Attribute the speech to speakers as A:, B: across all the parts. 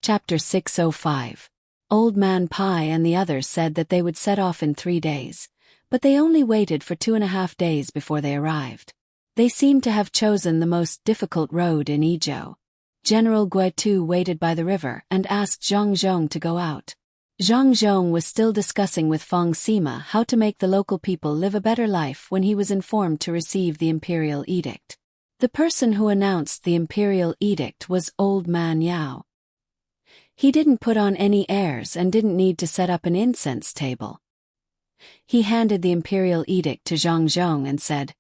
A: Chapter 605. Old Man Pai and the others said that they would set off in 3 days, but they only waited for 2.5 days before they arrived. They seemed to have chosen the most difficult road in Izhou. General Gui Tu waited by the river and asked Zhang Zhong to go out. Zhang Zhong was still discussing with Feng Sima how to make the local people live a better life when he was informed to receive the imperial edict. The person who announced the imperial edict was Old Man Yao. He didn't put on any airs and didn't need to set up an incense table. He handed the imperial edict to Zhang Zhong and said,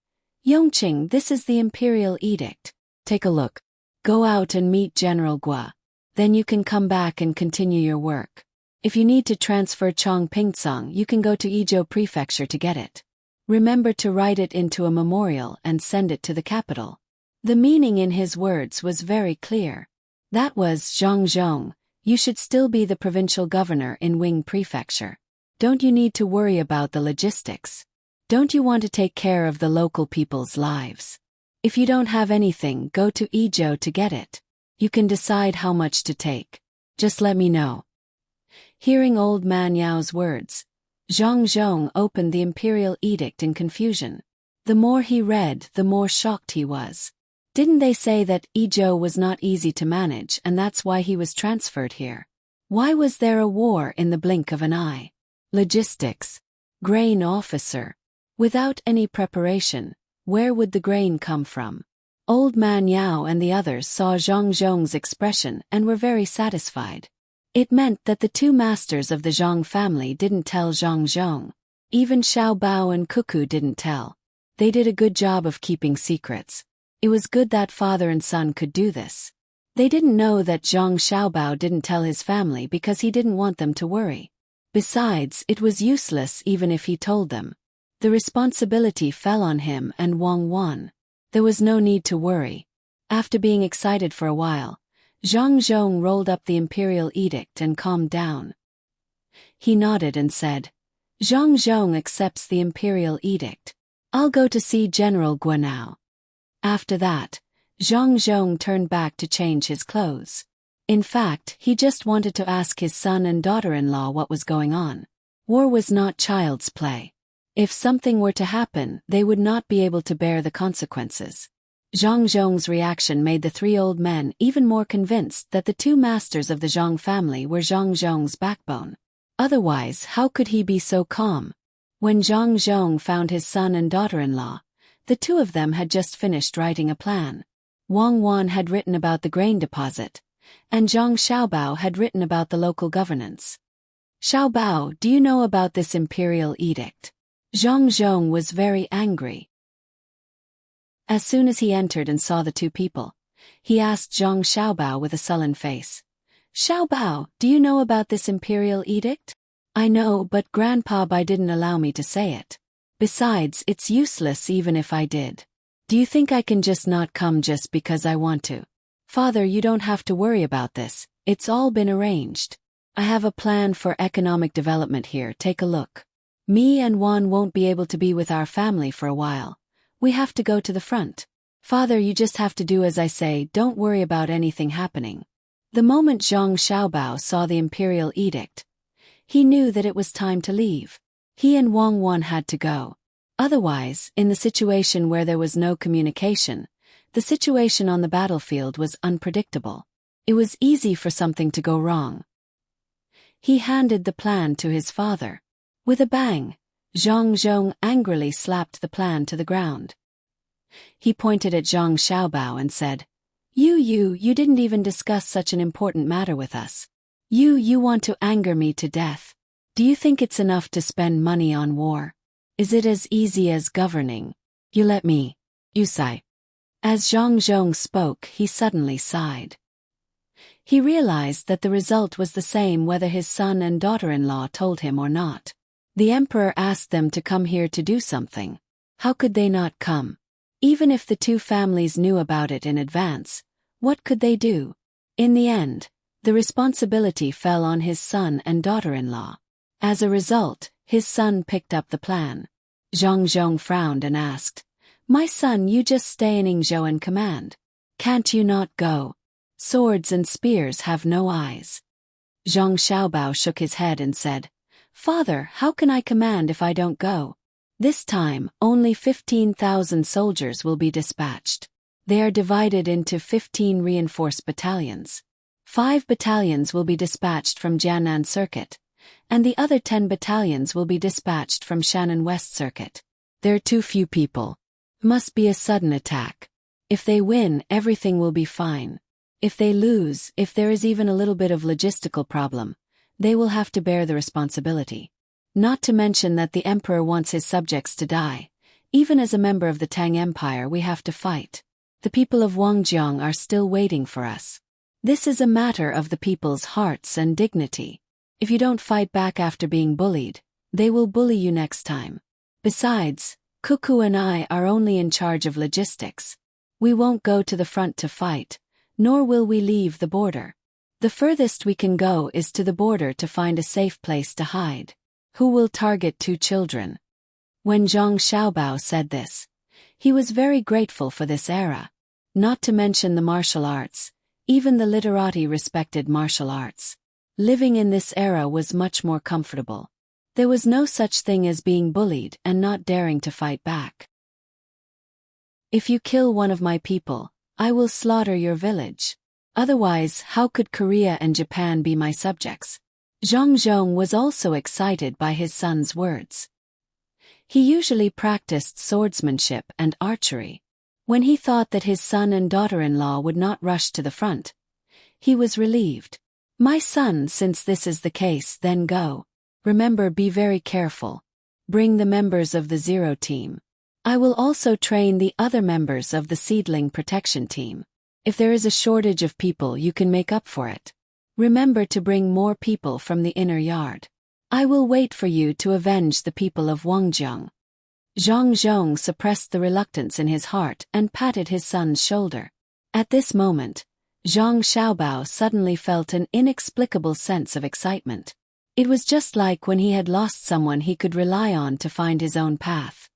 A: "Yongqing, this is the imperial edict. Take a look. Go out and meet General Gua. Then you can come back and continue your work. If you need to transfer Chongpingcang, you can go to Izhou Prefecture to get it. Remember to write it into a memorial and send it to the capital." The meaning in his words was very clear. That was, Zhang Zhong, you should still be the provincial governor in Wing Prefecture. Don't you need to worry about the logistics? Don't you want to take care of the local people's lives? If you don't have anything, go to Izhou to get it. You can decide how much to take. Just let me know. Hearing Old Man Yao's words, Zhang Zhong opened the imperial edict in confusion. The more he read, the more shocked he was. Didn't they say that Izhou was not easy to manage and that's why he was transferred here? Why was there a war in the blink of an eye? Logistics. Grain officer. Without any preparation, where would the grain come from? Old Man Yao and the others saw Zhang Zhong's expression and were very satisfied. It meant that the two masters of the Zhang family didn't tell Zhang Zhong. Even Xiao Bao and Cuckoo didn't tell. They did a good job of keeping secrets. It was good that father and son could do this. They didn't know that Zhang Xiaobao didn't tell his family because he didn't want them to worry. Besides, it was useless even if he told them. The responsibility fell on him and Wang Wan. There was no need to worry. After being excited for a while, Zhang Zhong rolled up the imperial edict and calmed down. He nodded and said, "Zhang Zhong accepts the imperial edict. I'll go to see General Gua now." After that, Zhang Zhong turned back to change his clothes. In fact, he just wanted to ask his son and daughter-in-law what was going on. War was not child's play. If something were to happen, they would not be able to bear the consequences. Zhang Zhong's reaction made the 3 old men even more convinced that the 2 masters of the Zhang family were Zhang Zhong's backbone. Otherwise, how could he be so calm? When Zhang Zhong found his son and daughter-in-law, the 2 of them had just finished writing a plan. Wang Wan had written about the grain deposit, and Zhang Xiaobao had written about the local governance. "Xiaobao, do you know about this imperial edict?" Zhang Zhong was very angry. As soon as he entered and saw the 2 people, he asked Zhang Xiaobao with a sullen face, "Xiaobao, do you know about this imperial edict?" "I know, but Grandpa Bai didn't allow me to say it. Besides, it's useless even if I did. Do you think I can just not come just because I want to?" "Father, you don't have to worry about this. It's all been arranged. I have a plan for economic development here, take a look. Me and Juan won't be able to be with our family for a while. We have to go to the front. Father, you just have to do as I say, don't worry about anything happening." The moment Zhang Xiaobao saw the imperial edict, he knew that it was time to leave. He and Wang Wan had to go. Otherwise, in the situation where there was no communication, the situation on the battlefield was unpredictable. It was easy for something to go wrong. He handed the plan to his father. With a bang, Zhang Zhong angrily slapped the plan to the ground. He pointed at Zhang Xiaobao and said, You didn't even discuss such an important matter with us. You want to anger me to death. Do you think it's enough to spend money on war? Is it as easy as governing? You let me. You sigh." As Zhang Zhong spoke, he suddenly sighed. He realized that the result was the same whether his son and daughter-in-law told him or not. The emperor asked them to come here to do something. How could they not come? Even if the 2 families knew about it in advance, what could they do? In the end, the responsibility fell on his son and daughter-in-law. As a result, his son picked up the plan. Zhang Zhong frowned and asked, "My son, you just stay in Yingzhou and command. Can't you not go?" Swords and spears have no eyes. Zhang Xiaobao shook his head and said, Father, how can I command if I don't go? This time, only 15,000 soldiers will be dispatched. They are divided into 15 reinforced battalions. 5 battalions will be dispatched from Jianan Circuit, and the other 10 battalions will be dispatched from Shannon West Circuit. There are too few people. Must be a sudden attack. If they win, everything will be fine. If they lose, if there is even a little bit of logistical problem, they will have to bear the responsibility. Not to mention that the emperor wants his subjects to die. Even as a member of the Tang Empire, we have to fight. The people of Wangjiang are still waiting for us. This is a matter of the people's hearts and dignity. If you don't fight back after being bullied, they will bully you next time. Besides, Cuckoo and I are only in charge of logistics. We won't go to the front to fight, nor will we leave the border. The furthest we can go is to the border to find a safe place to hide. Who will target 2 children? When Zhang Xiaobao said this, he was very grateful for this era. Not to mention the martial arts, even the literati respected martial arts. Living in this era was much more comfortable. There was no such thing as being bullied and not daring to fight back. If you kill one of my people, I will slaughter your village. Otherwise, how could Korea and Japan be my subjects? Zhang Zhong was also excited by his son's words. He usually practiced swordsmanship and archery. When he thought that his son and daughter-in-law would not rush to the front, he was relieved. My son, since this is the case, then go. Remember, be very careful. Bring the members of the Zero team. I will also train the other members of the Seedling Protection team. If there is a shortage of people, you can make up for it. Remember to bring more people from the inner yard. I will wait for you to avenge the people of Wangjiang. Zhang Zhong suppressed the reluctance in his heart and patted his son's shoulder. At this moment, Zhang Xiaobao suddenly felt an inexplicable sense of excitement. It was just like when he had lost someone he could rely on to find his own path.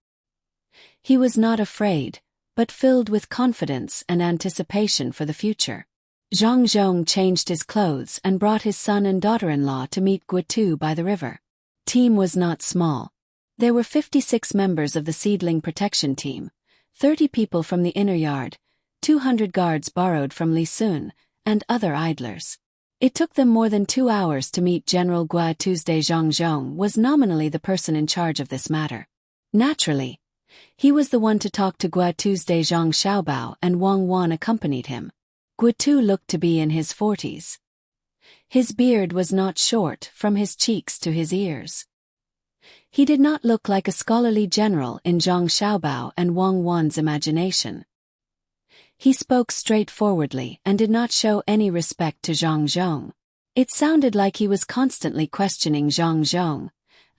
A: He was not afraid, but filled with confidence and anticipation for the future. Zhang Zhong changed his clothes and brought his son and daughter-in-law to meet Guotu by the river. Team was not small. There were 56 members of the Seedling Protection Team, 30 people from the inner yard, 200 guards borrowed from Li Sun, and other idlers. It took them more than 2 hours to meet General Gua Tuesday. Zhang Zhong was nominally the person in charge of this matter. Naturally, he was the one to talk to Gua Tuesday. Zhang Xiaobao and Wang Wan accompanied him. Guotu looked to be in his 40s. His beard was not short from his cheeks to his ears. He did not look like a scholarly general in Zhang Xiaobao and Wang Wan's imagination. He spoke straightforwardly and did not show any respect to Zhang Zhong. It sounded like he was constantly questioning Zhang Zhong,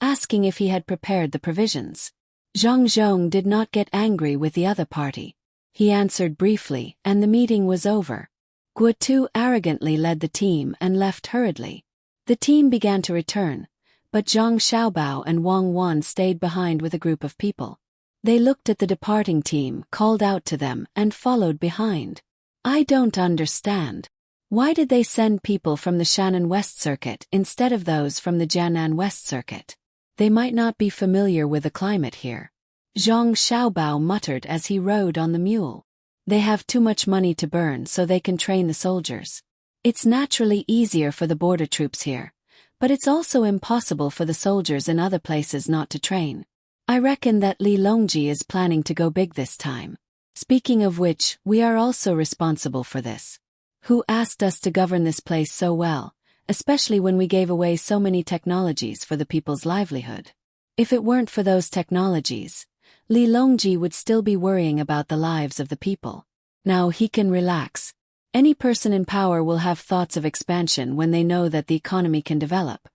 A: asking if he had prepared the provisions. Zhang Zhong did not get angry with the other party. He answered briefly, and the meeting was over. Guotu arrogantly led the team and left hurriedly. The team began to return, but Zhang Xiaobao and Wang Wan stayed behind with a group of people. They looked at the departing team, called out to them, and followed behind. I don't understand. Why did they send people from the Shannon West Circuit instead of those from the Jianan West Circuit? They might not be familiar with the climate here. Zhang Xiaobao muttered as he rode on the mule. They have too much money to burn, so they can train the soldiers. It's naturally easier for the border troops here, but it's also impossible for the soldiers in other places not to train. I reckon that Li Longji is planning to go big this time. Speaking of which, we are also responsible for this. Who asked us to govern this place so well, especially when we gave away so many technologies for the people's livelihood? If it weren't for those technologies, Li Longji would still be worrying about the lives of the people. Now he can relax. Any person in power will have thoughts of expansion when they know that the economy can develop.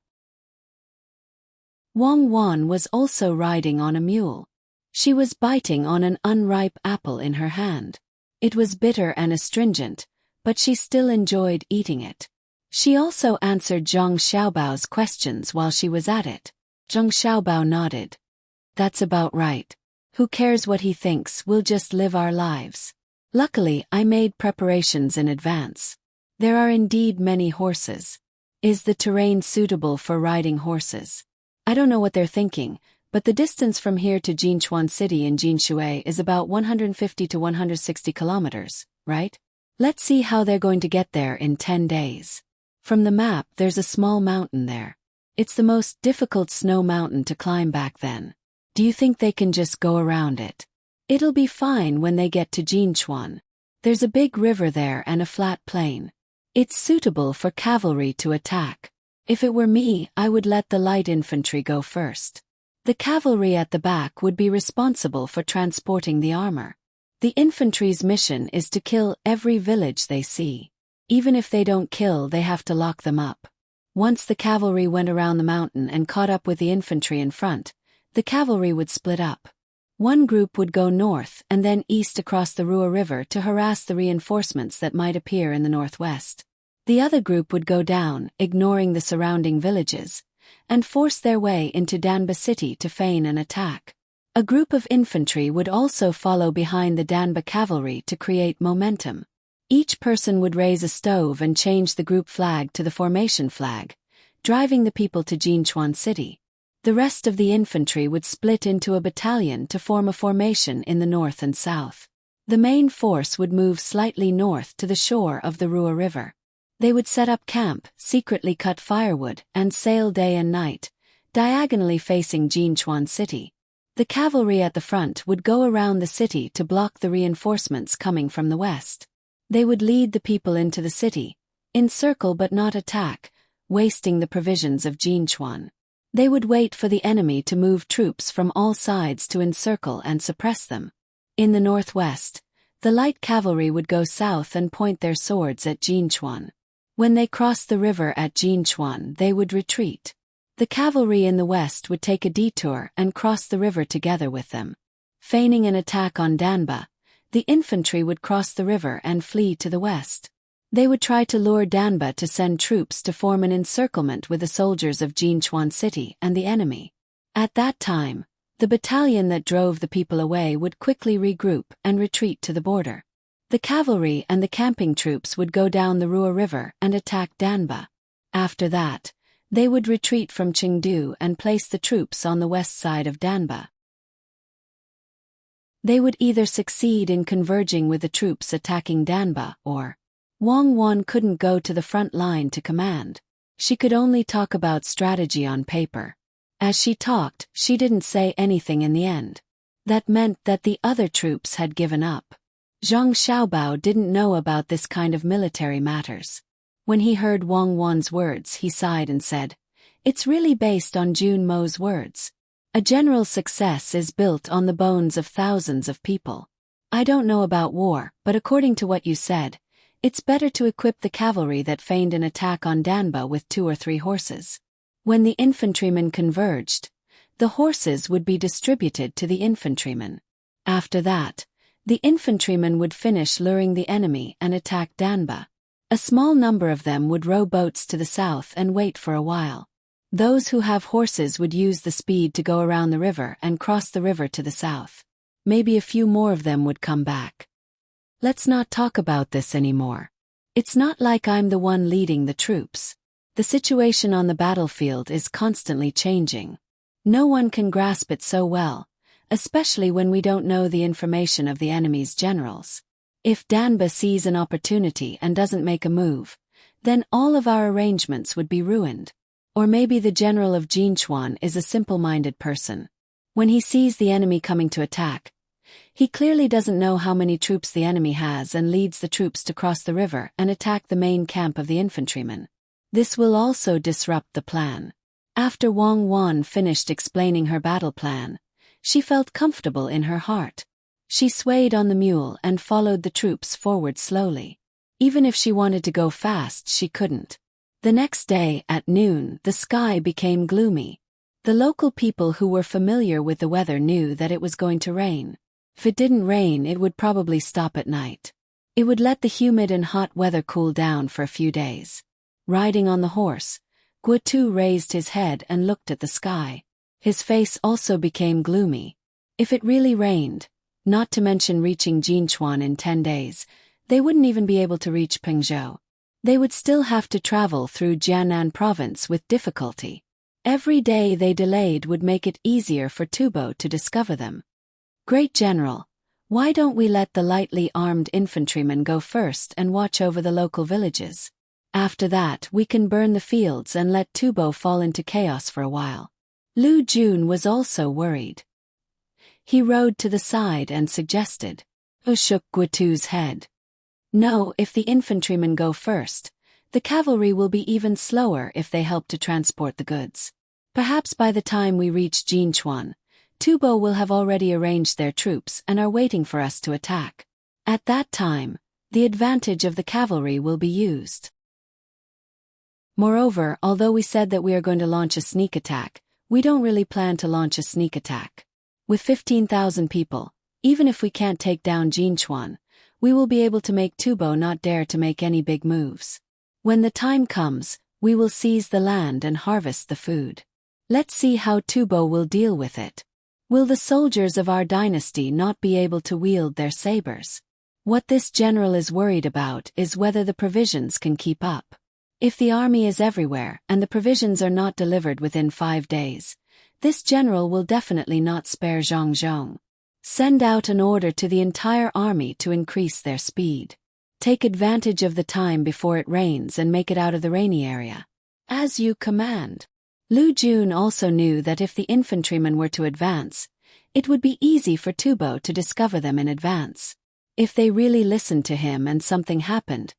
A: Wang Wan was also riding on a mule. She was biting on an unripe apple in her hand. It was bitter and astringent, but she still enjoyed eating it. She also answered Zhang Xiaobao's questions while she was at it. Zhang Xiaobao nodded. That's about right. Who cares what he thinks, we'll just live our lives. Luckily, I made preparations in advance. There are indeed many horses. Is the terrain suitable for riding horses? I don't know what they're thinking, but the distance from here to Jinchuan City in Jinshui is about 150 to 160 kilometers, right? Let's see how they're going to get there in 10 days. From the map, there's a small mountain there. It's the most difficult snow mountain to climb back then. Do you think they can just go around it? It'll be fine when they get to Jinchuan. There's a big river there and a flat plain. It's suitable for cavalry to attack. If it were me, I would let the light infantry go first. The cavalry at the back would be responsible for transporting the armor. The infantry's mission is to kill every village they see. Even if they don't kill, they have to lock them up. Once the cavalry went around the mountain and caught up with the infantry in front, the cavalry would split up. One group would go north and then east across the Rua River to harass the reinforcements that might appear in the northwest. The other group would go down, ignoring the surrounding villages, and force their way into Danba City to feign an attack. A group of infantry would also follow behind the Danba cavalry to create momentum. Each person would raise a stove and change the group flag to the formation flag, driving the people to Jinchuan City. The rest of the infantry would split into a battalion to form a formation in the north and south. The main force would move slightly north to the shore of the Rua River. They would set up camp, secretly cut firewood, and sail day and night, diagonally facing Jinchuan City. The cavalry at the front would go around the city to block the reinforcements coming from the west. They would lead the people into the city, encircle but not attack, wasting the provisions of Jinchuan. They would wait for the enemy to move troops from all sides to encircle and suppress them. In the northwest, the light cavalry would go south and point their swords at Jinchuan. When they crossed the river at Jinchuan, they would retreat. The cavalry in the west would take a detour and cross the river together with them. Feigning an attack on Danba, the infantry would cross the river and flee to the west. They would try to lure Danba to send troops to form an encirclement with the soldiers of Jinchuan City and the enemy. At that time, the battalion that drove the people away would quickly regroup and retreat to the border. The cavalry and the camping troops would go down the Rua River and attack Danba. After that, they would retreat from Chengdu and place the troops on the west side of Danba. They would either succeed in converging with the troops attacking Danba or Wang Wan couldn't go to the front line to command. She could only talk about strategy on paper. As she talked, she didn't say anything in the end. That meant that the other troops had given up. Zhang Xiaobao didn't know about this kind of military matters. When he heard Wang Wan's words, he sighed and said, "It's really based on Jun Mo's words. A general's success is built on the bones of thousands of people. I don't know about war, but according to what you said, it's better to equip the cavalry that feigned an attack on Danba with 2 or 3 horses. When the infantrymen converged, the horses would be distributed to the infantrymen. After that, the infantrymen would finish luring the enemy and attack Danba. A small number of them would row boats to the south and wait for a while. Those who have horses would use the speed to go around the river and cross the river to the south. Maybe a few more of them would come back. Let's not talk about this anymore. It's not like I'm the one leading the troops. The situation on the battlefield is constantly changing. No one can grasp it so well, especially when we don't know the information of the enemy's generals. If Danba sees an opportunity and doesn't make a move, then all of our arrangements would be ruined. Or maybe the general of Jinchuan is a simple-minded person. When he sees the enemy coming to attack, he clearly doesn't know how many troops the enemy has and leads the troops to cross the river and attack the main camp of the infantrymen. This will also disrupt the plan. After Wang Wan finished explaining her battle plan, she felt comfortable in her heart. She swayed on the mule and followed the troops forward slowly. Even if she wanted to go fast, she couldn't. The next day, at noon, the sky became gloomy. The local people who were familiar with the weather knew that it was going to rain. If it didn't rain, it would probably stop at night. It would let the humid and hot weather cool down for a few days. Riding on the horse, Guotu raised his head and looked at the sky. His face also became gloomy. If it really rained, not to mention reaching Jinchuan in 10 days, they wouldn't even be able to reach Pengzhou. They would still have to travel through Jiannan province with difficulty. Every day they delayed would make it easier for Tubo to discover them. Great General, why don't we let the lightly armed infantrymen go first and watch over the local villages? After that we can burn the fields and let Tubo fall into chaos for a while. Lu Jun was also worried. He rode to the side and suggested. He shook Guitu's head. No, if the infantrymen go first, the cavalry will be even slower if they help to transport the goods. Perhaps by the time we reach Jinchuan, Tubo will have already arranged their troops and are waiting for us to attack. At that time, the advantage of the cavalry will be used. Moreover, although we said that we are going to launch a sneak attack, we don't really plan to launch a sneak attack. With 15,000 people, even if we can't take down Jinchuan, we will be able to make Tubo not dare to make any big moves. When the time comes, we will seize the land and harvest the food. Let's see how Tubo will deal with it. Will the soldiers of our dynasty not be able to wield their sabers? What this general is worried about is whether the provisions can keep up. If the army is everywhere and the provisions are not delivered within 5 days, this general will definitely not spare Zhang. Send out an order to the entire army to increase their speed. Take advantage of the time before it rains and make it out of the rainy area. As you command. Lu Jun also knew that if the infantrymen were to advance, it would be easy for Tubo to discover them in advance. If they really listened to him and something happened,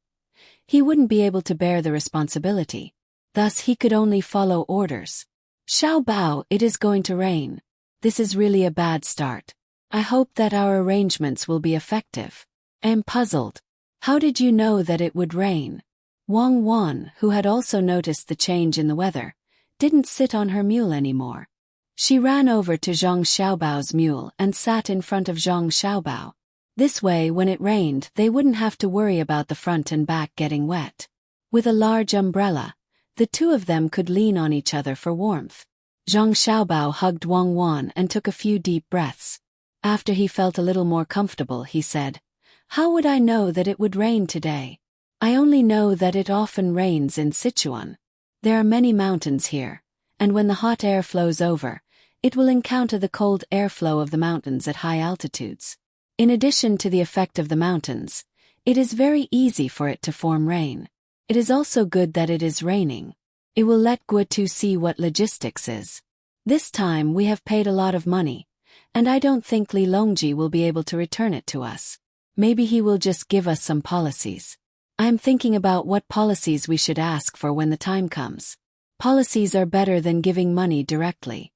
A: he wouldn't be able to bear the responsibility. Thus he could only follow orders. Xiao Bao, it is going to rain. This is really a bad start. I hope that our arrangements will be effective. I am puzzled. How did you know that it would rain? Wang Wan, who had also noticed the change in the weather, didn't sit on her mule anymore. She ran over to Zhang Xiaobao's mule and sat in front of Zhang Xiaobao. This way, when it rained, they wouldn't have to worry about the front and back getting wet. With a large umbrella, the two of them could lean on each other for warmth. Zhang Xiaobao hugged Wang Wan and took a few deep breaths. After he felt a little more comfortable, he said, "How would I know that it would rain today? I only know that it often rains in Sichuan. There are many mountains here, and when the hot air flows over, it will encounter the cold airflow of the mountains at high altitudes. In addition to the effect of the mountains, it is very easy for it to form rain. It is also good that it is raining. It will let Guitu see what logistics is. This time we have paid a lot of money, and I don't think Li Longji will be able to return it to us. Maybe he will just give us some policies. I am thinking about what policies we should ask for when the time comes. Policies are better than giving money directly."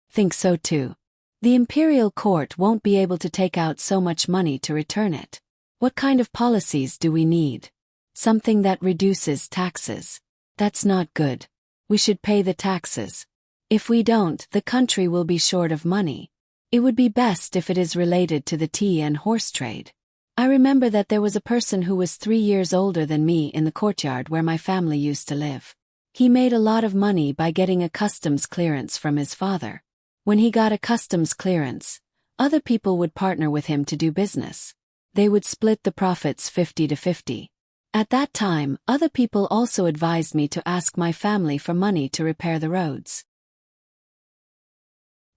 A: "Think so too. The imperial court won't be able to take out so much money to return it. What kind of policies do we need? Something that reduces taxes. That's not good. We should pay the taxes. If we don't, the country will be short of money. It would be best if it is related to the tea and horse trade. I remember that there was a person who was 3 years older than me in the courtyard where my family used to live. He made a lot of money by getting a customs clearance from his father. When he got a customs clearance, other people would partner with him to do business. They would split the profits 50 to 50. At that time, other people also advised me to ask my family for money to repair the roads.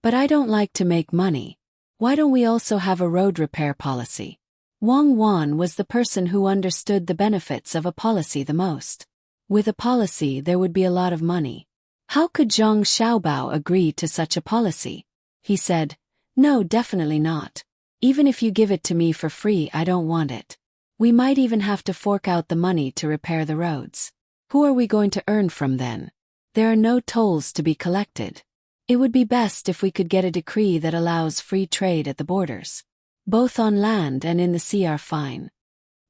A: But I don't like to make money. Why don't we also have a road repair policy?" Wang Wan was the person who understood the benefits of a policy the most. With a policy there would be a lot of money. How could Zhang Xiaobao agree to such a policy? He said, "No, definitely not. Even if you give it to me for free, I don't want it. We might even have to fork out the money to repair the roads. Who are we going to earn from then? There are no tolls to be collected. It would be best if we could get a decree that allows free trade at the borders. Both on land and in the sea are fine."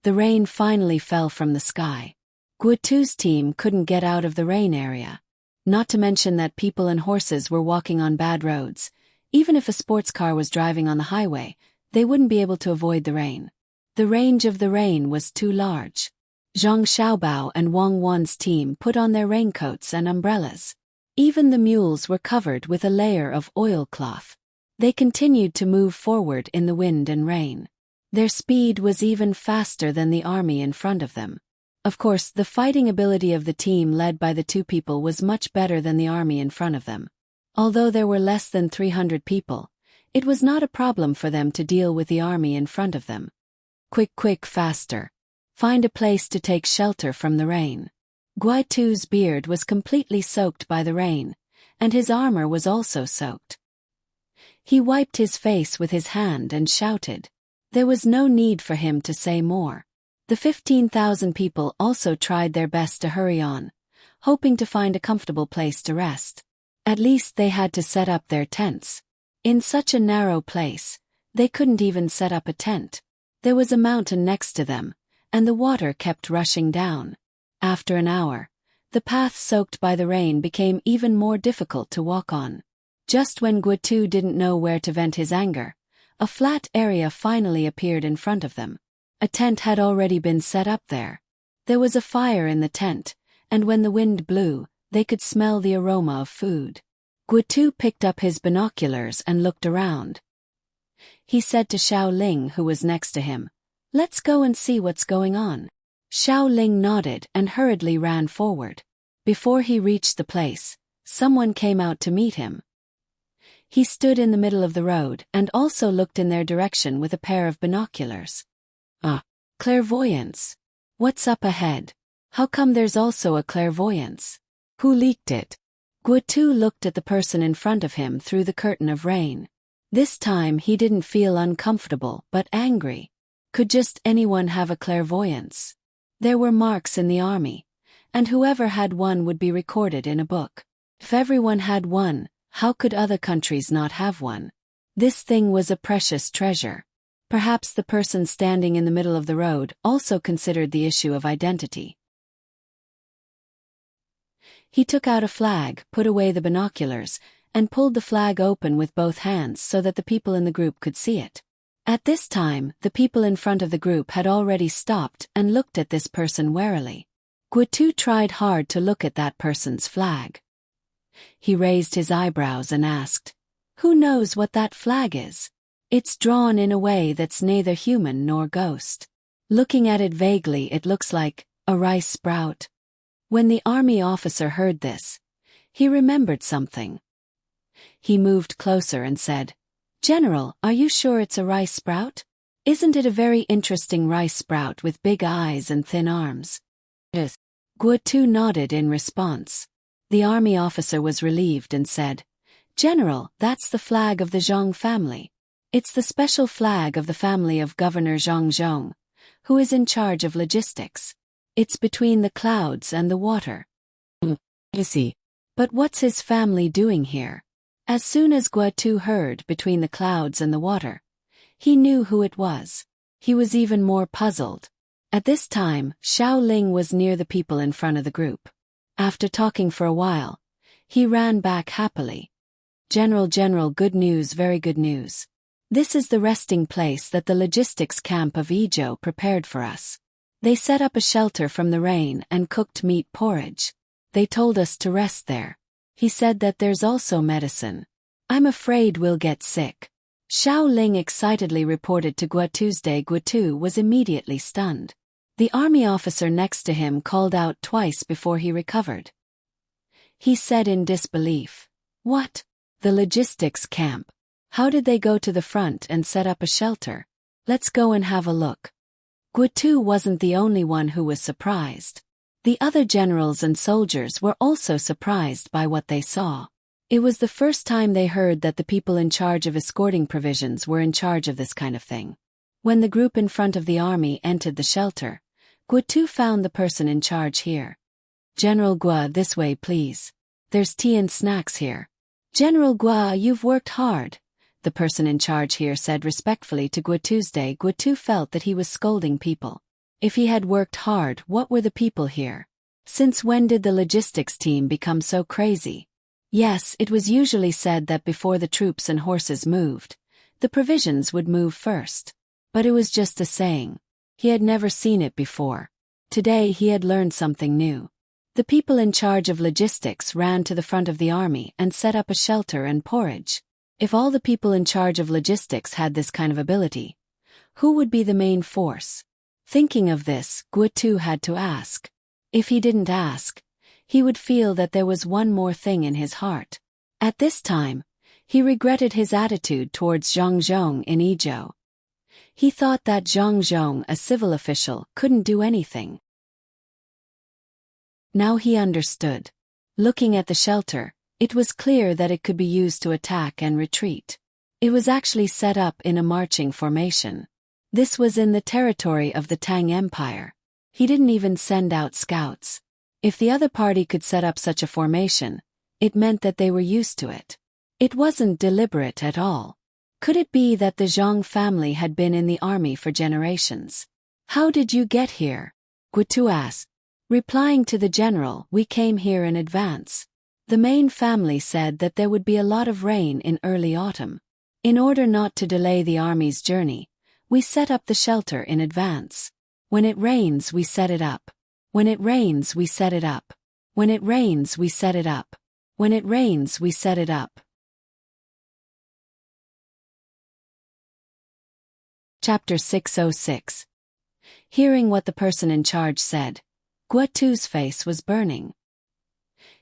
A: The rain finally fell from the sky. Guitu's team couldn't get out of the rain area. Not to mention that people and horses were walking on bad roads. Even if a sports car was driving on the highway, they wouldn't be able to avoid the rain. The range of the rain was too large. Zhang Xiaobao and Wang Wan's team put on their raincoats and umbrellas. Even the mules were covered with a layer of oilcloth. They continued to move forward in the wind and rain. Their speed was even faster than the army in front of them. Of course, the fighting ability of the team led by the two people was much better than the army in front of them. Although there were less than 300 people, it was not a problem for them to deal with the army in front of them. Quick, quick, faster. Find a place to take shelter from the rain. Guaitu's beard was completely soaked by the rain, and his armor was also soaked. He wiped his face with his hand and shouted. There was no need for him to say more. The 15,000 people also tried their best to hurry on, hoping to find a comfortable place to rest. At least they had to set up their tents. In such a narrow place, they couldn't even set up a tent. There was a mountain next to them, and the water kept rushing down. After an hour, the path soaked by the rain became even more difficult to walk on. Just when Guaitu didn't know where to vent his anger, a flat area finally appeared in front of them. A tent had already been set up there. There was a fire in the tent, and when the wind blew, they could smell the aroma of food. Guaitu picked up his binoculars and looked around. He said to Xiao Ling, who was next to him, "Let's go and see what's going on." Xiao Ling nodded and hurriedly ran forward. Before he reached the place, someone came out to meet him. He stood in the middle of the road and also looked in their direction with a pair of binoculars. Clairvoyance. What's up ahead? How come there's also a clairvoyance? Who leaked it? Guaitu looked at the person in front of him through the curtain of rain. This time he didn't feel uncomfortable but angry. Could just anyone have a clairvoyance? There were marks in the army, and whoever had one would be recorded in a book. If everyone had one, how could other countries not have one? This thing was a precious treasure. Perhaps the person standing in the middle of the road also considered the issue of identity. He took out a flag, put away the binoculars, and pulled the flag open with both hands so that the people in the group could see it. At this time, the people in front of the group had already stopped and looked at this person warily. Guaitu tried hard to look at that person's flag. He raised his eyebrows and asked, "Who knows what that flag is?" "It's drawn in a way that's neither human nor ghost. Looking at it vaguely, it looks like a rice sprout." When the army officer heard this, he remembered something. He moved closer and said, "General, are you sure it's a rice sprout? Isn't it a very interesting rice sprout with big eyes and thin arms?" "Yes." Guaitu nodded in response. The army officer was relieved and said, "General, that's the flag of the Zhong family. It's the special flag of the family of Governor Zhong Zhong, who is in charge of logistics. It's between the clouds and the water." "I see. But what's his family doing here?" As soon as Guaitu heard "between the clouds and the water," he knew who it was. He was even more puzzled. At this time, Xiao Ling was near the people in front of the group. After talking for a while, he ran back happily. General, good news, very good news. This is the resting place that the logistics camp of Ijo prepared for us. They set up a shelter from the rain and cooked meat porridge. They told us to rest there. He said that there's also medicine. I'm afraid we'll get sick." Xiao Ling excitedly reported to Guaitu's day. Guaitu was immediately stunned. The army officer next to him called out twice before he recovered. He said in disbelief, "What? The logistics camp? How did they go to the front and set up a shelter? Let's go and have a look." Guaitu wasn't the only one who was surprised. The other generals and soldiers were also surprised by what they saw. It was the first time they heard that the people in charge of escorting provisions were in charge of this kind of thing. When the group in front of the army entered the shelter, Guaitu found the person in charge here. "General Gua, this way please. There's tea and snacks here." "General Gua, you've worked hard," the person in charge here said respectfully to Guaitu's day. Guaitu felt that he was scolding people. If he had worked hard, what were the people here? Since when did the logistics team become so crazy? Yes, it was usually said that before the troops and horses moved, the provisions would move first. But it was just a saying. He had never seen it before. Today he had learned something new. The people in charge of logistics ran to the front of the army and set up a shelter and porridge. If all the people in charge of logistics had this kind of ability, who would be the main force? Thinking of this, Guotu had to ask. If he didn't ask, he would feel that there was one more thing in his heart. At this time, he regretted his attitude towards Zhang Zhong in Izhou. He thought that Zhang Zhong, a civil official, couldn't do anything. Now he understood. Looking at the shelter, it was clear that it could be used to attack and retreat. It was actually set up in a marching formation. This was in the territory of the Tang Empire. He didn't even send out scouts. If the other party could set up such a formation, it meant that they were used to it. It wasn't deliberate at all. Could it be that the Zhang family had been in the army for generations? How did you get here? Guotu asked. Replying to the general, we came here in advance. The main family said that there would be a lot of rain in early autumn. In order not to delay the army's journey, we set up the shelter in advance. When it rains, we set it up. When it rains, we set it up. When it rains, we set it up. When it rains, we set it up. Chapter 606. Hearing what the person in charge said, Guotu's face was burning.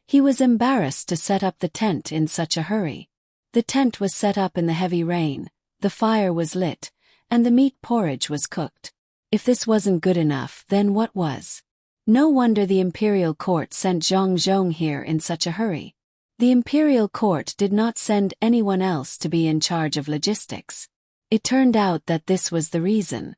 A: He was embarrassed to set up the tent in such a hurry. The tent was set up in the heavy rain, the fire was lit, and the meat porridge was cooked. If this wasn't good enough, then what was? No wonder the imperial court sent Zhang Zhong here in such a hurry. The imperial court did not send anyone else to be in charge of logistics. It turned out that this was the reason.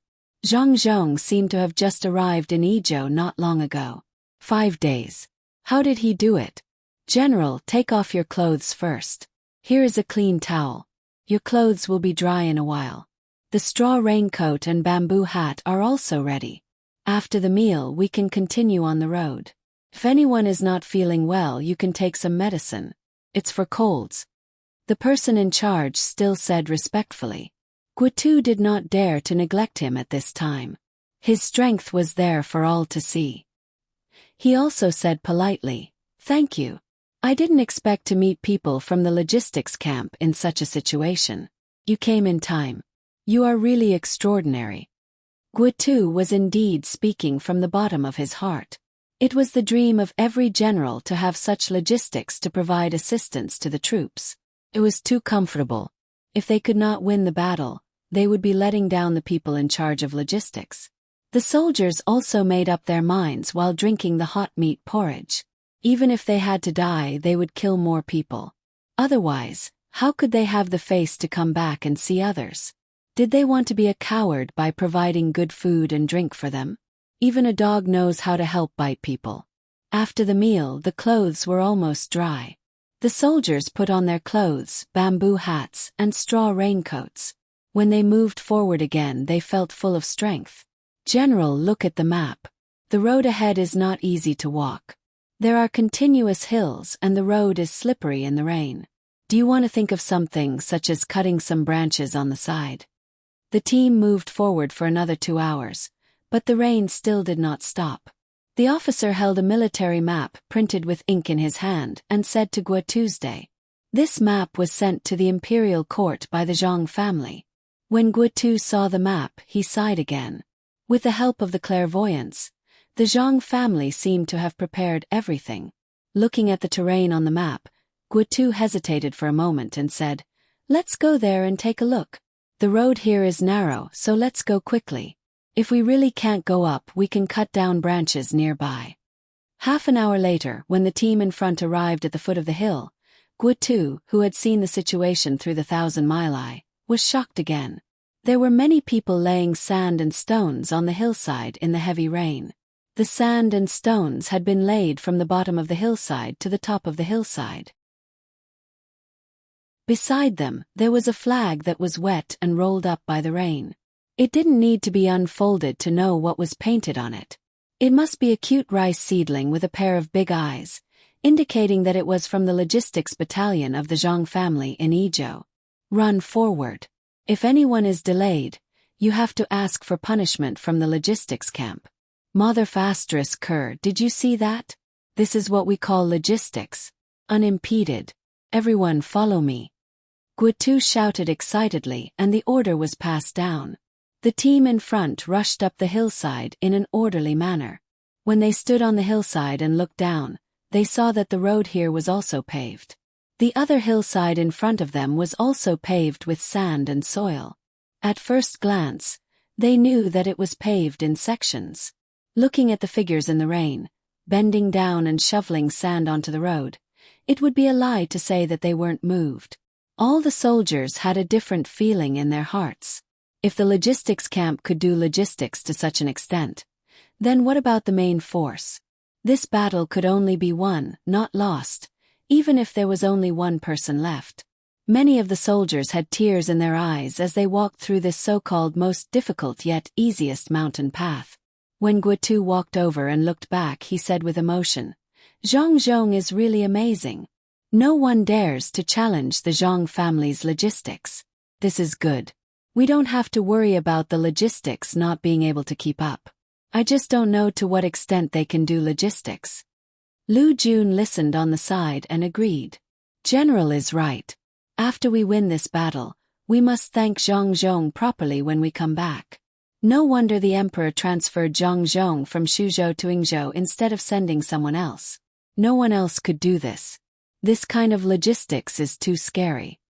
A: Zhang Zhong seemed to have just arrived in Izhou not long ago. 5 days. How did he do it? General, take off your clothes first. Here is a clean towel. Your clothes will be dry in a while. The straw raincoat and bamboo hat are also ready. After the meal, we can continue on the road. If anyone is not feeling well, you can take some medicine. It's for colds. The person in charge still said respectfully. Guotu did not dare to neglect him at this time. His strength was there for all to see. He also said politely, "Thank you. I didn't expect to meet people from the logistics camp in such a situation. You came in time. You are really extraordinary." Guotu was indeed speaking from the bottom of his heart. It was the dream of every general to have such logistics to provide assistance to the troops. It was too comfortable. If they could not win the battle, they would be letting down the people in charge of logistics. The soldiers also made up their minds while drinking the hot meat porridge. Even if they had to die, they would kill more people. Otherwise, how could they have the face to come back and see others? Did they want to be a coward by providing good food and drink for them? Even a dog knows how to help bite people. After the meal, the clothes were almost dry. The soldiers put on their clothes, bamboo hats, and straw raincoats. When they moved forward again, they felt full of strength. General, look at the map. The road ahead is not easy to walk. There are continuous hills and the road is slippery in the rain. Do you want to think of something such as cutting some branches on the side? The team moved forward for another 2 hours, but the rain still did not stop. The officer held a military map printed with ink in his hand and said to Guotu's. This map was sent to the imperial court by the Zhang family. When Guotu saw the map, he sighed again. With the help of the clairvoyance, the Zhang family seemed to have prepared everything. Looking at the terrain on the map, Guotu hesitated for a moment and said, "Let's go there and take a look. The road here is narrow, so let's go quickly. If we really can't go up, we can cut down branches nearby." Half an hour later, when the team in front arrived at the foot of the hill, Guotu, who had seen the situation through the 1,000-mile eye, was shocked again. There were many people laying sand and stones on the hillside in the heavy rain. The sand and stones had been laid from the bottom of the hillside to the top of the hillside. Beside them, there was a flag that was wet and rolled up by the rain. It didn't need to be unfolded to know what was painted on it. It must be a cute rice seedling with a pair of big eyes, indicating that it was from the logistics battalion of the Zhang family in Izhou. Run forward. If anyone is delayed, you have to ask for punishment from the logistics camp. Mother Fastress Kerr, did you see that? This is what we call logistics. Unimpeded. Everyone follow me. Guotu shouted excitedly and the order was passed down. The team in front rushed up the hillside in an orderly manner. When they stood on the hillside and looked down, they saw that the road here was also paved. The other hillside in front of them was also paved with sand and soil. At first glance, they knew that it was paved in sections. Looking at the figures in the rain, bending down and shoveling sand onto the road, it would be a lie to say that they weren't moved. All the soldiers had a different feeling in their hearts. If the logistics camp could do logistics to such an extent, then what about the main force? This battle could only be won, not lost, even if there was only one person left. Many of the soldiers had tears in their eyes as they walked through this so-called most difficult yet easiest mountain path. When Guotu walked over and looked back, he said with emotion, "Zhang is really amazing. No one dares to challenge the Zhang family's logistics. This is good. We don't have to worry about the logistics not being able to keep up. I just don't know to what extent they can do logistics." Lu Jun listened on the side and agreed. General is right. After we win this battle, we must thank Zhang properly when we come back. No wonder the emperor transferred Zhang from Shuzhou to Yingzhou instead of sending someone else. No one else could do this. This kind of logistics is too scary.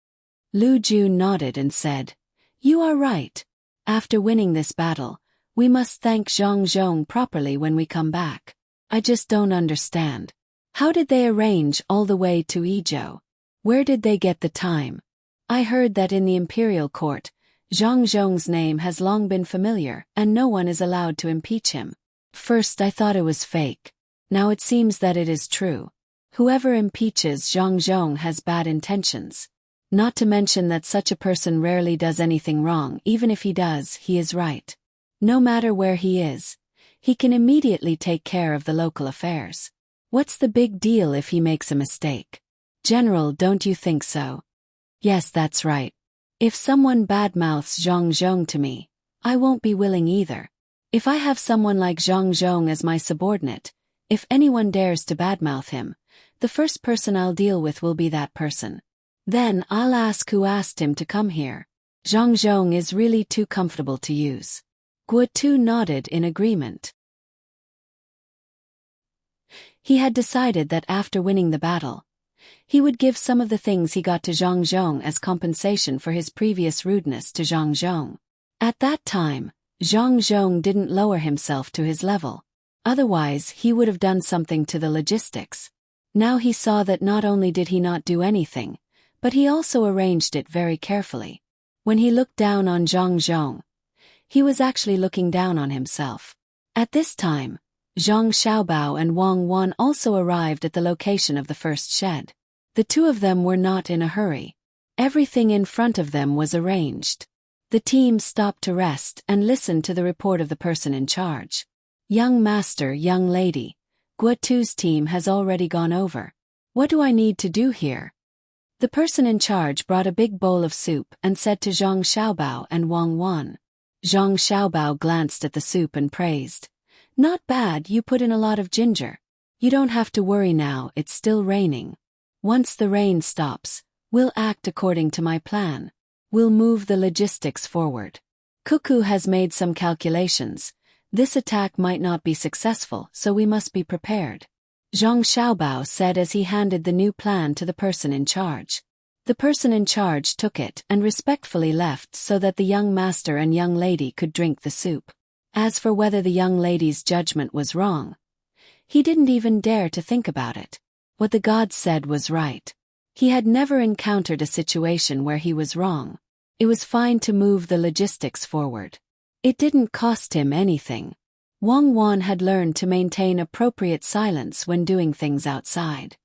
A: Lu Jun nodded and said, "You are right. After winning this battle, we must thank Zhang properly when we come back. I just don't understand. How did they arrange all the way to Yizhou? Where did they get the time? I heard that in the imperial court, Zhang's name has long been familiar and no one is allowed to impeach him. First I thought it was fake. Now it seems that it is true. Whoever impeaches Zhang has bad intentions. Not to mention that such a person rarely does anything wrong. Even if he does, he is right. No matter where he is, he can immediately take care of the local affairs. What's the big deal if he makes a mistake? General, don't you think so?" "Yes, that's right. If someone badmouths Zhang to me, I won't be willing either. If I have someone like Zhang as my subordinate, if anyone dares to badmouth him, the first person I'll deal with will be that person. Then I'll ask who asked him to come here. Zhang is really too comfortable to use." Guotu nodded in agreement. He had decided that after winning the battle, he would give some of the things he got to Zhang as compensation for his previous rudeness to Zhang. At that time, Zhang didn't lower himself to his level. Otherwise, he would have done something to the logistics. Now he saw that not only did he not do anything, but he also arranged it very carefully. When he looked down on Zhang, he was actually looking down on himself. At this time, Zhang Xiaobao and Wang Wan also arrived at the location of the first shed. The two of them were not in a hurry. Everything in front of them was arranged. The team stopped to rest and listened to the report of the person in charge. "Young master, young lady, Guotu's team has already gone over. What do I need to do here?" The person in charge brought a big bowl of soup and said to Zhang Xiaobao and Wang Wan. Zhang Xiaobao glanced at the soup and praised. "Not bad, you put in a lot of ginger. You don't have to worry now, it's still raining. Once the rain stops, we'll act according to my plan. We'll move the logistics forward. Cuckoo has made some calculations. This attack might not be successful, so we must be prepared," Zhang Xiaobao said as he handed the new plan to the person in charge. The person in charge took it and respectfully left so that the young master and young lady could drink the soup. As for whether the young lady's judgment was wrong, he didn't even dare to think about it. What the god said was right. He had never encountered a situation where he was wrong. It was fine to move the logistics forward. It didn't cost him anything. Wang Wan had learned to maintain appropriate silence when doing things outside.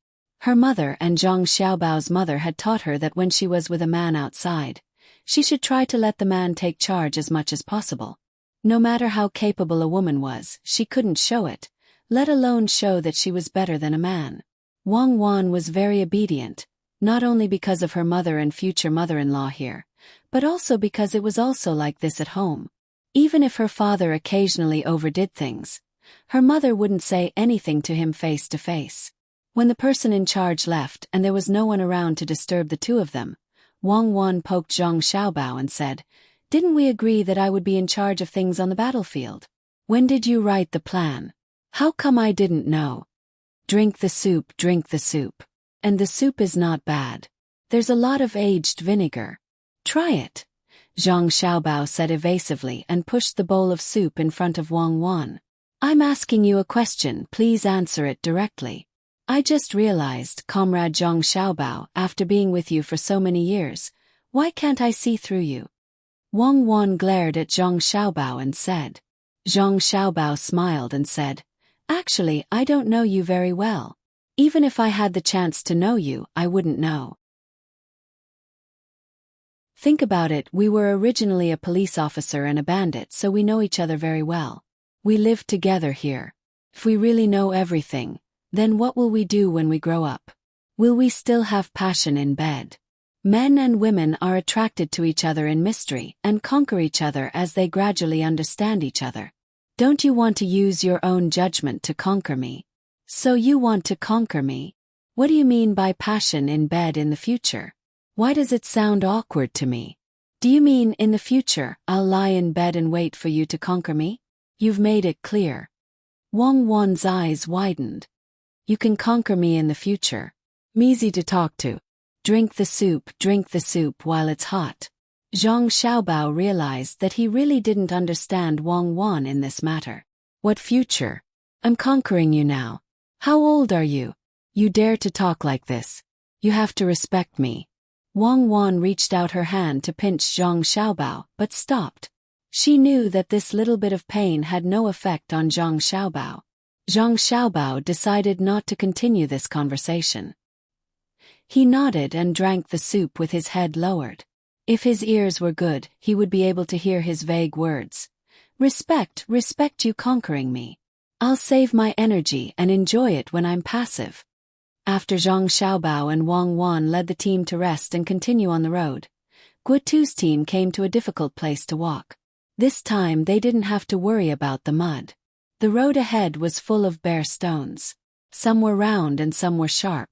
A: Her mother and Zhang Xiaobao's mother had taught her that when she was with a man outside, she should try to let the man take charge as much as possible. No matter how capable a woman was, she couldn't show it, let alone show that she was better than a man. Wang Wan was very obedient, not only because of her mother and future mother-in-law here, but also because it was also like this at home. Even if her father occasionally overdid things, her mother wouldn't say anything to him face to face. When the person in charge left and there was no one around to disturb the two of them, Wang Wan poked Zhang Xiaobao and said, Didn't we agree that I would be in charge of things on the battlefield? When did you write the plan? How come I didn't know? Drink the soup, drink the soup. And the soup is not bad. There's a lot of aged vinegar. Try it. Zhang Xiaobao said evasively and pushed the bowl of soup in front of Wang Wan. I'm asking you a question, please answer it directly. I just realized, Comrade Zhang Xiaobao, after being with you for so many years, why can't I see through you? Wang Wan glared at Zhang Xiaobao and said. Zhang Xiaobao smiled and said, actually, I don't know you very well. Even if I had the chance to know you, I wouldn't know. Think about it, we were originally a police officer and a bandit, so we know each other very well. We lived together here. If we really know everything, then what will we do when we grow up? Will we still have passion in bed? Men and women are attracted to each other in mystery and conquer each other as they gradually understand each other. Don't you want to use your own judgment to conquer me? So you want to conquer me? What do you mean by passion in bed in the future? Why does it sound awkward to me? Do you mean in the future I'll lie in bed and wait for you to conquer me? You've made it clear. Wang Wan's eyes widened. You can conquer me in the future. Easy to talk to. Drink the soup while it's hot. Zhang Xiaobao realized that he really didn't understand Wang Wan in this matter. What future? I'm conquering you now. How old are you? You dare to talk like this. You have to respect me. Wang Wan reached out her hand to pinch Zhang Xiaobao, but stopped. She knew that this little bit of pain had no effect on Zhang Xiaobao. Zhang Xiaobao decided not to continue this conversation. He nodded and drank the soup with his head lowered. If his ears were good, he would be able to hear his vague words. Respect you conquering me. I'll save my energy and enjoy it when I'm passive. After Zhang Xiaobao and Wang Wan led the team to rest and continue on the road, Guotu's team came to a difficult place to walk. This time they didn't have to worry about the mud. The road ahead was full of bare stones. Some were round and some were sharp.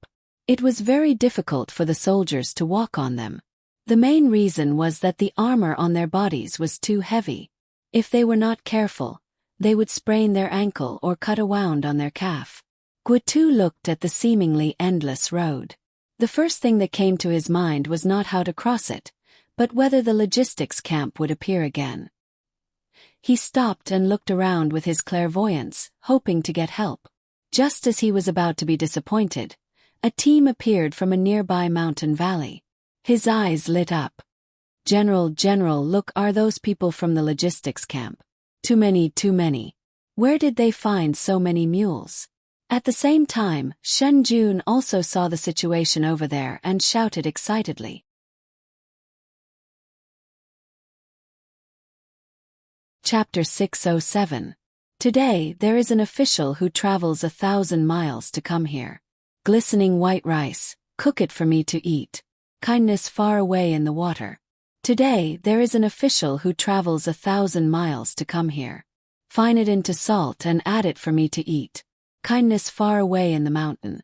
A: It was very difficult for the soldiers to walk on them. The main reason was that the armor on their bodies was too heavy. If they were not careful, they would sprain their ankle or cut a wound on their calf. Guotu looked at the seemingly endless road. The first thing that came to his mind was not how to cross it, but whether the logistics camp would appear again. He stopped and looked around with his clairvoyance, hoping to get help. Just as he was about to be disappointed, a team appeared from a nearby mountain valley. His eyes lit up. General, look, are those people from the logistics camp? Too many. Where did they find so many mules? At the same time, Shen Jun also saw the situation over there and shouted excitedly. Chapter 607. Today there is an official who travels 1,000 miles to come here. Glistening white rice, cook it for me to eat. Kindness far away in the water. Today there is an official who travels 1,000 miles to come here. Fine it into salt and add it for me to eat. Kindness far away in the mountain.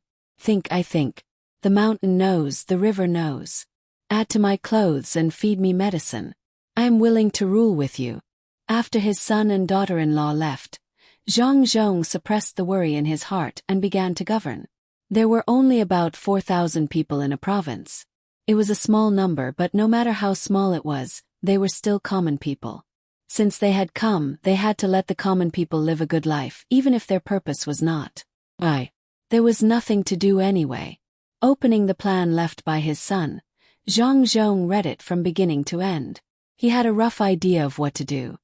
A: I think. The mountain knows, the river knows. Add to my clothes and feed me medicine. I am willing to rule with you. After his son and daughter-in-law left, Zhang Zhong suppressed the worry in his heart and began to govern. There were only about 4,000 people in a province. It was a small number, but no matter how small it was, they were still common people. Since they had come, they had to let the common people live a good life, even if their purpose was not. There was nothing to do anyway. Opening the plan left by his son, Zhang Zhong read it from beginning to end. He had a rough idea of what to do.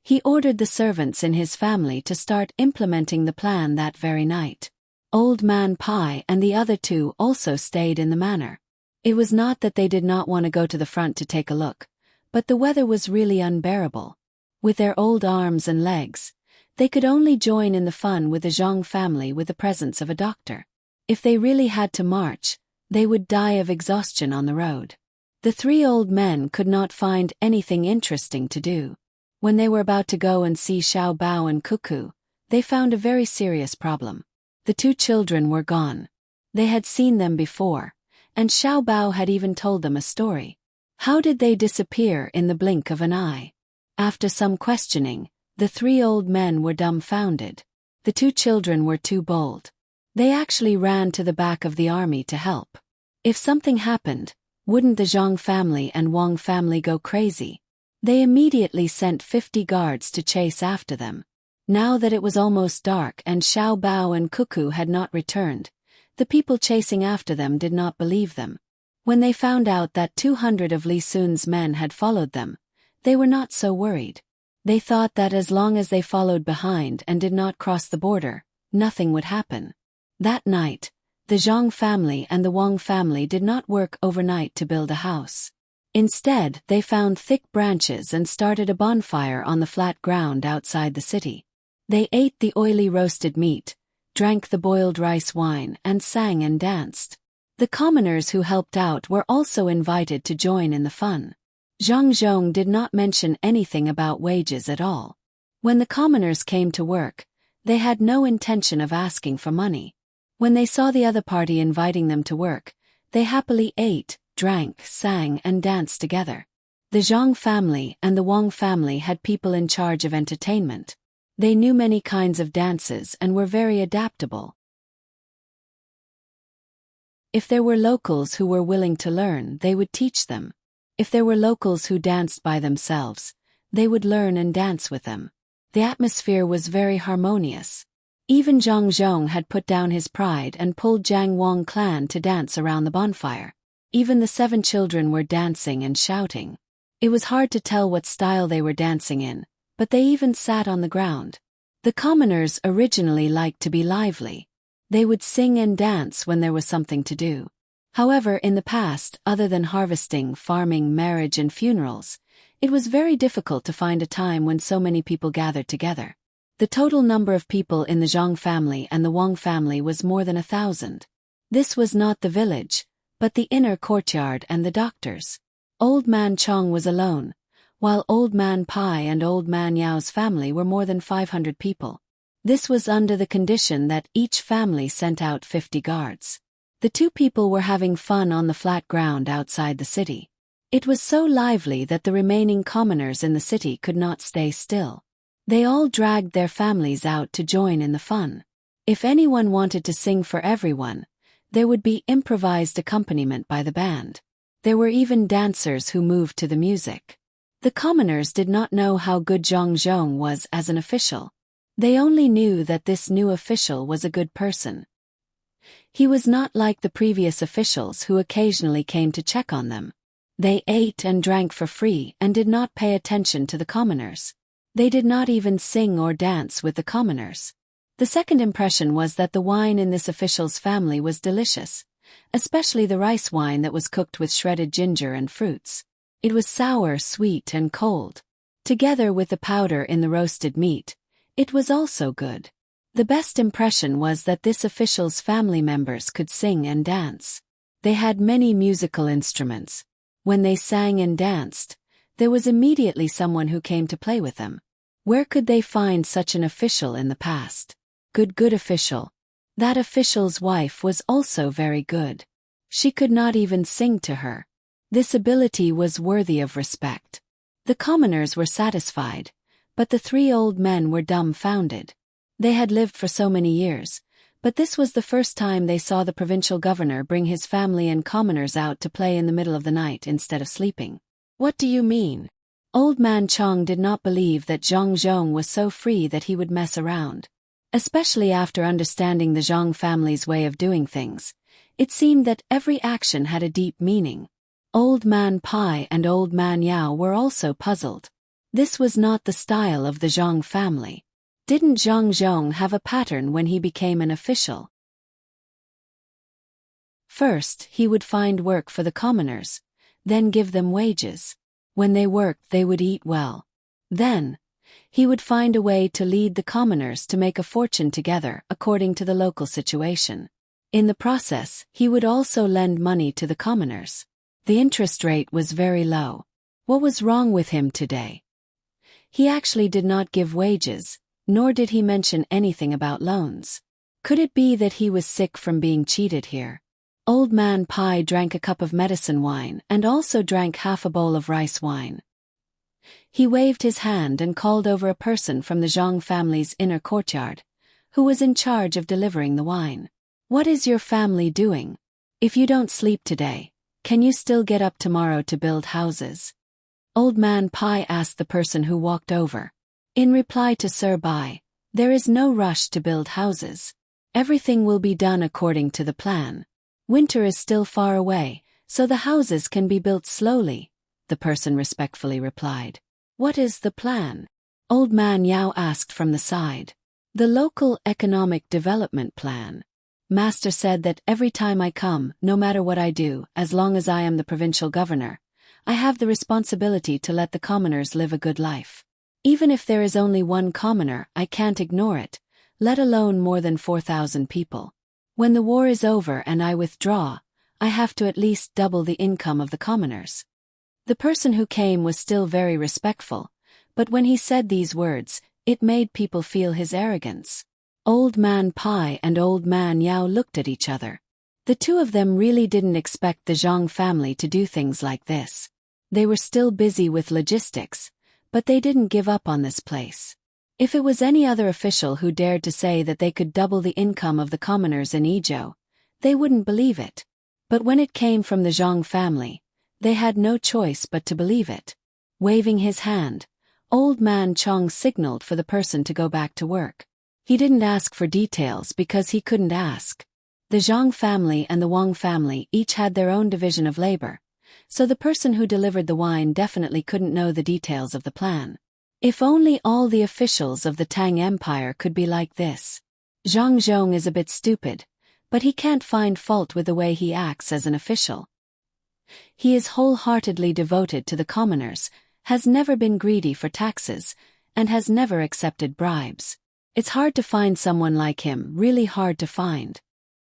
A: He ordered the servants in his family to start implementing the plan that very night. Old Man Pai and the other two also stayed in the manor. It was not that they did not want to go to the front to take a look, but the weather was really unbearable. With their old arms and legs, they could only join in the fun with the Zhang family with the presence of a doctor. If they really had to march, they would die of exhaustion on the road. The three old men could not find anything interesting to do. When they were about to go and see Xiao Bao and Cuckoo, they found a very serious problem. The two children were gone. They had seen them before, and Xiao Bao had even told them a story. How did they disappear in the blink of an eye? After some questioning, the 3 old men were dumbfounded. The 2 children were too bold. They actually ran to the back of the army to help. If something happened, wouldn't the Zhang family and Wang family go crazy? They immediately sent 50 guards to chase after them. Now that it was almost dark and Xiao Bao and Cuckoo had not returned, the people chasing after them did not believe them. When they found out that 200 of Li Sun's men had followed them, they were not so worried. They thought that as long as they followed behind and did not cross the border, nothing would happen. That night, the Zhang family and the Wang family did not work overnight to build a house. Instead, they found thick branches and started a bonfire on the flat ground outside the city. They ate the oily roasted meat, drank the boiled rice wine, and sang and danced. The commoners who helped out were also invited to join in the fun. Zhang Zhong did not mention anything about wages at all. When the commoners came to work, they had no intention of asking for money. When they saw the other party inviting them to work, they happily ate, drank, sang, and danced together. The Zhang family and the Wang family had people in charge of entertainment. They knew many kinds of dances and were very adaptable. If there were locals who were willing to learn, they would teach them. If there were locals who danced by themselves, they would learn and dance with them. The atmosphere was very harmonious. Even Zhang Zhong had put down his pride and pulled Jiang Wang clan to dance around the bonfire. Even the 7 children were dancing and shouting. It was hard to tell what style they were dancing in, but they even sat on the ground. The commoners originally liked to be lively. They would sing and dance when there was something to do. However, in the past, other than harvesting, farming, marriage, and funerals, it was very difficult to find a time when so many people gathered together. The total number of people in the Zhang family and the Wang family was more than 1,000. This was not the village, but the inner courtyard and the doctors. Old Man Chong was alone, while Old Man Pai and Old Man Yao's family were more than 500 people. This was under the condition that each family sent out 50 guards. The 2 people were having fun on the flat ground outside the city. It was so lively that the remaining commoners in the city could not stay still. They all dragged their families out to join in the fun. If anyone wanted to sing for everyone, there would be improvised accompaniment by the band. There were even dancers who moved to the music. The commoners did not know how good Zhang Zhong was as an official. They only knew that this new official was a good person. He was not like the previous officials who occasionally came to check on them. They ate and drank for free and did not pay attention to the commoners. They did not even sing or dance with the commoners. The second impression was that the wine in this official's family was delicious, especially the rice wine that was cooked with shredded ginger and fruits. It was sour, sweet, and cold. Together with the powder in the roasted meat, it was also good. The best impression was that this official's family members could sing and dance. They had many musical instruments. When they sang and danced, there was immediately someone who came to play with them. Where could they find such an official in the past? Good official. That official's wife was also very good. She could not even sing to her. This ability was worthy of respect. The commoners were satisfied, but the 3 old men were dumbfounded. They had lived for so many years, but this was the first time they saw the provincial governor bring his family and commoners out to play in the middle of the night instead of sleeping. What do you mean? Old Man Chong did not believe that Zhang Zhong was so free that he would mess around. Especially after understanding the Zhang family's way of doing things, it seemed that every action had a deep meaning. Old Man Pai and Old Man Yao were also puzzled. This was not the style of the Zhang family. Didn't Zhang Zhong have a pattern when he became an official? First, he would find work for the commoners, then give them wages. When they worked, they would eat well. Then, he would find a way to lead the commoners to make a fortune together according to the local situation. In the process, he would also lend money to the commoners. The interest rate was very low. What was wrong with him today? He actually did not give wages, nor did he mention anything about loans. Could it be that he was sick from being cheated here? Old Man Pai drank a cup of medicine wine and also drank half a bowl of rice wine. He waved his hand and called over a person from the Zhang family's inner courtyard, who was in charge of delivering the wine. "What is your family doing? If you don't sleep today, can you still get up tomorrow to build houses?" Old Man Pai asked the person who walked over. In reply to Sir Bai, "There is no rush to build houses. Everything will be done according to the plan. Winter is still far away, so the houses can be built slowly," the person respectfully replied. "What is the plan?" Old Man Yao asked from the side. "The local economic development plan. Master said that every time I come, no matter what I do, as long as I am the provincial governor, I have the responsibility to let the commoners live a good life. Even if there is only one commoner, I can't ignore it, let alone more than 4,000 people. When the war is over and I withdraw, I have to at least double the income of the commoners." The person who came was still very respectful, but when he said these words, it made people feel his arrogance. Old Man Pai and Old Man Yao looked at each other. The two of them really didn't expect the Zhang family to do things like this. They were still busy with logistics, but they didn't give up on this place. If it was any other official who dared to say that they could double the income of the commoners in Izhou, they wouldn't believe it. But when it came from the Zhang family, they had no choice but to believe it. Waving his hand, Old Man Chong signaled for the person to go back to work. He didn't ask for details because he couldn't ask. The Zhang family and the Wang family each had their own division of labor, so the person who delivered the wine definitely couldn't know the details of the plan. If only all the officials of the Tang Empire could be like this. Zhang Zhong is a bit stupid, but he can't find fault with the way he acts as an official. He is wholeheartedly devoted to the commoners, has never been greedy for taxes, and has never accepted bribes. It's hard to find someone like him, really hard to find.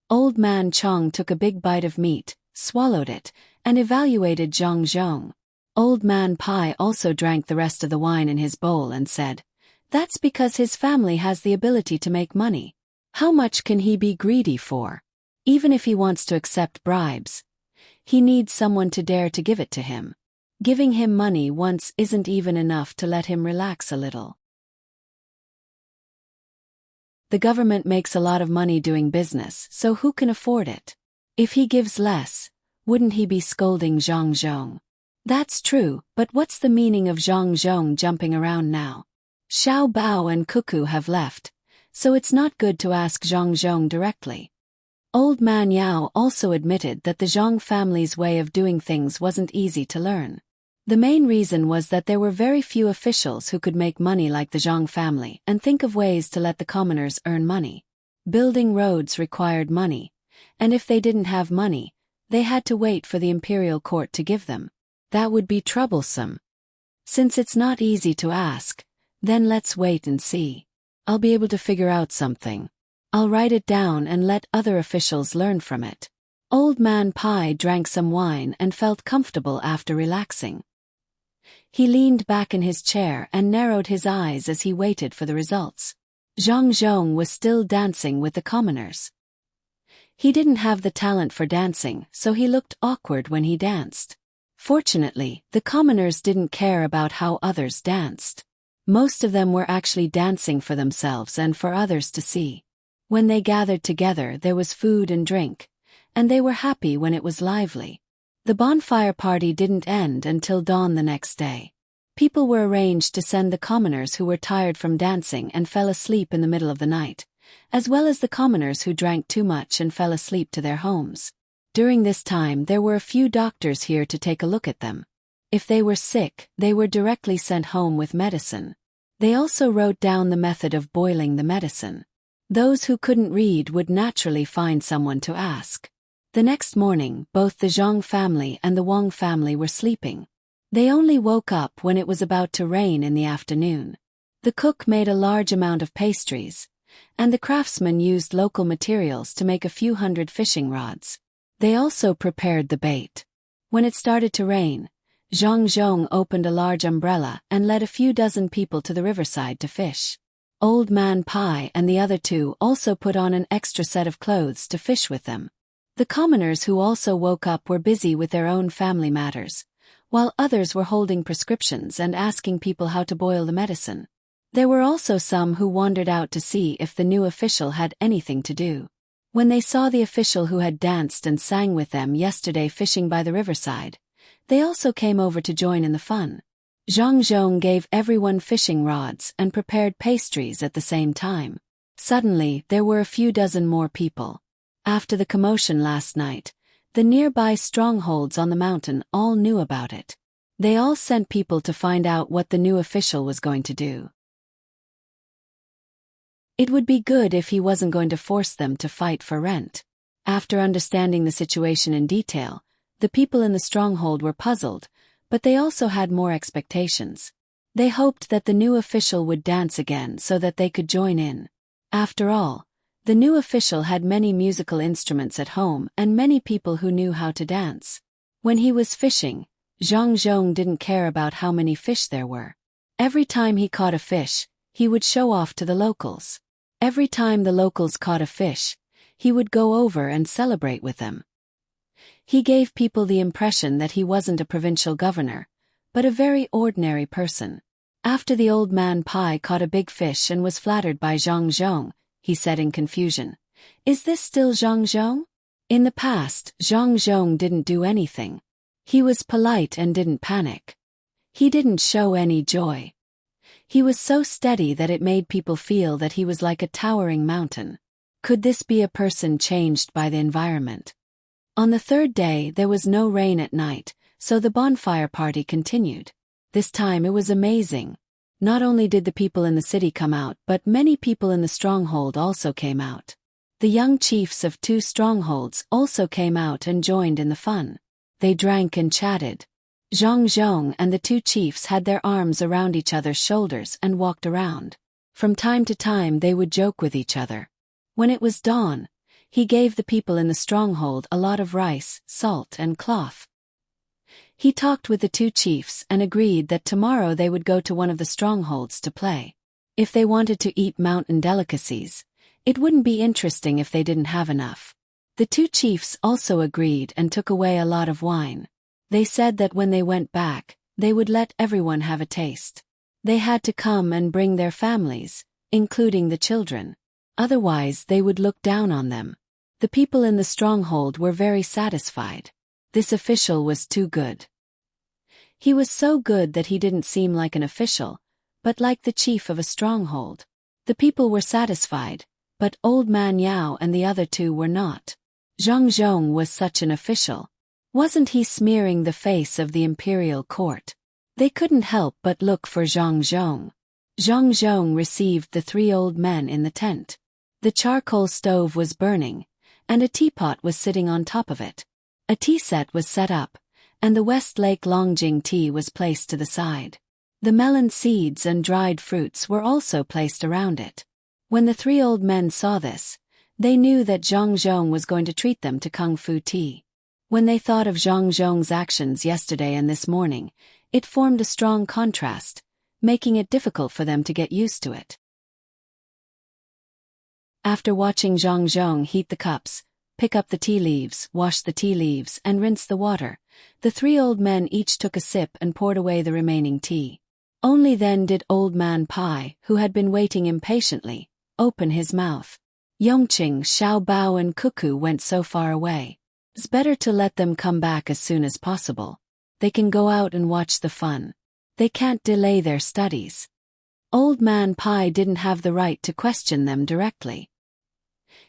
A: Old Man Chong took a big bite of meat, swallowed it, and evaluated Zhang Zhong. Old Man Pai also drank the rest of the wine in his bowl and said, "That's because his family has the ability to make money. How much can he be greedy for? Even if he wants to accept bribes, he needs someone to dare to give it to him. Giving him money once isn't even enough to let him relax a little." The government makes a lot of money doing business, so who can afford it? If he gives less, wouldn't he be scolding Zhang Zhong? That's true, but what's the meaning of Zhang Zhong jumping around now? Xiao Bao and Cuckoo have left, so it's not good to ask Zhang Zhong directly. Old Man Yao also admitted that the Zhang family's way of doing things wasn't easy to learn. The main reason was that there were very few officials who could make money like the Zhang family and think of ways to let the commoners earn money. Building roads required money, and if they didn't have money, they had to wait for the imperial court to give them. That would be troublesome. Since it's not easy to ask, then let's wait and see. I'll be able to figure out something. I'll write it down and let other officials learn from it. Old Man Pai drank some wine and felt comfortable after relaxing. He leaned back in his chair and narrowed his eyes as he waited for the results. Zhang Zhong was still dancing with the commoners. He didn't have the talent for dancing, so he looked awkward when he danced. Fortunately, the commoners didn't care about how others danced. Most of them were actually dancing for themselves and for others to see. When they gathered together, there was food and drink, and they were happy when it was lively. The bonfire party didn't end until dawn the next day. People were arranged to send the commoners who were tired from dancing and fell asleep in the middle of the night, as well as the commoners who drank too much and fell asleep to their homes. During this time there were a few doctors here to take a look at them. If they were sick, they were directly sent home with medicine. They also wrote down the method of boiling the medicine. Those who couldn't read would naturally find someone to ask. The next morning, both the Zhang family and the Wang family were sleeping. They only woke up when it was about to rain in the afternoon. The cook made a large amount of pastries, and the craftsmen used local materials to make a few hundred fishing rods. They also prepared the bait. When it started to rain, Zhang Zhong opened a large umbrella and led a few dozen people to the riverside to fish. Old Man Pai and the other two also put on an extra set of clothes to fish with them. The commoners who also woke up were busy with their own family matters, while others were holding prescriptions and asking people how to boil the medicine. There were also some who wandered out to see if the new official had anything to do. When they saw the official who had danced and sang with them yesterday fishing by the riverside, they also came over to join in the fun. Zhang Zhong gave everyone fishing rods and prepared pastries at the same time. Suddenly, there were a few dozen more people. After the commotion last night, the nearby strongholds on the mountain all knew about it. They all sent people to find out what the new official was going to do. It would be good if he wasn't going to force them to fight for rent. After understanding the situation in detail, the people in the stronghold were puzzled, but they also had more expectations. They hoped that the new official would dance again so that they could join in. After all, the new official had many musical instruments at home and many people who knew how to dance. When he was fishing, Zhang Zhong didn't care about how many fish there were. Every time he caught a fish, he would show off to the locals. Every time the locals caught a fish, he would go over and celebrate with them. He gave people the impression that he wasn't a provincial governor, but a very ordinary person. After the old man Pai caught a big fish and was flattered by Zhang Zhong, he said in confusion, "Is this still Zhang Zhong?" In the past, Zhang Zhong didn't do anything. He was polite and didn't panic. He didn't show any joy. He was so steady that it made people feel that he was like a towering mountain. Could this be a person changed by the environment? On the third day there was no rain at night, so the bonfire party continued. This time it was amazing. Not only did the people in the city come out, but many people in the stronghold also came out. The young chiefs of 2 strongholds also came out and joined in the fun. They drank and chatted. Zhang Zhong and the 2 chiefs had their arms around each other's shoulders and walked around. From time to time they would joke with each other. When it was dawn, he gave the people in the stronghold a lot of rice, salt and cloth. He talked with the 2 chiefs and agreed that tomorrow they would go to one of the strongholds to play. If they wanted to eat mountain delicacies, it wouldn't be interesting if they didn't have enough. The 2 chiefs also agreed and took away a lot of wine. They said that when they went back, they would let everyone have a taste. They had to come and bring their families, including the children. Otherwise they would look down on them. The people in the stronghold were very satisfied. This official was too good. He was so good that he didn't seem like an official, but like the chief of a stronghold. The people were satisfied, but Old Man Yao and the other 2 were not. Zhang Zhong was such an official. Wasn't he smearing the face of the imperial court? They couldn't help but look for Zhang Zhong. Zhang Zhong received the 3 old men in the tent. The charcoal stove was burning, and a teapot was sitting on top of it. A tea set was set up, and the Westlake Longjing tea was placed to the side. The melon seeds and dried fruits were also placed around it. When the 3 old men saw this, they knew that Zhang Zhong was going to treat them to kung fu tea. When they thought of Zhang Zhong's actions yesterday and this morning, it formed a strong contrast, making it difficult for them to get used to it. After watching Zhang Zhong heat the cups, pick up the tea leaves, wash the tea leaves and rinse the water, the 3 old men each took a sip and poured away the remaining tea. Only then did Old Man Pai, who had been waiting impatiently, open his mouth. Yongqing, Xiao Bao and Cuckoo went so far away. It's better to let them come back as soon as possible. They can go out and watch the fun. They can't delay their studies. Old Man Pai didn't have the right to question them directly.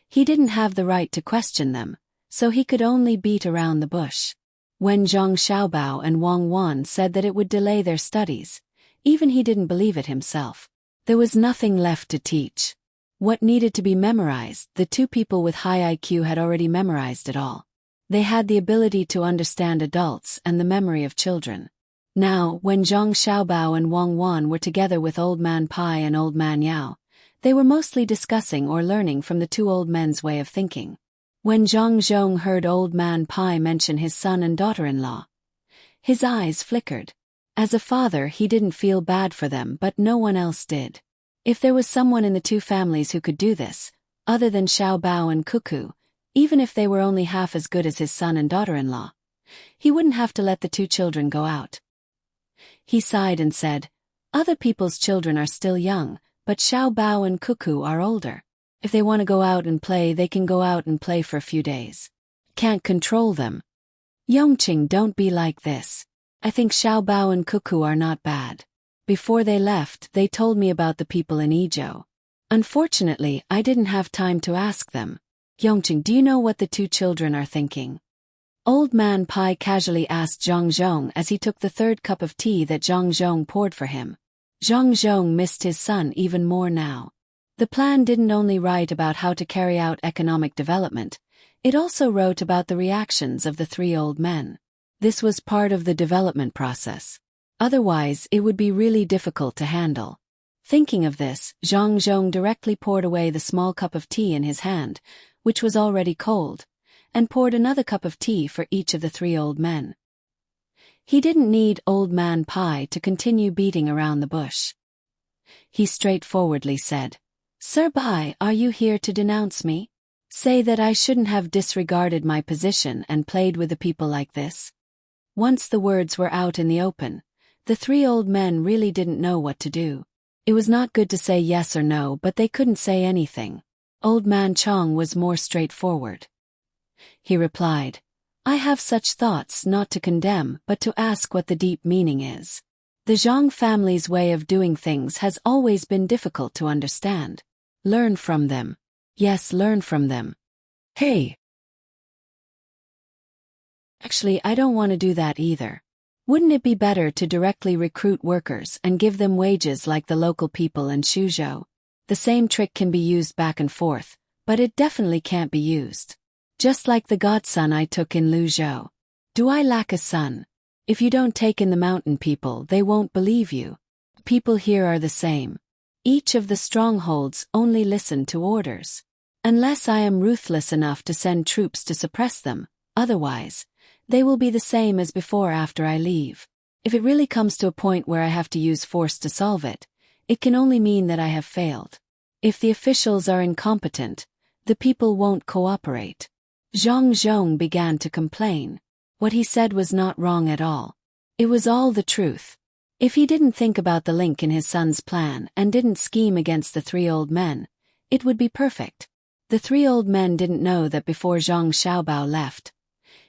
A: He didn't have the right to question them, so he could only beat around the bush. When Zhang Xiaobao and Wang Wan said that it would delay their studies, even he didn't believe it himself. There was nothing left to teach. What needed to be memorized, the 2 people with high IQ had already memorized it all. They had the ability to understand adults and the memory of children. Now, when Zhang Xiaobao and Wang Wan were together with Old Man Pai and Old Man Yao, they were mostly discussing or learning from the 2 old men's way of thinking. When Zhang Zhong heard Old Man Pai mention his son and daughter-in-law, his eyes flickered. As a father, he didn't feel bad for them, but no one else did. If there was someone in the 2 families who could do this, other than Xiao Bao and Cuckoo, Even if they were only half as good as his son and daughter-in-law, he wouldn't have to let the two children go out. He sighed and said, "Other people's children are still young, but Xiao Bao and Cuckoo are older. If they want to go out and play, they can go out and play for a few days. Can't control them. Yongqing, don't be like this. I think Xiao Bao and Cuckoo are not bad. Before they left, they told me about the people in Izhou. Unfortunately, I didn't have time to ask them. Yongqing, do you know what the two children are thinking?" Old Man Pai casually asked Zhang Zhong as he took the third cup of tea that Zhang Zhong poured for him. Zhang Zhong missed his son even more now. The plan didn't only write about how to carry out economic development, it also wrote about the reactions of the three old men. This was part of the development process. Otherwise, it would be really difficult to handle. Thinking of this, Zhang Zhong directly poured away the small cup of tea in his hand, which was already cold, and poured another cup of tea for each of the three old men. He didn't need Old Man Pai to continue beating around the bush. He straightforwardly said, "Sir Bai, are you here to denounce me? Say that I shouldn't have disregarded my position and played with the people like this?" Once the words were out in the open, the three old men really didn't know what to do. It was not good to say yes or no, but they couldn't say anything. Old Man Chong was more straightforward. He replied, "I have such thoughts not to condemn but to ask what the deep meaning is. The Zhang family's way of doing things has always been difficult to understand. Learn from them. Yes, learn from them." "Hey. Actually, I don't want to do that either. Wouldn't it be better to directly recruit workers and give them wages like the local people in Suzhou? The same trick can be used back and forth, but it definitely can't be used. Just like the godson I took in Luzhou. Do I lack a son? If you don't take in the mountain people, they won't believe you. People here are the same. Each of the strongholds only listen to orders. Unless I am ruthless enough to send troops to suppress them, otherwise, they will be the same as before after I leave. If it really comes to a point where I have to use force to solve it, it can only mean that I have failed. If the officials are incompetent, the people won't cooperate." Zhang Zhong began to complain. What he said was not wrong at all. It was all the truth. If he didn't think about the link in his son's plan and didn't scheme against the three old men, it would be perfect. The three old men didn't know that before Zhang Xiaobao left,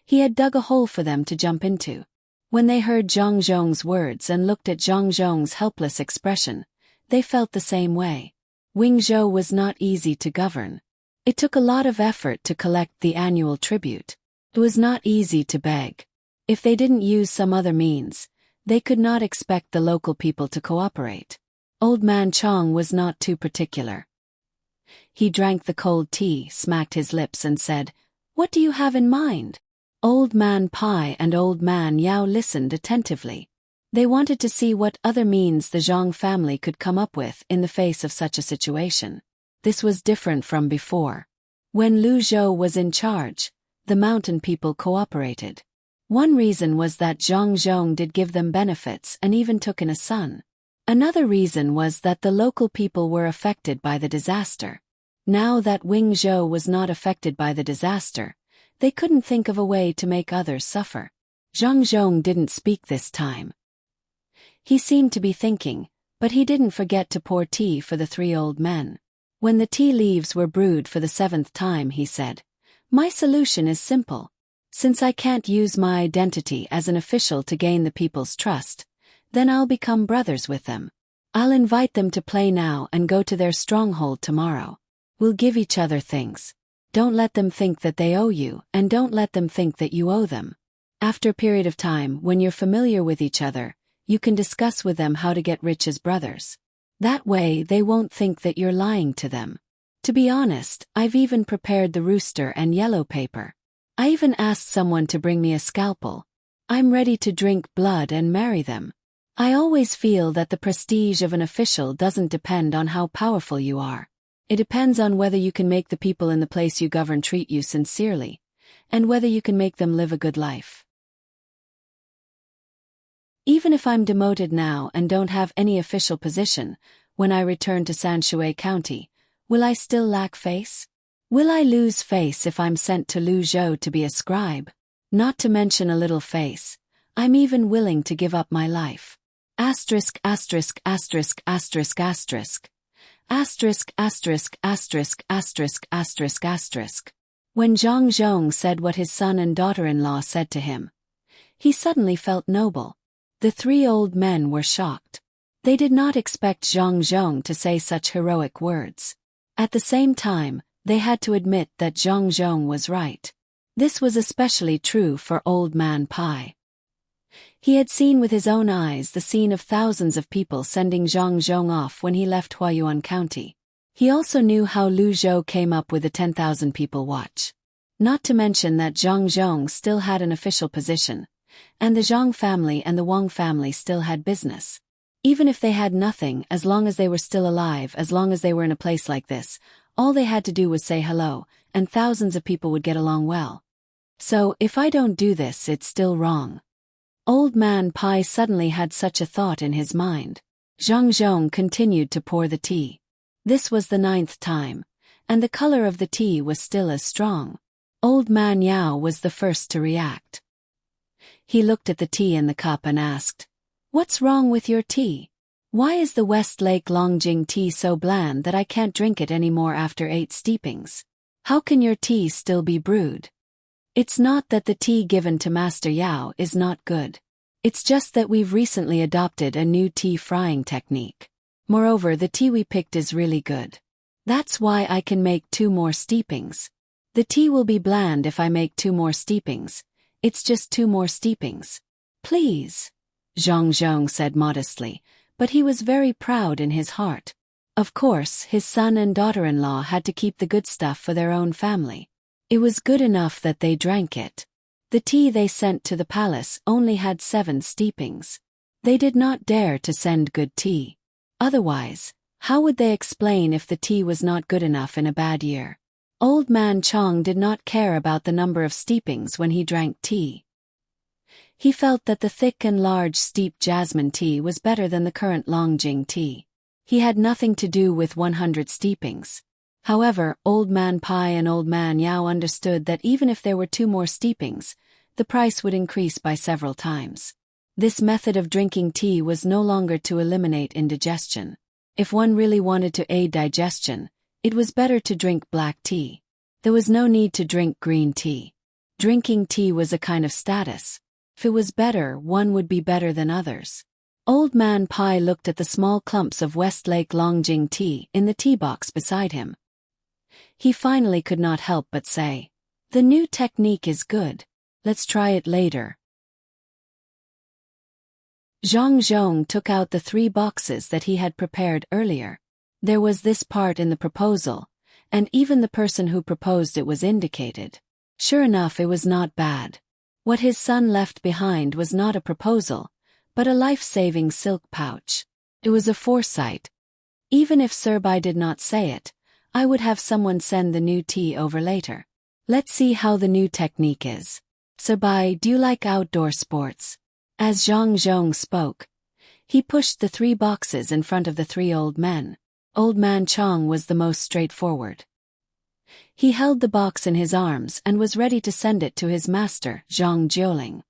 A: he had dug a hole for them to jump into. When they heard Zhang Zhong's words and looked at Zhang Zhong's helpless expression, they felt the same way. Wingzhou was not easy to govern. It took a lot of effort to collect the annual tribute. It was not easy to beg. If they didn't use some other means, they could not expect the local people to cooperate. Old Man Chong was not too particular. He drank the cold tea, smacked his lips and said, "What do you have in mind?" Old Man Pai and Old Man Yao listened attentively. They wanted to see what other means the Zhang family could come up with in the face of such a situation. This was different from before. When Lu Zhou was in charge, the mountain people cooperated. One reason was that Zhang Zhong did give them benefits and even took in a son. Another reason was that the local people were affected by the disaster. Now that Wingzhou was not affected by the disaster, they couldn't think of a way to make others suffer. Zhang Zhong didn't speak this time. He seemed to be thinking, but he didn't forget to pour tea for the three old men. When the tea leaves were brewed for the 7th time, he said, "My solution is simple. Since I can't use my identity as an official to gain the people's trust, then I'll become brothers with them. I'll invite them to play now and go to their stronghold tomorrow. We'll give each other things. Don't let them think that they owe you, and don't let them think that you owe them. After a period of time, when you're familiar with each other, you can discuss with them how to get rich as brothers. That way they won't think that you're lying to them. To be honest, I've even prepared the rooster and yellow paper. I even asked someone to bring me a scalpel. I'm ready to drink blood and marry them. I always feel that the prestige of an official doesn't depend on how powerful you are. It depends on whether you can make the people in the place you govern treat you sincerely, and whether you can make them live a good life. Even if I'm demoted now and don't have any official position, when I return to Sanshui County, will I still lack face? Will I lose face if I'm sent to Luzhou to be a scribe? Not to mention a little face. I'm even willing to give up my life. Asterisk asterisk asterisk asterisk asterisk. Asterisk asterisk asterisk asterisk asterisk asterisk. When Zhang Zhong said what his son and daughter-in-law said to him, he suddenly felt noble. The three old men were shocked. They did not expect Zhang Zhong to say such heroic words. At the same time, they had to admit that Zhang Zhong was right. This was especially true for Old Man Pai. He had seen with his own eyes the scene of thousands of people sending Zhang Zhong off when he left Huayuan County. He also knew how Lu Zhou came up with the 10,000 people watch. Not to mention that Zhang Zhong still had an official position, and the Zhang family and the Wang family still had business. Even if they had nothing, as long as they were still alive, as long as they were in a place like this, all they had to do was say hello, and thousands of people would get along well. So, if I don't do this, it's still wrong. Old Man Pai suddenly had such a thought in his mind. Zhang Zhong continued to pour the tea. This was the 9th time, and the color of the tea was still as strong. Old Man Yao was the first to react. He looked at the tea in the cup and asked, "What's wrong with your tea? Why is the Westlake Longjing tea so bland that I can't drink it anymore after 8 steepings? How can your tea still be brewed?" It's not that the tea given to Master Yao is not good. It's just that we've recently adopted a new tea frying technique. Moreover, the tea we picked is really good. That's why I can make 2 more steepings. The tea will be bland if I make 2 more steepings. It's just 2 more steepings. Please, Zhang Zhong said modestly, but he was very proud in his heart. Of course, his son and daughter-in-law had to keep the good stuff for their own family. It was good enough that they drank it. The tea they sent to the palace only had 7 steepings. They did not dare to send good tea. Otherwise, how would they explain if the tea was not good enough in a bad year? Old Man Chong did not care about the number of steepings when he drank tea. He felt that the thick and large steeped jasmine tea was better than the current Longjing tea. He had nothing to do with 100 steepings. However, Old Man Pai and Old Man Yao understood that even if there were 2 more steepings, the price would increase by several times. This method of drinking tea was no longer to eliminate indigestion. If one really wanted to aid digestion, it was better to drink black tea. There was no need to drink green tea. Drinking tea was a kind of status. If it was better, one would be better than others. Old Man Pai looked at the small clumps of Westlake Longjing tea in the tea box beside him. He finally could not help but say, "The new technique is good. Let's try it later." Zhang Zhong took out the 3 boxes that he had prepared earlier. There was this part in the proposal, and even the person who proposed it was indicated. Sure enough, it was not bad. What his son left behind was not a proposal, but a life-saving silk pouch. It was a foresight. Even if Sir Bai did not say it, I would have someone send the new tea over later. Let's see how the new technique is. Sir Bai, do you like outdoor sports? As Zhang Zhong spoke, he pushed the 3 boxes in front of the 3 old men. Old Man Chong was the most straightforward. He held the box in his arms and was ready to send it to his master, Zhang Jiuling.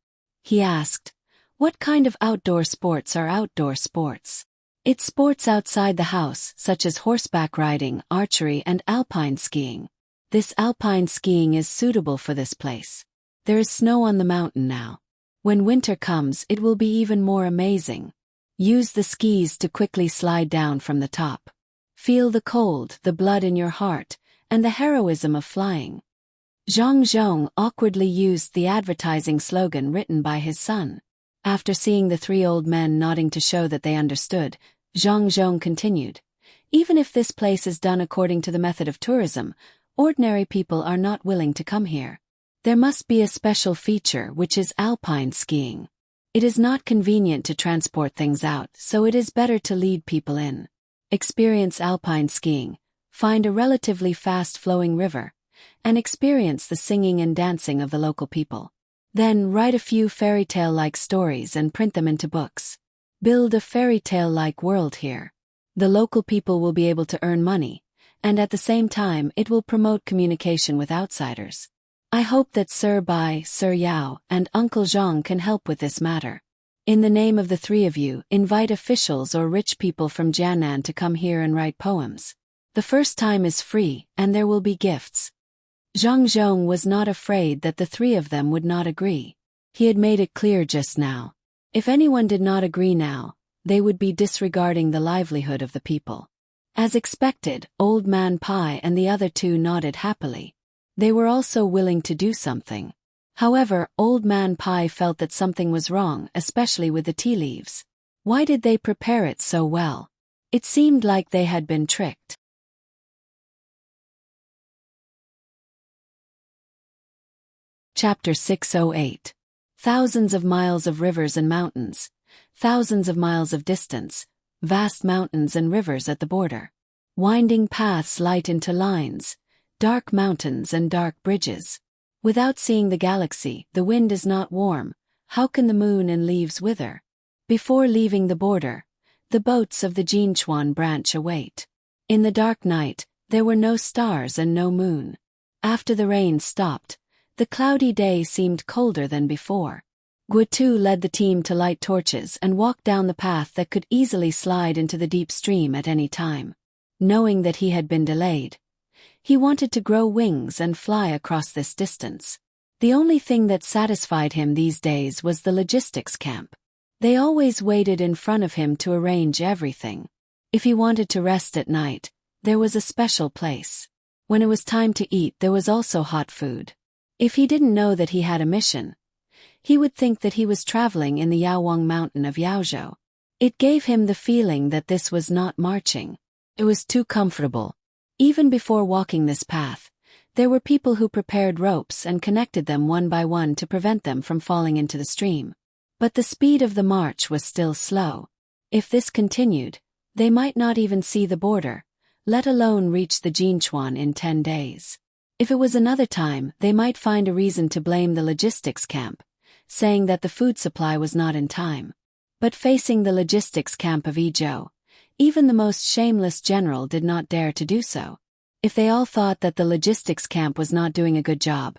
A: He asked, "What kind of outdoor sports are outdoor sports?" "It's sports outside the house, such as horseback riding, archery, and alpine skiing. This alpine skiing is suitable for this place. There is snow on the mountain now. When winter comes, it will be even more amazing. Use the skis to quickly slide down from the top. Feel the cold, the blood in your heart, and the heroism of flying." Zhang Zhong awkwardly used the advertising slogan written by his son. After seeing the 3 old men nodding to show that they understood, Zhang Zhong continued, "Even if this place is done according to the method of tourism, ordinary people are not willing to come here. There must be a special feature, which is alpine skiing. It is not convenient to transport things out, so it is better to lead people in. Experience alpine skiing, find a relatively fast-flowing river, and experience the singing and dancing of the local people. Then write a few fairy tale-like stories and print them into books. Build a fairy tale-like world here. The local people will be able to earn money, and at the same time it will promote communication with outsiders. I hope that Sir Bai, Sir Yao, and Uncle Zhang can help with this matter. In the name of the three of you, invite officials or rich people from Jiannan to come here and write poems. The first time is free, and there will be gifts. Zhang Zhong was not afraid that the three of them would not agree. He had made it clear just now. If anyone did not agree now, they would be disregarding the livelihood of the people. As expected, Old Man Pai and the other two nodded happily. They were also willing to do something. However, Old Man Pai felt that something was wrong, especially with the tea leaves. Why did they prepare it so well? It seemed like they had been tricked. Chapter 608. Thousands of miles of rivers and mountains. Thousands of miles of distance. Vast mountains and rivers at the border. Winding paths light into lines. Dark mountains and dark bridges. Without seeing the galaxy, the wind is not warm. How can the moon and leaves wither? Before leaving the border, the boats of the Jinchuan branch await. In the dark night, there were no stars and no moon. After the rain stopped, the cloudy day seemed colder than before. Guotu led the team to light torches and walked down the path that could easily slide into the deep stream at any time. Knowing that he had been delayed, he wanted to grow wings and fly across this distance. The only thing that satisfied him these days was the logistics camp. They always waited in front of him to arrange everything. If he wanted to rest at night, there was a special place. When it was time to eat, there was also hot food. If he didn't know that he had a mission, he would think that he was traveling in the Yaowang mountain of Yaozhou. It gave him the feeling that this was not marching. It was too comfortable. Even before walking this path, there were people who prepared ropes and connected them one by one to prevent them from falling into the stream. But the speed of the march was still slow. If this continued, they might not even see the border, let alone reach the Jinchuan in 10 days. If it was another time, they might find a reason to blame the logistics camp, saying that the food supply was not in time. But facing the logistics camp of Yizhou, even the most shameless general did not dare to do so. If they all thought that the logistics camp was not doing a good job,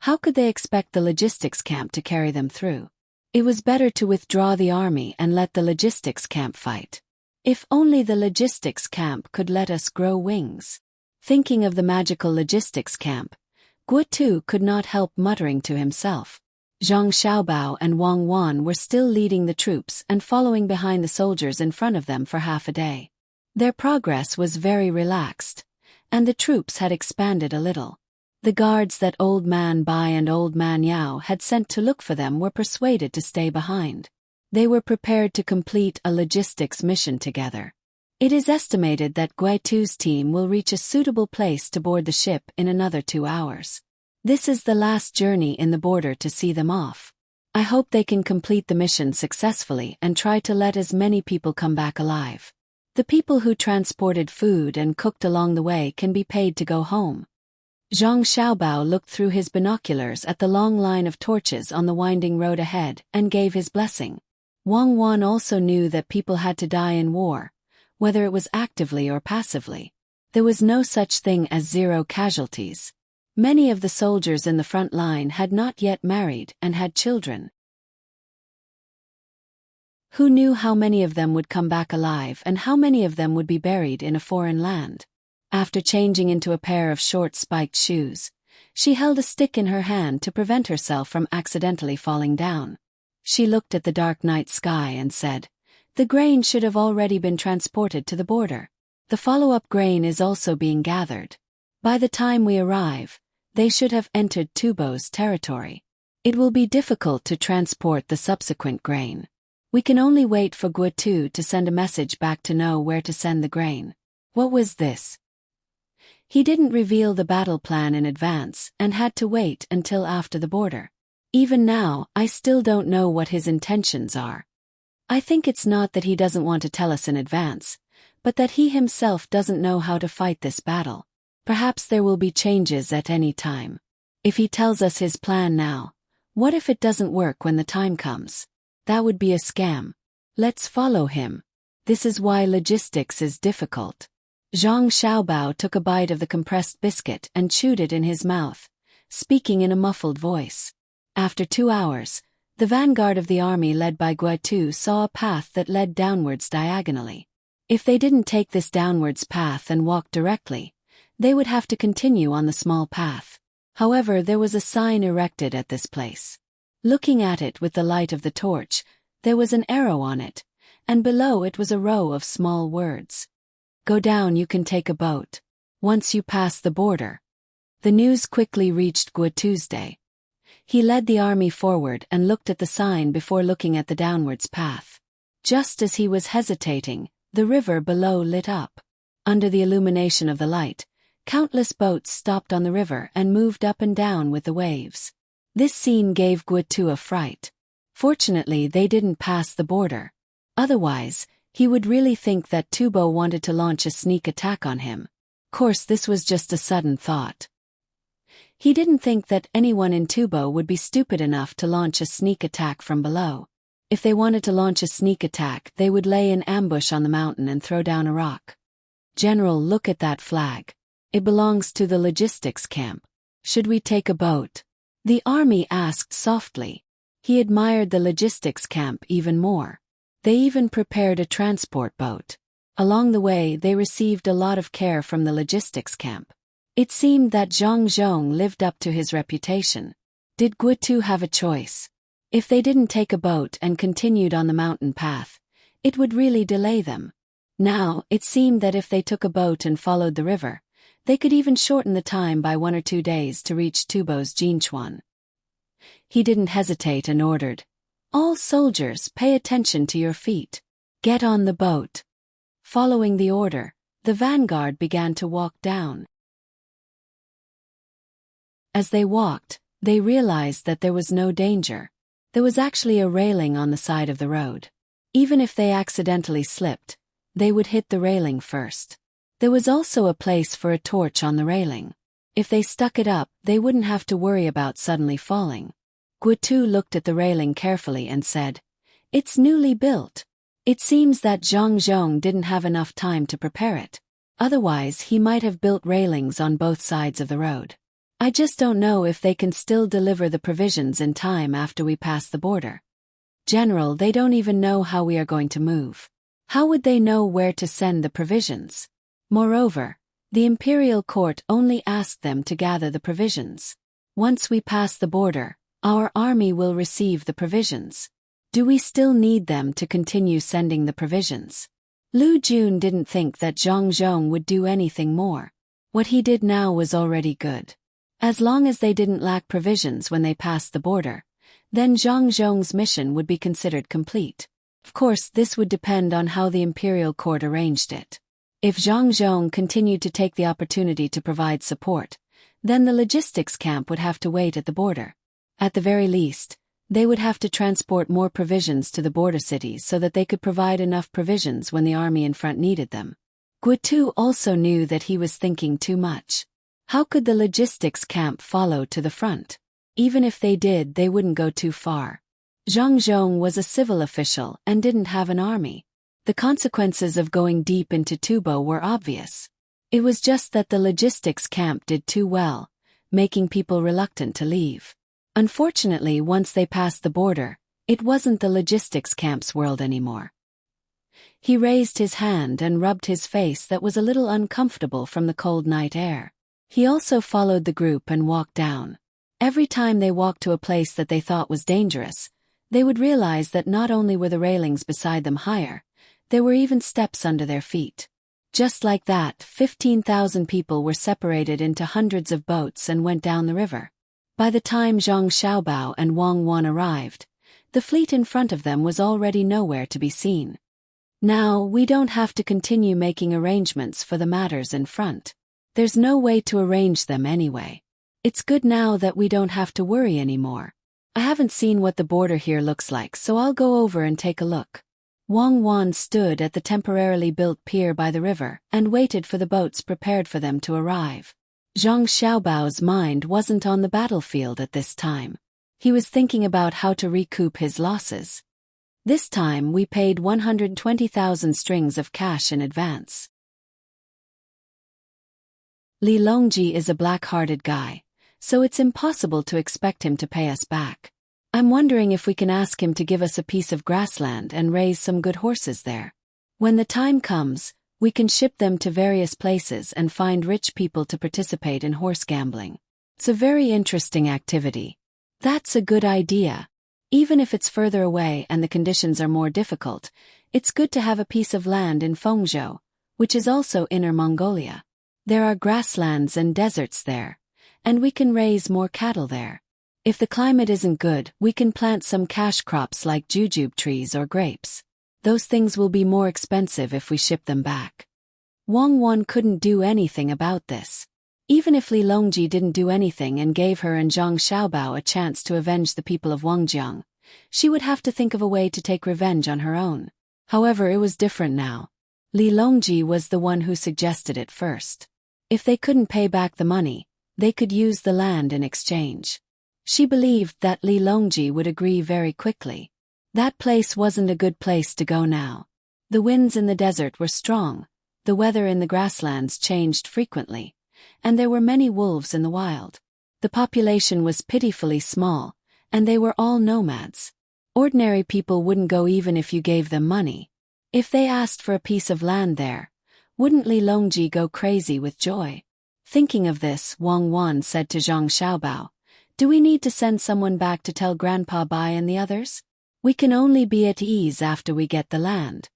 A: how could they expect the logistics camp to carry them through? It was better to withdraw the army and let the logistics camp fight. If only the logistics camp could let us grow wings. Thinking of the magical logistics camp, Guotu could not help muttering to himself. Zhang Xiaobao and Wang Wan were still leading the troops and following behind the soldiers in front of them for half a day. Their progress was very relaxed, and the troops had expanded a little. The guards that Old Man Bai and Old Man Yao had sent to look for them were persuaded to stay behind. They were prepared to complete a logistics mission together. It is estimated that Guotu's team will reach a suitable place to board the ship in another 2 hours. This is the last journey in the border to see them off. I hope they can complete the mission successfully and try to let as many people come back alive. The people who transported food and cooked along the way can be paid to go home. Zhang Xiaobao looked through his binoculars at the long line of torches on the winding road ahead and gave his blessing. Wang Wan also knew that people had to die in war, whether it was actively or passively. There was no such thing as zero casualties. Many of the soldiers in the front line had not yet married and had children. Who knew how many of them would come back alive and how many of them would be buried in a foreign land? After changing into a pair of short spiked shoes, she held a stick in her hand to prevent herself from accidentally falling down. She looked at the dark night sky and said, "The grain should have already been transported to the border. The follow-up grain is also being gathered. By the time we arrive, they should have entered Tubo's territory. It will be difficult to transport the subsequent grain. We can only wait for Guotu to send a message back to know where to send the grain." What was this? He didn't reveal the battle plan in advance and had to wait until after the border. Even now, I still don't know what his intentions are. I think it's not that he doesn't want to tell us in advance, but that he himself doesn't know how to fight this battle. Perhaps there will be changes at any time. If he tells us his plan now, what if it doesn't work when the time comes? That would be a scam. Let's follow him. This is why logistics is difficult. Zhang Xiaobao took a bite of the compressed biscuit and chewed it in his mouth, speaking in a muffled voice. After 2 hours, the vanguard of the army led by Guitu saw a path that led downwards diagonally. If they didn't take this downwards path and walk directly, they would have to continue on the small path. However, there was a sign erected at this place. Looking at it with the light of the torch, there was an arrow on it, and below it was a row of small words. Go down, you can take a boat. Once you pass the border. The news quickly reached Guitu's day. He led the army forward and looked at the sign before looking at the downwards path. Just as he was hesitating, the river below lit up. Under the illumination of the light, countless boats stopped on the river and moved up and down with the waves. This scene gave Guitu a fright. Fortunately, they didn't pass the border. Otherwise, he would really think that Tubo wanted to launch a sneak attack on him. Of course, this was just a sudden thought. He didn't think that anyone in Tubo would be stupid enough to launch a sneak attack from below. If they wanted to launch a sneak attack, they would lay in ambush on the mountain and throw down a rock. General, look at that flag. It belongs to the logistics camp. Should we take a boat? The army asked softly. He admired the logistics camp even more. They even prepared a transport boat. Along the way, they received a lot of care from the logistics camp. It seemed that Zhang Zhong lived up to his reputation. Did Guitu have a choice? If they didn't take a boat and continued on the mountain path, it would really delay them. Now, it seemed that if they took a boat and followed the river, they could even shorten the time by 1 or 2 days to reach Tubo's Jinchuan. He didn't hesitate and ordered, "All soldiers, pay attention to your feet. Get on the boat." Following the order, the vanguard began to walk down. As they walked, they realized that there was no danger. There was actually a railing on the side of the road. Even if they accidentally slipped, they would hit the railing first. There was also a place for a torch on the railing. If they stuck it up, they wouldn't have to worry about suddenly falling. Guitu looked at the railing carefully and said, "It's newly built." It seems that Zhang Zhong didn't have enough time to prepare it. Otherwise, he might have built railings on both sides of the road. I just don't know if they can still deliver the provisions in time after we pass the border. General, they don't even know how we are going to move. How would they know where to send the provisions? Moreover, the imperial court only asked them to gather the provisions. Once we pass the border, our army will receive the provisions. Do we still need them to continue sending the provisions? Lu Jun didn't think that Zhang Zhong would do anything more. What he did now was already good. As long as they didn't lack provisions when they passed the border, then Zhang Zhong's mission would be considered complete. Of course, this would depend on how the imperial court arranged it. If Zhang Zhong continued to take the opportunity to provide support, then the logistics camp would have to wait at the border. At the very least, they would have to transport more provisions to the border cities so that they could provide enough provisions when the army in front needed them. Guitu also knew that he was thinking too much. How could the logistics camp follow to the front? Even if they did, they wouldn't go too far. Zhang Zhong was a civil official and didn't have an army. The consequences of going deep into Tubo were obvious. It was just that the logistics camp did too well, making people reluctant to leave. Unfortunately, once they passed the border, it wasn't the logistics camp's world anymore. He raised his hand and rubbed his face that was a little uncomfortable from the cold night air. He also followed the group and walked down. Every time they walked to a place that they thought was dangerous, they would realize that not only were the railings beside them higher, there were even steps under their feet. Just like that, 15,000 people were separated into hundreds of boats and went down the river. By the time Zhang Xiaobao and Wang Wan arrived, the fleet in front of them was already nowhere to be seen. Now, we don't have to continue making arrangements for the matters in front. There's no way to arrange them anyway. It's good now that we don't have to worry anymore. I haven't seen what the border here looks like, so I'll go over and take a look. Wang Wan stood at the temporarily built pier by the river and waited for the boats prepared for them to arrive. Zhang Xiaobao's mind wasn't on the battlefield at this time. He was thinking about how to recoup his losses. This time we paid 120,000 strings of cash in advance. Li Longji is a black-hearted guy, so it's impossible to expect him to pay us back. I'm wondering if we can ask him to give us a piece of grassland and raise some good horses there. When the time comes, we can ship them to various places and find rich people to participate in horse gambling. It's a very interesting activity. That's a good idea. Even if it's further away and the conditions are more difficult, it's good to have a piece of land in Fengzhou, which is also Inner Mongolia. There are grasslands and deserts there, and we can raise more cattle there. If the climate isn't good, we can plant some cash crops like jujube trees or grapes. Those things will be more expensive if we ship them back. Wang Wan couldn't do anything about this. Even if Li Longji didn't do anything and gave her and Zhang Xiaobao a chance to avenge the people of Wangjiang, she would have to think of a way to take revenge on her own. However, it was different now. Li Longji was the one who suggested it first. If they couldn't pay back the money, they could use the land in exchange. She believed that Li Longji would agree very quickly. That place wasn't a good place to go now. The winds in the desert were strong, the weather in the grasslands changed frequently, and there were many wolves in the wild. The population was pitifully small, and they were all nomads. Ordinary people wouldn't go even if you gave them money. If they asked for a piece of land there, wouldn't Li Longji go crazy with joy? Thinking of this, Wang Wan said to Zhang Xiaobao, "Do we need to send someone back to tell Grandpa Bai and the others? We can only be at ease after we get the land."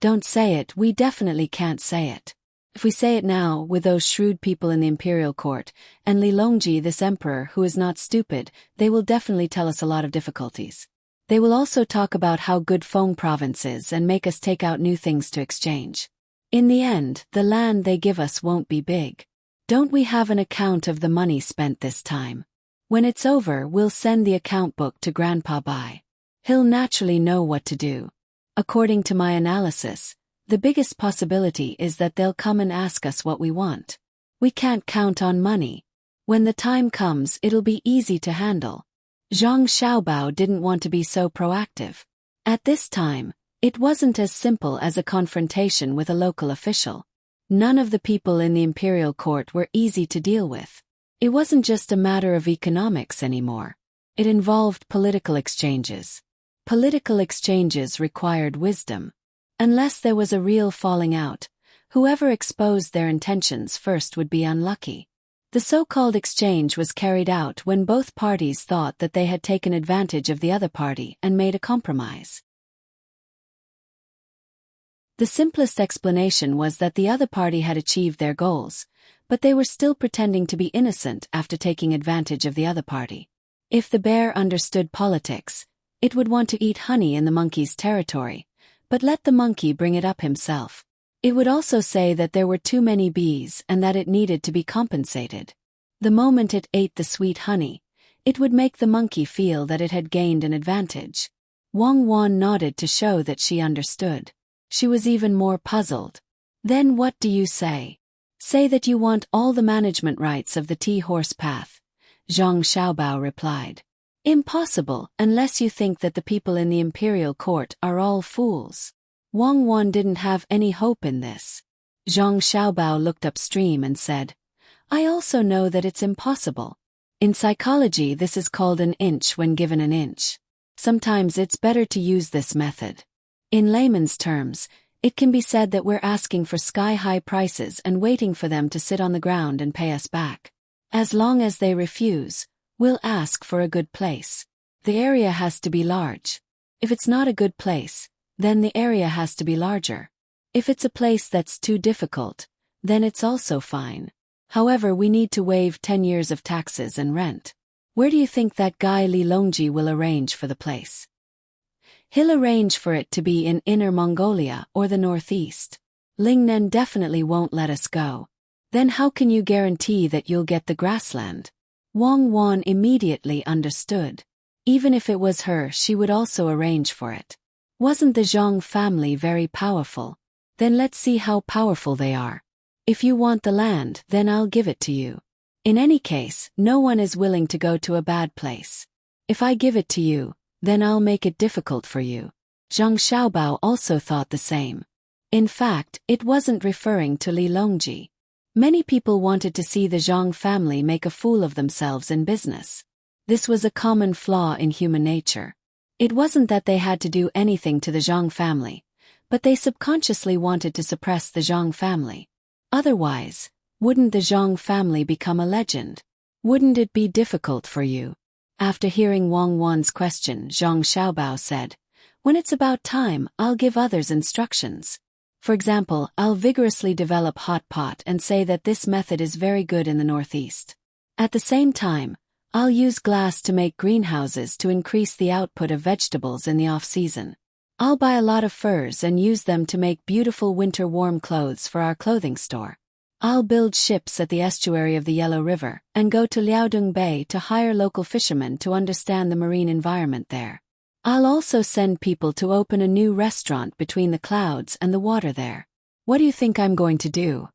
A: "Don't say it, we definitely can't say it. If we say it now, with those shrewd people in the imperial court, and Li Longji, this emperor who is not stupid, they will definitely tell us a lot of difficulties. They will also talk about how good Feng province is and make us take out new things to exchange. In the end, the land they give us won't be big. Don't we have an account of the money spent this time? When it's over, we'll send the account book to Grandpa Bai. He'll naturally know what to do. According to my analysis, the biggest possibility is that they'll come and ask us what we want. We can't count on money. When the time comes, it'll be easy to handle." Zhang Xiaobao didn't want to be so proactive. At this time, it wasn't as simple as a confrontation with a local official. None of the people in the imperial court were easy to deal with. It wasn't just a matter of economics anymore. It involved political exchanges. Political exchanges required wisdom. Unless there was a real falling out, whoever exposed their intentions first would be unlucky. The so-called exchange was carried out when both parties thought that they had taken advantage of the other party and made a compromise. The simplest explanation was that the other party had achieved their goals, but they were still pretending to be innocent after taking advantage of the other party. If the bear understood politics, it would want to eat honey in the monkey's territory, but let the monkey bring it up himself. It would also say that there were too many bees and that it needed to be compensated. The moment it ate the sweet honey, it would make the monkey feel that it had gained an advantage. Wang Wan nodded to show that she understood. She was even more puzzled. "Then what do you say? Say that you want all the management rights of the tea-horse path," Zhang Xiaobao replied. "Impossible, unless you think that the people in the imperial court are all fools." Wang Wan didn't have any hope in this. Zhang Xiaobao looked upstream and said, "I also know that it's impossible. In psychology, this is called an inch when given an inch. Sometimes it's better to use this method. In layman's terms, it can be said that we're asking for sky-high prices and waiting for them to sit on the ground and pay us back. As long as they refuse, we'll ask for a good place. The area has to be large. If it's not a good place, then the area has to be larger. If it's a place that's too difficult, then it's also fine. However, we need to waive 10 years of taxes and rent. Where do you think that guy Li Longji will arrange for the place? He'll arrange for it to be in Inner Mongolia or the northeast. Lingnan definitely won't let us go. Then how can you guarantee that you'll get the grassland?" Wang Wan immediately understood. Even if it was her, she would also arrange for it. Wasn't the Zhang family very powerful? Then let's see how powerful they are. If you want the land, then I'll give it to you. In any case, no one is willing to go to a bad place. If I give it to you, then I'll make it difficult for you. Zhang Xiaobao also thought the same. In fact, it wasn't referring to Li Longji. Many people wanted to see the Zhang family make a fool of themselves in business. This was a common flaw in human nature. It wasn't that they had to do anything to the Zhang family, but they subconsciously wanted to suppress the Zhang family. Otherwise, wouldn't the Zhang family become a legend? Wouldn't it be difficult for you? After hearing Wang Wan's question, Zhang Xiaobao said, "When it's about time, I'll give others instructions. For example, I'll vigorously develop hot pot and say that this method is very good in the Northeast. At the same time, I'll use glass to make greenhouses to increase the output of vegetables in the off-season. I'll buy a lot of furs and use them to make beautiful winter warm clothes for our clothing store. I'll build ships at the estuary of the Yellow River and go to Liaodong Bay to hire local fishermen to understand the marine environment there. I'll also send people to open a new restaurant between the clouds and the water there. What do you think I'm going to do?"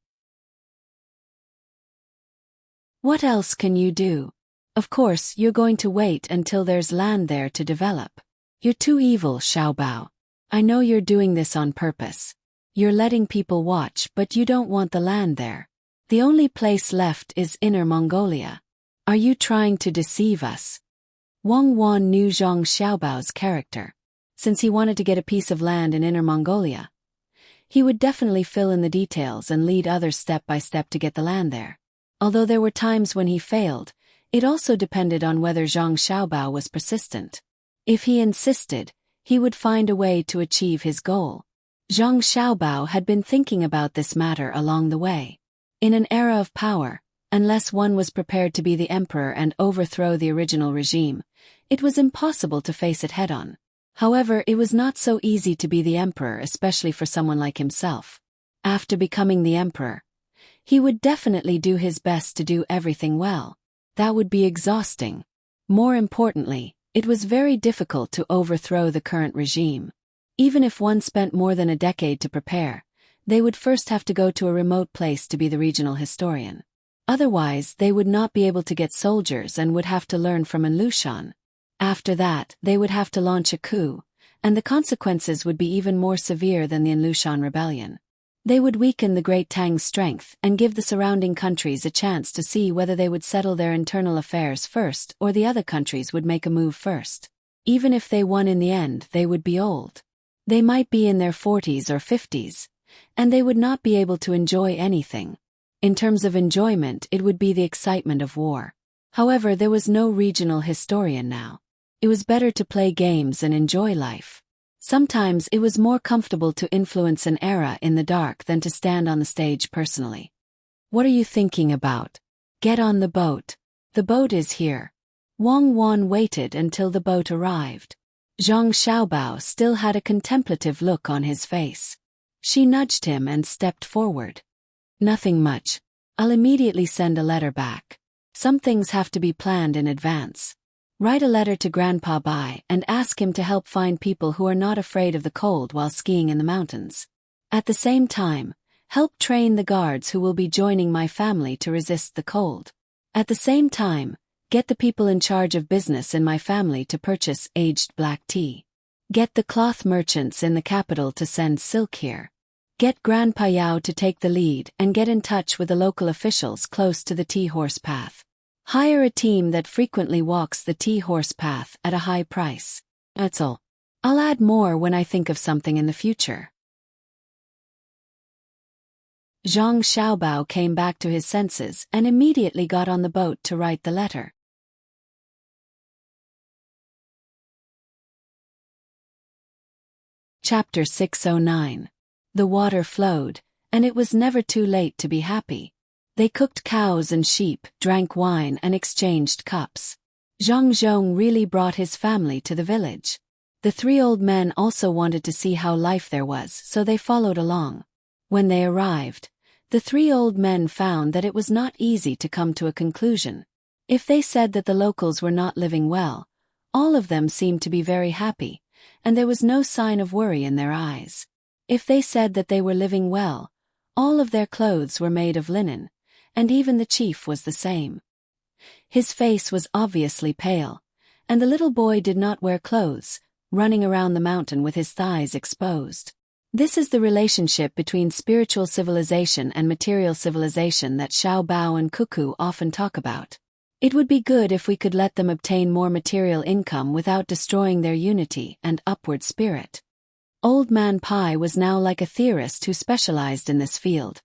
A: "What else can you do? Of course, you're going to wait until there's land there to develop. You're too evil, Xiaobao. I know you're doing this on purpose. You're letting people watch, but you don't want the land there. The only place left is Inner Mongolia. Are you trying to deceive us?" Wang Wan knew Zhang Xiaobao's character. Since he wanted to get a piece of land in Inner Mongolia, he would definitely fill in the details and lead others step by step to get the land there. Although there were times when he failed, it also depended on whether Zhang Xiaobao was persistent. If he insisted, he would find a way to achieve his goal. Zhang Xiaobao had been thinking about this matter along the way. In an era of power, unless one was prepared to be the emperor and overthrow the original regime, it was impossible to face it head-on. However, it was not so easy to be the emperor, especially for someone like himself. After becoming the emperor, he would definitely do his best to do everything well. That would be exhausting. More importantly, it was very difficult to overthrow the current regime. Even if one spent more than a decade to prepare, they would first have to go to a remote place to be the regional historian. Otherwise, they would not be able to get soldiers and would have to learn from An Lushan. After that, they would have to launch a coup, and the consequences would be even more severe than the An Lushan rebellion. They would weaken the Great Tang's strength and give the surrounding countries a chance to see whether they would settle their internal affairs first or the other countries would make a move first. Even if they won in the end, they would be old. They might be in their 40s or 50s, and they would not be able to enjoy anything. In terms of enjoyment, it would be the excitement of war. However, there was no regional historian now. It was better to play games and enjoy life. Sometimes it was more comfortable to influence an era in the dark than to stand on the stage personally. "What are you thinking about? Get on the boat. The boat is here." Wang Wan waited until the boat arrived. Zhang Xiaobao still had a contemplative look on his face. She nudged him and stepped forward. "Nothing much. I'll immediately send a letter back. Some things have to be planned in advance. Write a letter to Grandpa Bai and ask him to help find people who are not afraid of the cold while skiing in the mountains. At the same time, help train the guards who will be joining my family to resist the cold. At the same time, get the people in charge of business in my family to purchase aged black tea. Get the cloth merchants in the capital to send silk here. Get Grandpa Yao to take the lead and get in touch with the local officials close to the tea horse path. Hire a team that frequently walks the tea horse path at a high price. That's all. I'll add more when I think of something in the future." Zhang Xiaobao came back to his senses and immediately got on the boat to write the letter. Chapter 609. The water flowed, and it was never too late to be happy. They cooked cows and sheep, drank wine and exchanged cups. Zhang Zhong really brought his family to the village. The three old men also wanted to see how life there was, so they followed along. When they arrived, the three old men found that it was not easy to come to a conclusion. If they said that the locals were not living well, all of them seemed to be very happy, and there was no sign of worry in their eyes. If they said that they were living well, all of their clothes were made of linen, and even the chief was the same. His face was obviously pale, and the little boy did not wear clothes, running around the mountain with his thighs exposed. This is the relationship between spiritual civilization and material civilization that Xiao Bao and Cuckoo often talk about. It would be good if we could let them obtain more material income without destroying their unity and upward spirit. Old Man Pai was now like a theorist who specialized in this field,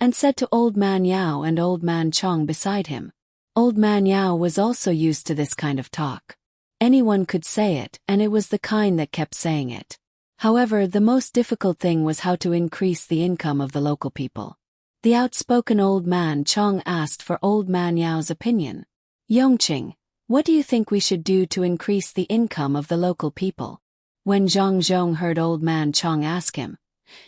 A: and said to Old Man Yao and Old Man Chong beside him. Old Man Yao was also used to this kind of talk. Anyone could say it, and it was the kind that kept saying it. However, the most difficult thing was how to increase the income of the local people. The outspoken Old Man Chong asked for Old Man Yao's opinion. Yongqing, what do you think we should do to increase the income of the local people? When Zhang Zhong heard Old Man Chong ask him,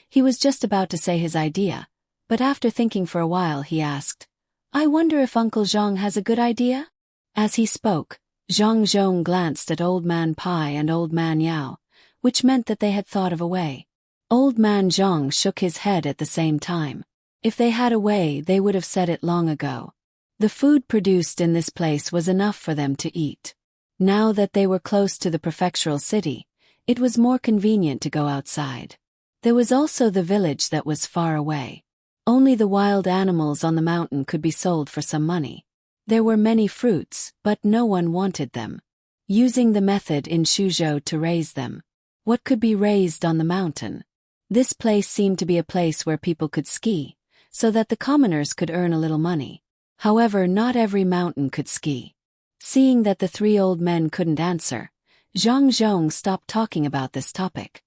A: he was just about to say his idea, but after thinking for a while he asked, I wonder if Uncle Zhang has a good idea? As he spoke, Zhang Zhong glanced at Old Man Pai and Old Man Yao, which meant that they had thought of a way. Old Man Zhang shook his head at the same time. If they had a way, they would have said it long ago. The food produced in this place was enough for them to eat. Now that they were close to the prefectural city, it was more convenient to go outside. There was also the village that was far away. Only the wild animals on the mountain could be sold for some money. There were many fruits, but no one wanted them. Using the method in Suzhou to raise them. What could be raised on the mountain? This place seemed to be a place where people could ski, so that the commoners could earn a little money. However, not every mountain could ski. Seeing that the three old men couldn't answer, Zhang Zhong stopped talking about this topic.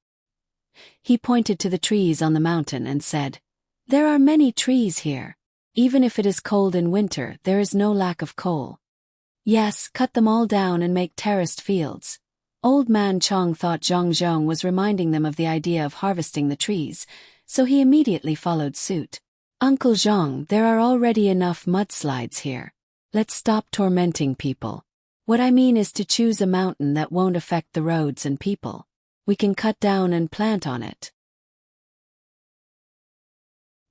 A: He pointed to the trees on the mountain and said, There are many trees here. Even if it is cold in winter, there is no lack of coal. Yes, cut them all down and make terraced fields. Old Man Chong thought Zhang Zhong was reminding them of the idea of harvesting the trees, so he immediately followed suit. Uncle Zhang, there are already enough mudslides here. Let's stop tormenting people. What I mean is to choose a mountain that won't affect the roads and people. We can cut down and plant on it.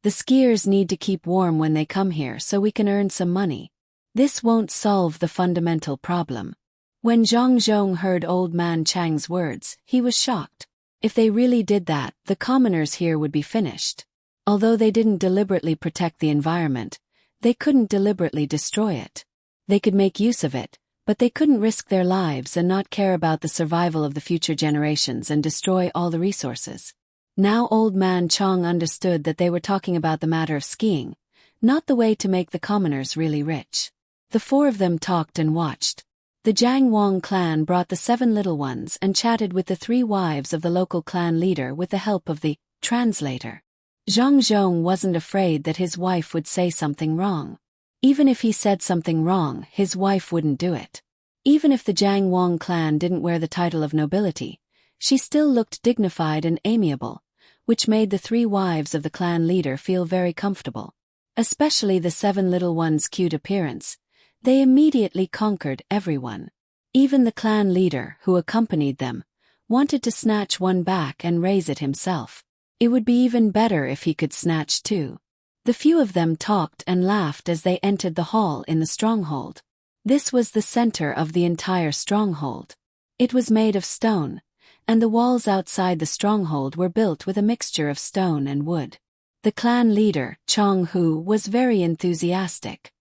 A: The skiers need to keep warm when they come here so we can earn some money. This won't solve the fundamental problem. When Zhang Zhong heard Old Man Chang's words, he was shocked. If they really did that, the commoners here would be finished. Although they didn't deliberately protect the environment, they couldn't deliberately destroy it. They could make use of it, but they couldn't risk their lives and not care about the survival of the future generations and destroy all the resources. Now Old Man Chong understood that they were talking about the matter of skiing, not the way to make the commoners really rich. The four of them talked and watched. The Jiang Wang clan brought the 7 little ones and chatted with the 3 wives of the local clan leader with the help of the translator. Zhang Zhong wasn't afraid that his wife would say something wrong. Even if he said something wrong, his wife wouldn't do it. Even if the Jiang Wang clan didn't wear the title of nobility, she still looked dignified and amiable, which made the 3 wives of the clan leader feel very comfortable. Especially the 7 little ones' cute appearance. They immediately conquered everyone. Even the clan leader, who accompanied them, wanted to snatch one back and raise it himself. It would be even better if he could snatch 2. The few of them talked and laughed as they entered the hall in the stronghold. This was the center of the entire stronghold. It was made of stone, and the walls outside the stronghold were built with a mixture of stone and wood. The clan leader, Chong Hu, was very enthusiastic.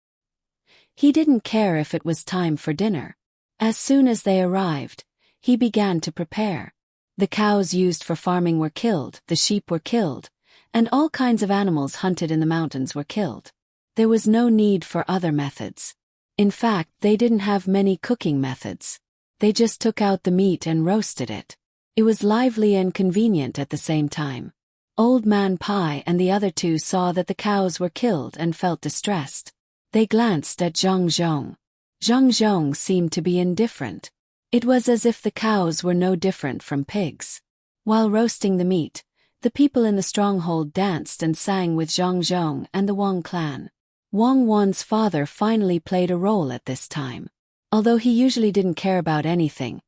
A: He didn't care if it was time for dinner. As soon as they arrived, he began to prepare. The cows used for farming were killed, the sheep were killed, and all kinds of animals hunted in the mountains were killed. There was no need for other methods. In fact, they didn't have many cooking methods. They just took out the meat and roasted it. It was lively and convenient at the same time. Old Man Pai and the other 2 saw that the cows were killed and felt distressed. They glanced at Zhang Zhong. Zhang Zhong seemed to be indifferent. It was as if the cows were no different from pigs. While roasting the meat, the people in the stronghold danced and sang with Zhang Zhong and the Wang clan. Wang Wan's father finally played a role at this time. Although he usually didn't care about anything,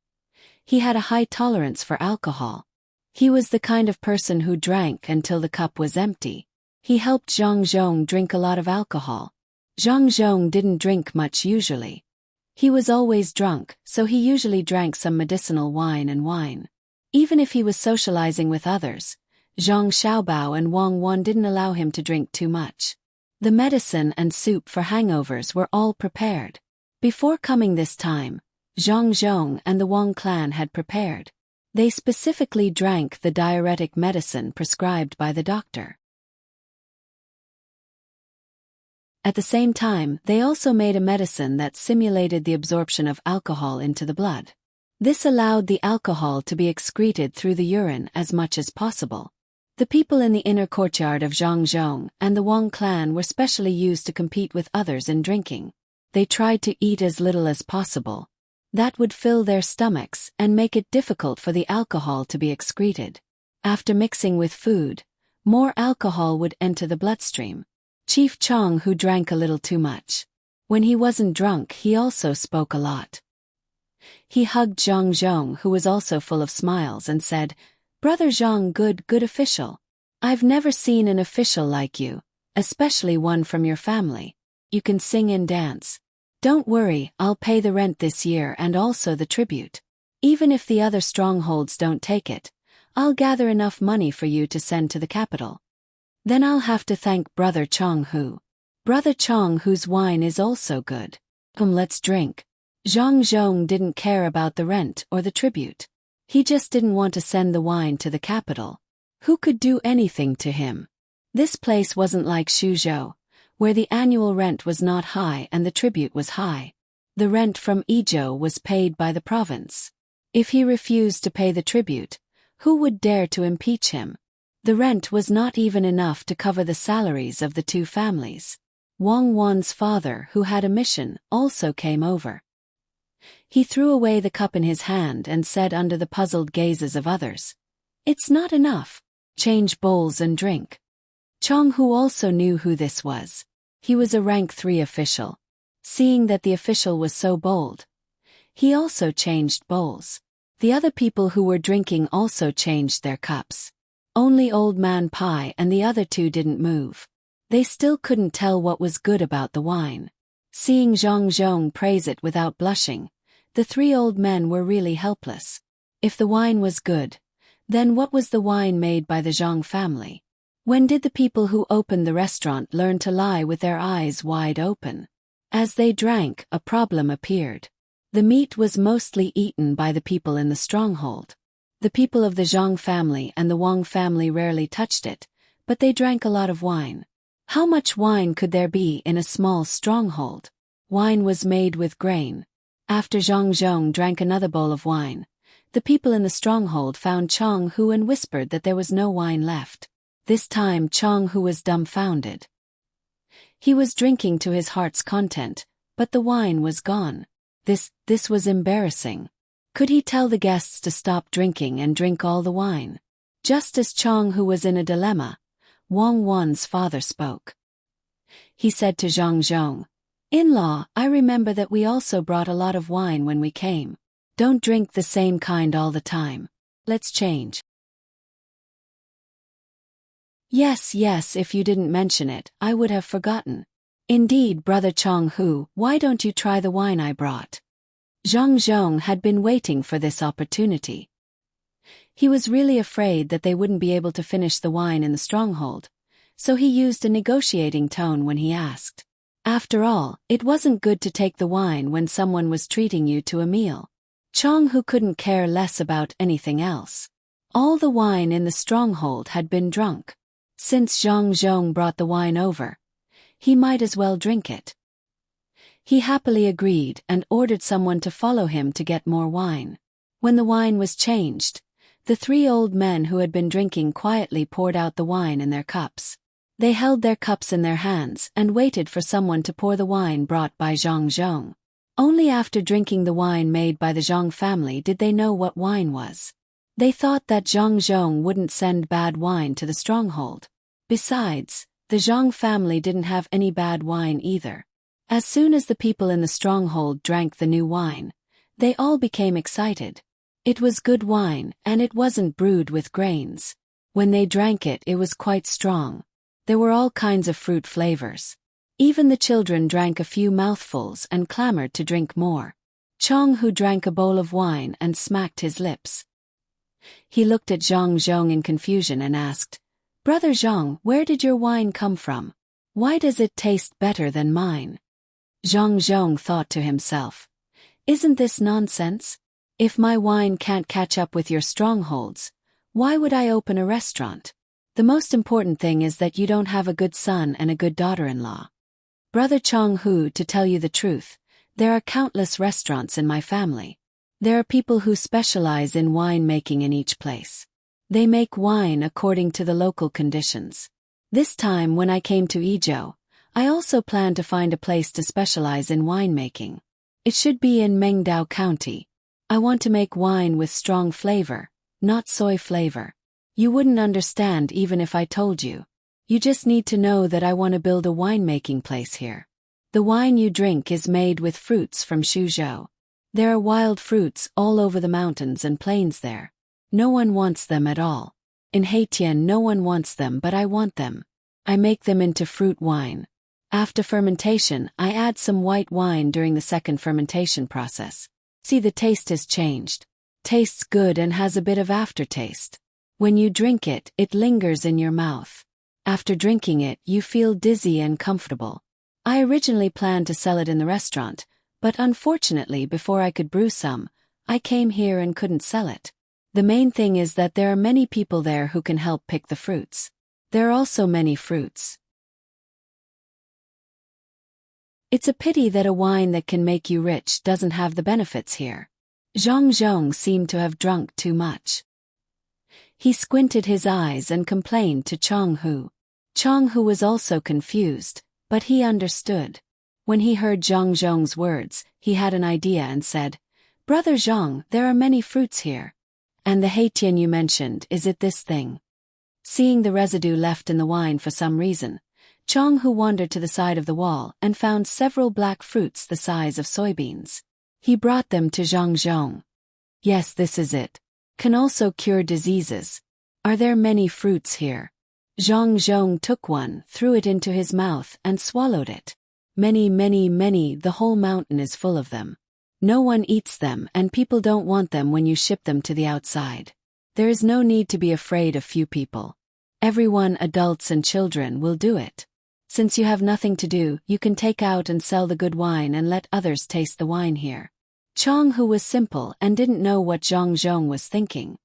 A: he had a high tolerance for alcohol. He was the kind of person who drank until the cup was empty. He helped Zhang Zhong drink a lot of alcohol. Zhang Zhong didn't drink much usually. He was always drunk, so he usually drank some medicinal wine and wine. Even if he was socializing with others, Zhang Xiaobao and Wang Wan didn't allow him to drink too much. The medicine and soup for hangovers were all prepared. Before coming this time, Zhang Zhong and the Wang clan had prepared. They specifically drank the diuretic medicine prescribed by the doctor. At the same time, they also made a medicine that simulated the absorption of alcohol into the blood. This allowed the alcohol to be excreted through the urine as much as possible. The people in the inner courtyard of Zhangzhong and the Wang clan were specially used to compete with others in drinking. They tried to eat as little as possible. That would fill their stomachs and make it difficult for the alcohol to be excreted. After mixing with food, more alcohol would enter the bloodstream. Chief Chong, who drank a little too much. When he wasn't drunk, he also spoke a lot. He hugged Zhang Zhong, who was also full of smiles, and said, "Brother Zhang, good official. I've never seen an official like you, especially one from your family. You can sing and dance. Don't worry, I'll pay the rent this year and also the tribute. Even if the other strongholds don't take it, I'll gather enough money for you to send to the capital. Then I'll have to thank Brother Chong Hu. Brother Chong Hu's wine is also good. Let's drink." Zhang Zhong didn't care about the rent or the tribute. He just didn't want to send the wine to the capital. Who could do anything to him? This place wasn't like Suzhou, where the annual rent was not high and the tribute was high. The rent from Izhou was paid by the province. If he refused to pay the tribute, who would dare to impeach him? The rent was not even enough to cover the salaries of the two families. Wang Wan's father, who had a mission, also came over. He threw away the cup in his hand and said under the puzzled gazes of others, "It's not enough. Change bowls and drink." Chong Hu also knew who this was. He was a rank 3 official. Seeing that the official was so bold, he also changed bowls. The other people who were drinking also changed their cups. Only Old Man Pai and the other two didn't move. They still couldn't tell what was good about the wine. Seeing Zhang Zhong praise it without blushing, the 3 old men were really helpless. If the wine was good, then what was the wine made by the Zhang family? When did the people who opened the restaurant learn to lie with their eyes wide open? As they drank, a problem appeared. The meat was mostly eaten by the people in the stronghold. The people of the Zhang family and the Wang family rarely touched it, but they drank a lot of wine. How much wine could there be in a small stronghold? Wine was made with grain. After Zhang Zhong drank another bowl of wine, the people in the stronghold found Chong Hu and whispered that there was no wine left. This time Chong Hu was dumbfounded. He was drinking to his heart's content, but the wine was gone. This was embarrassing. Could he tell the guests to stop drinking and drink all the wine? Just as Chong Hu was in a dilemma, Wang Wan's father spoke. He said to Zhang Zhong, "In-law, I remember that we also brought a lot of wine when we came. Don't drink the same kind all the time. Let's change." Yes, if you didn't mention it, I would have forgotten. Indeed, Brother Chong Hu, why don't you try the wine I brought? Zhang Zhong had been waiting for this opportunity. He was really afraid that they wouldn't be able to finish the wine in the stronghold, so he used a negotiating tone when he asked. After all, it wasn't good to take the wine when someone was treating you to a meal. Chong Hu couldn't care less about anything else. All the wine in the stronghold had been drunk. Since Zhang Zhong brought the wine over, he might as well drink it. He happily agreed and ordered someone to follow him to get more wine. When the wine was changed, the 3 old men who had been drinking quietly poured out the wine in their cups. They held their cups in their hands and waited for someone to pour the wine brought by Zhang Zhong. Only after drinking the wine made by the Zhang family did they know what wine was. They thought that Zhang Zhong wouldn't send bad wine to the stronghold. Besides, the Zhang family didn't have any bad wine either. As soon as the people in the stronghold drank the new wine, they all became excited. It was good wine, and it wasn't brewed with grains. When they drank it, it was quite strong. There were all kinds of fruit flavors. Even the children drank a few mouthfuls and clamored to drink more. Chong Hu drank a bowl of wine and smacked his lips. He looked at Zhang Zhong in confusion and asked, "Brother Zhang, where did your wine come from? Why does it taste better than mine?" Zhang Zhong thought to himself, "Isn't this nonsense? If my wine can't catch up with your strongholds, why would I open a restaurant? The most important thing is that you don't have a good son and a good daughter-in-law." "Brother Chong Hu, to tell you the truth, there are countless restaurants in my family. There are people who specialize in wine making in each place. They make wine according to the local conditions. This time when I came to Izhou, I also planned to find a place to specialize in winemaking. It should be in Mengdao County. I want to make wine with strong flavor, not soy flavor. You wouldn't understand even if I told you. You just need to know that I want to build a winemaking place here. The wine you drink is made with fruits from Suzhou. There are wild fruits all over the mountains and plains there. No one wants them at all. In Haitian no one wants them, but I want them. I make them into fruit wine. After fermentation, I add some white wine during the second fermentation process. See, the taste has changed. Tastes good and has a bit of aftertaste. When you drink it, it lingers in your mouth. After drinking it, you feel dizzy and comfortable. I originally planned to sell it in the restaurant, but unfortunately before I could brew some, I came here and couldn't sell it. The main thing is that there are many people there who can help pick the fruits. There are also many fruits. It's a pity that a wine that can make you rich doesn't have the benefits here." Zhang Zhong seemed to have drunk too much. He squinted his eyes and complained to Chong Hu. Chong Hu was also confused, but he understood. When he heard Zhang Zhong's words, he had an idea and said, "Brother Zhang, there are many fruits here. And the Haitian you mentioned, is it this thing?" Seeing the residue left in the wine for some reason, Chong Hu wandered to the side of the wall and found several black fruits the size of soybeans. He brought them to Zhang Zhong. "Yes, this is it. Can also cure diseases. Are there many fruits here?" Zhang Zhong took one, threw it into his mouth and swallowed it. "Many, many, many, the whole mountain is full of them. No one eats them and people don't want them when you ship them to the outside. There is no need to be afraid of few people. Everyone, adults and children, will do it. Since you have nothing to do, you can take out and sell the good wine and let others taste the wine here." Chong Hu was simple and didn't know what Zhang Zhong was thinking.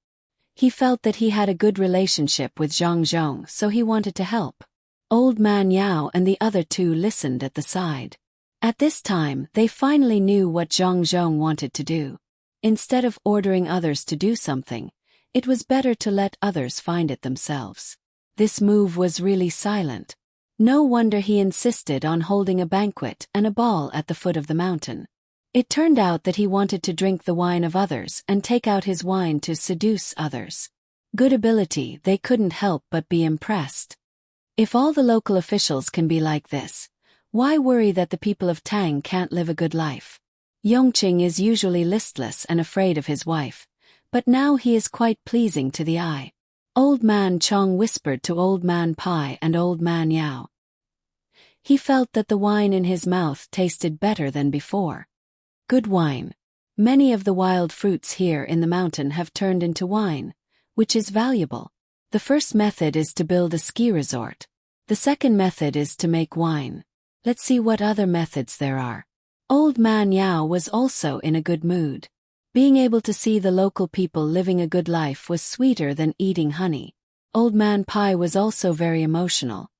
A: He felt that he had a good relationship with Zhang Zhong, so he wanted to help. Old Man Yao and the other two listened at the side. At this time, they finally knew what Zhang Zhong wanted to do. Instead of ordering others to do something, it was better to let others find it themselves. This move was really silent. No wonder he insisted on holding a banquet and a ball at the foot of the mountain. It turned out that he wanted to drink the wine of others and take out his wine to seduce others. Good ability, they couldn't help but be impressed. If all the local officials can be like this, why worry that the people of Tang can't live a good life? Yongqing is usually listless and afraid of his wife, but now he is quite pleasing to the eye. Old Man Chong whispered to Old Man Pai and Old Man Yao. He felt that the wine in his mouth tasted better than before. Good wine. Many of the wild fruits here in the mountain have turned into wine, which is valuable. The first method is to build a ski resort. The second method is to make wine. Let's see what other methods there are. Old Man Yao was also in a good mood. Being able to see the local people living a good life was sweeter than eating honey. Old Man Pai was also very emotional.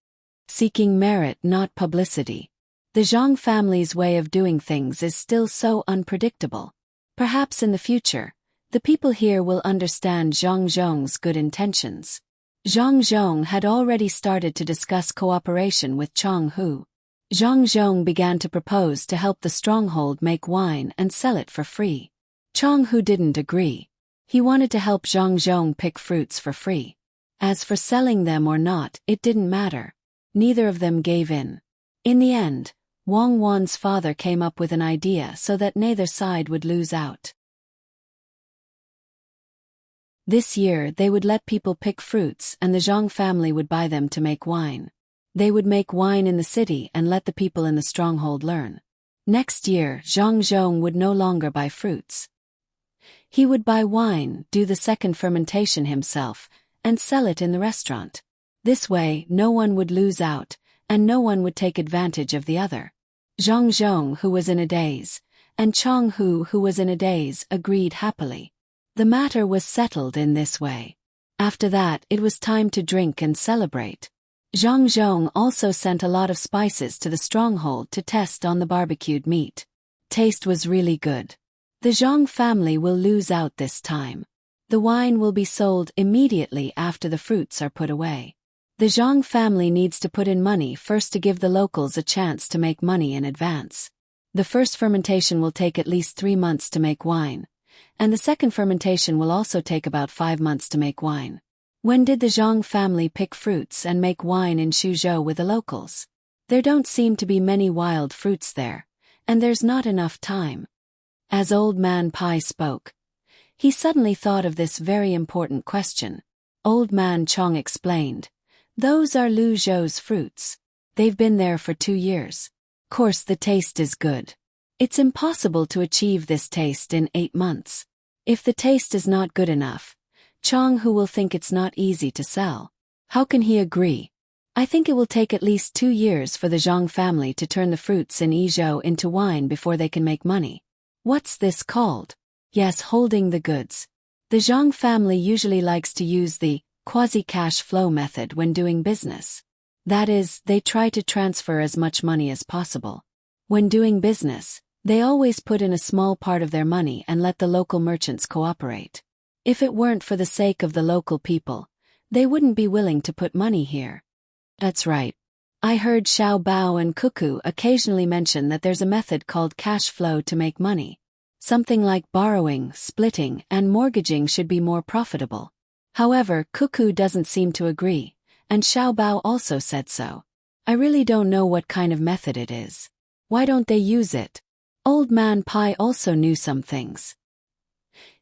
A: Seeking merit, not publicity. The Zhang family's way of doing things is still so unpredictable. Perhaps in the future, the people here will understand Zhang Zhong's good intentions. Zhang Zhong had already started to discuss cooperation with Chong Hu. Zhang Zhong began to propose to help the stronghold make wine and sell it for free. Chong Hu didn't agree. He wanted to help Zhang Zhong pick fruits for free. As for selling them or not, it didn't matter. Neither of them gave in. In the end, Wang Wan's father came up with an idea so that neither side would lose out. This year they would let people pick fruits and the Zhang family would buy them to make wine. They would make wine in the city and let the people in the stronghold learn. Next year, Zhang Zhong would no longer buy fruits. He would buy wine, do the second fermentation himself, and sell it in the restaurant. This way, no one would lose out, and no one would take advantage of the other. Zhang Zhong, who was in a daze, and Chong Hu, who was in a daze, agreed happily. The matter was settled in this way. After that, it was time to drink and celebrate. Zhang Zhong also sent a lot of spices to the stronghold to test on the barbecued meat. Taste was really good. The Zhang family will lose out this time. The wine will be sold immediately after the fruits are put away. The Zhang family needs to put in money first to give the locals a chance to make money in advance. The first fermentation will take at least 3 months to make wine, and the second fermentation will also take about 5 months to make wine. When did the Zhang family pick fruits and make wine in Suzhou with the locals? There don't seem to be many wild fruits there, and there's not enough time. As Old Man Pai spoke, he suddenly thought of this very important question. Old Man Chong explained, "Those are Lu Zhou's fruits. They've been there for 2 years. Course the taste is good. It's impossible to achieve this taste in 8 months. If the taste is not good enough, Chong Hu will think it's not easy to sell. How can he agree? I think it will take at least 2 years for the Zhang family to turn the fruits in Yizhou into wine before they can make money." What's this called? Yes, holding the goods. The Zhang family usually likes to use the quasi-cash flow method when doing business. That is, they try to transfer as much money as possible. When doing business, they always put in a small part of their money and let the local merchants cooperate. If it weren't for the sake of the local people, they wouldn't be willing to put money here. That's right. I heard Xiao Bao and Cuckoo occasionally mention that there's a method called cash flow to make money. Something like borrowing, splitting, and mortgaging should be more profitable. However, Cuckoo doesn't seem to agree, and Xiao Bao also said so. I really don't know what kind of method it is. Why don't they use it? Old Man Pai also knew some things.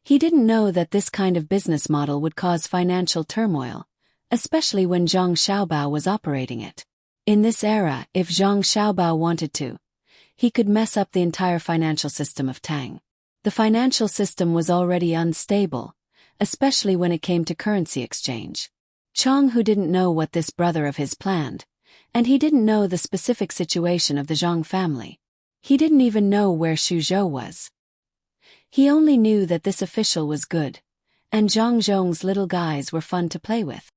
A: He didn't know that this kind of business model would cause financial turmoil, especially when Zhang Xiaobao was operating it. In this era, if Zhang Xiaobao wanted to, he could mess up the entire financial system of Tang. The financial system was already unstable, especially when it came to currency exchange. Chong Hu didn't know what this brother of his planned, and he didn't know the specific situation of the Zhang family. He didn't even know where Suzhou was. He only knew that this official was good, and Zhang Zhong's little guys were fun to play with.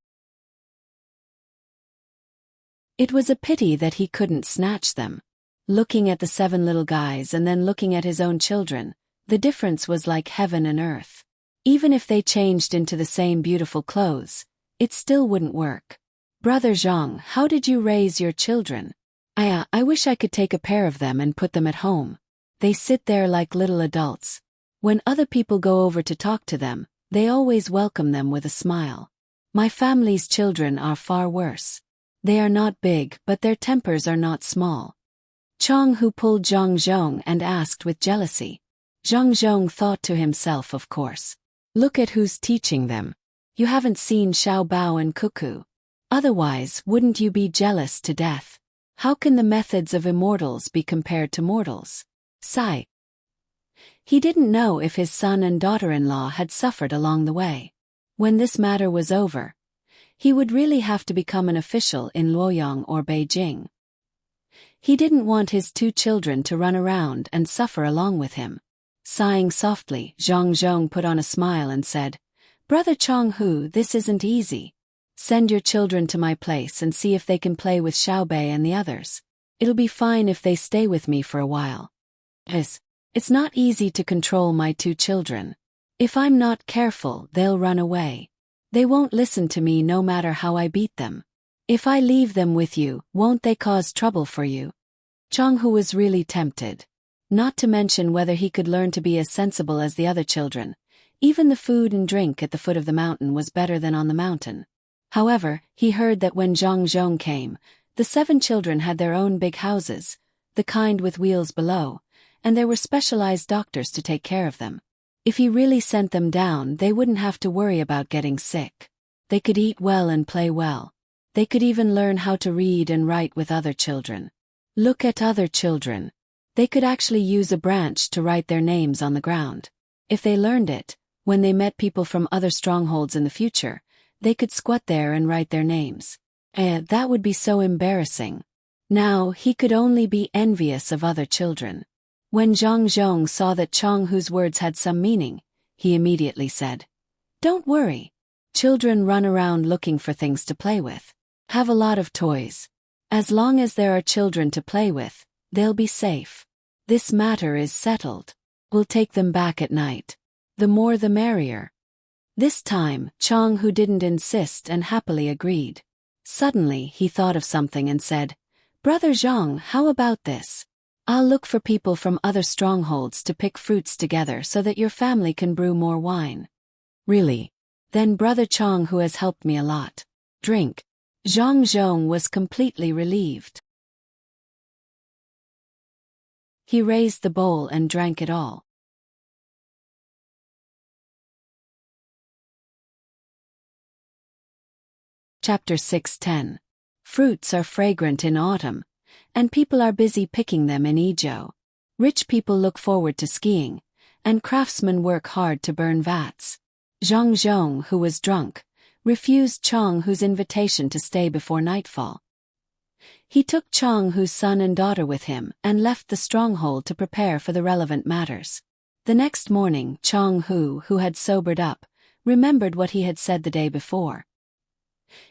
A: It was a pity that he couldn't snatch them. Looking at the 7 little guys and then looking at his own children, the difference was like heaven and earth. Even if they changed into the same beautiful clothes, it still wouldn't work. Brother Zhang, how did you raise your children? I wish I could take a pair of them and put them at home. They sit there like little adults. When other people go over to talk to them, they always welcome them with a smile. My family's children are far worse. They are not big, but their tempers are not small. Chong Hu pulled Zhang Zhong and asked with jealousy. Zhang Zhong thought to himself, of course. Look at who's teaching them. You haven't seen Xiao Bao and Cuckoo. Otherwise, wouldn't you be jealous to death? How can the methods of immortals be compared to mortals? Sigh. He didn't know if his son and daughter-in-law had suffered along the way. When this matter was over, he would really have to become an official in Luoyang or Beijing. He didn't want his 2 children to run around and suffer along with him. Sighing softly, Zhang Zhong put on a smile and said, Brother Chong Hu, this isn't easy. Send your children to my place and see if they can play with Xiaobei and the others. It'll be fine if they stay with me for a while. It's not easy to control my 2 children. If I'm not careful, they'll run away. They won't listen to me no matter how I beat them. If I leave them with you, won't they cause trouble for you? Chong Hu was really tempted. Not to mention whether he could learn to be as sensible as the other children. Even the food and drink at the foot of the mountain was better than on the mountain. However, he heard that when Zhang Zhong came, the 7 children had their own big houses, the kind with wheels below, and there were specialized doctors to take care of them. If he really sent them down, they wouldn't have to worry about getting sick. They could eat well and play well. They could even learn how to read and write with other children. Look at other children. They could actually use a branch to write their names on the ground. If they learned it, When they met people from other strongholds in the future, they could squat there and write their names. That would be so embarrassing. Now he could only be envious of other children. When Zhang Zhong saw that Changhu's words had some meaning, he immediately said, "Don't worry. Children run around looking for things to play with. Have a lot of toys. As long as there are children to play with, they'll be safe. This matter is settled. We'll take them back at night. The more the merrier." This time, Changhu didn't insist and happily agreed. Suddenly he thought of something and said, "Brother Zhang, how about this? I'll look for people from other strongholds to pick fruits together so that your family can brew more wine." "Really? Then Brother Changhu has helped me a lot. Drink." Zhang Zhong was completely relieved. He raised the bowl and drank it all. Chapter 6:10. Fruits are fragrant in autumn, and people are busy picking them in Izhou. Rich people look forward to skiing, and craftsmen work hard to burn vats. Zhang Zhong, who was drunk, refused Changhu's invitation to stay before nightfall. He took Changhu's son and daughter with him and left the stronghold to prepare for the relevant matters. The next morning, Changhu, who had sobered up, remembered what he had said the day before.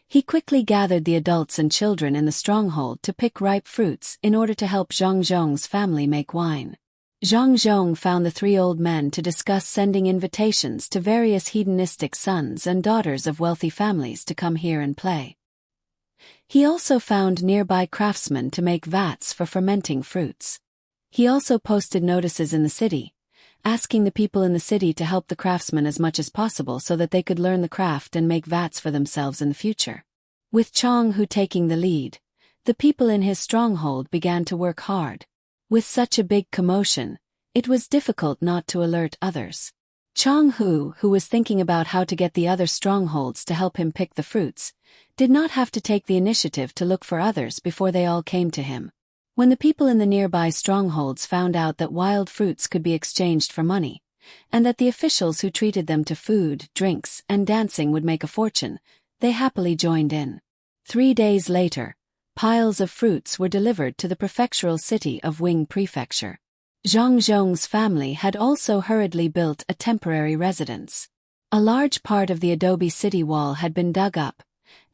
A: He quickly gathered the adults and children in the stronghold to pick ripe fruits in order to help Zhang Zhong's family make wine. Zhang Zhong found the 3 old men to discuss sending invitations to various hedonistic sons and daughters of wealthy families to come here and play. He also found nearby craftsmen to make vats for fermenting fruits. He also posted notices in the city, asking the people in the city to help the craftsmen as much as possible so that they could learn the craft and make vats for themselves in the future. With Changhu taking the lead, the people in his stronghold began to work hard. With such a big commotion, it was difficult not to alert others. Changhu, who was thinking about how to get the other strongholds to help him pick the fruits, did not have to take the initiative to look for others before they all came to him. When the people in the nearby strongholds found out that wild fruits could be exchanged for money, and that the officials who treated them to food, drinks, and dancing would make a fortune, they happily joined in. 3 days later, piles of fruits were delivered to the prefectural city of Wing Prefecture. Zhang Zhong's family had also hurriedly built a temporary residence. A large part of the adobe city wall had been dug up,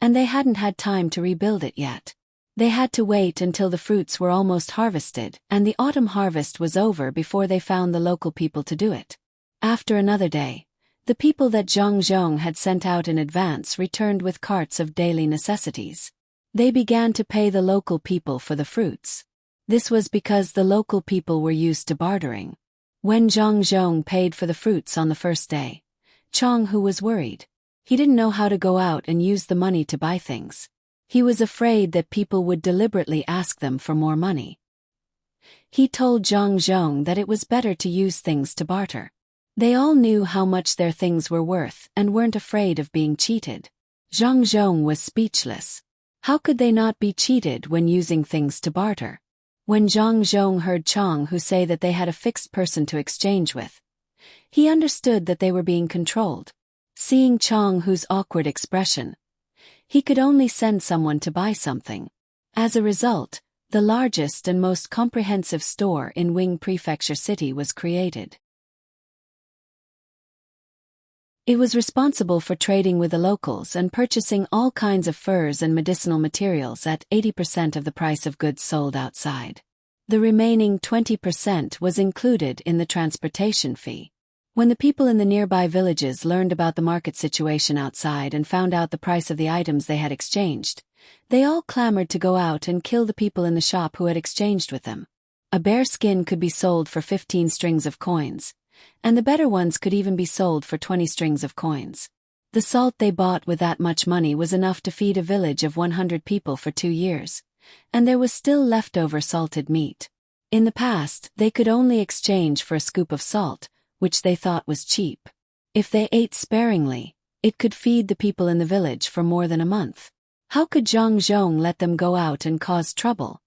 A: and they hadn't had time to rebuild it yet. They had to wait until the fruits were almost harvested and the autumn harvest was over before they found the local people to do it. After another day, the people that Zhang Zhong had sent out in advance returned with carts of daily necessities. They began to pay the local people for the fruits. This was because the local people were used to bartering. When Zhang Zhong paid for the fruits on the first day, Changhu was worried. He didn't know how to go out and use the money to buy things. He was afraid that people would deliberately ask them for more money. He told Zhang Zhong that it was better to use things to barter. They all knew how much their things were worth and weren't afraid of being cheated. Zhang Zhong was speechless. How could they not be cheated when using things to barter? When Zhang Zhong heard Changhu say that they had a fixed person to exchange with, he understood that they were being controlled. Seeing Changhu's awkward expression, he could only send someone to buy something. As a result, the largest and most comprehensive store in Wing Prefecture City was created. It was responsible for trading with the locals and purchasing all kinds of furs and medicinal materials at 80% of the price of goods sold outside. The remaining 20% was included in the transportation fee. When the people in the nearby villages learned about the market situation outside and found out the price of the items they had exchanged, they all clamored to go out and kill the people in the shop who had exchanged with them. A bear skin could be sold for 15 strings of coins, and the better ones could even be sold for 20 strings of coins. The salt they bought with that much money was enough to feed a village of 100 people for 2 years, and there was still leftover salted meat. In the past, they could only exchange for a scoop of salt, which they thought was cheap. If they ate sparingly, it could feed the people in the village for more than a month. How could Zhang Zhong let them go out and cause trouble?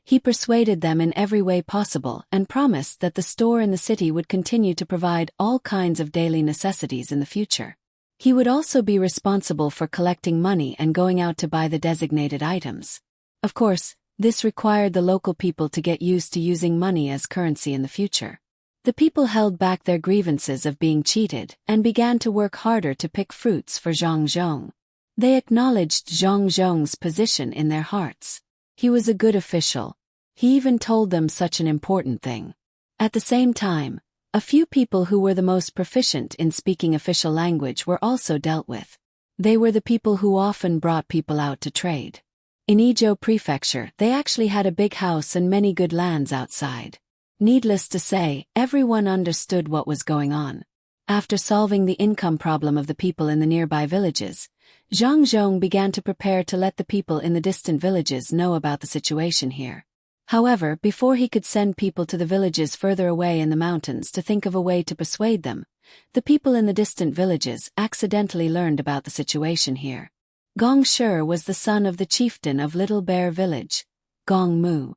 A: He persuaded them in every way possible and promised that the store in the city would continue to provide all kinds of daily necessities in the future. He would also be responsible for collecting money and going out to buy the designated items. Of course, this required the local people to get used to using money as currency in the future. The people held back their grievances of being cheated and began to work harder to pick fruits for Zhang Zhong. They acknowledged Zhang Zhong's position in their hearts. He was a good official. He even told them such an important thing. At the same time, a few people who were the most proficient in speaking official language were also dealt with. They were the people who often brought people out to trade. In Izhou Prefecture, they actually had a big house and many good lands outside. Needless to say, everyone understood what was going on. After solving the income problem of the people in the nearby villages, Zhang Zhong began to prepare to let the people in the distant villages know about the situation here. However, before he could send people to the villages further away in the mountains to think of a way to persuade them, the people in the distant villages accidentally learned about the situation here. Gong Shi was the son of the chieftain of Little Bear Village, Gong Mu.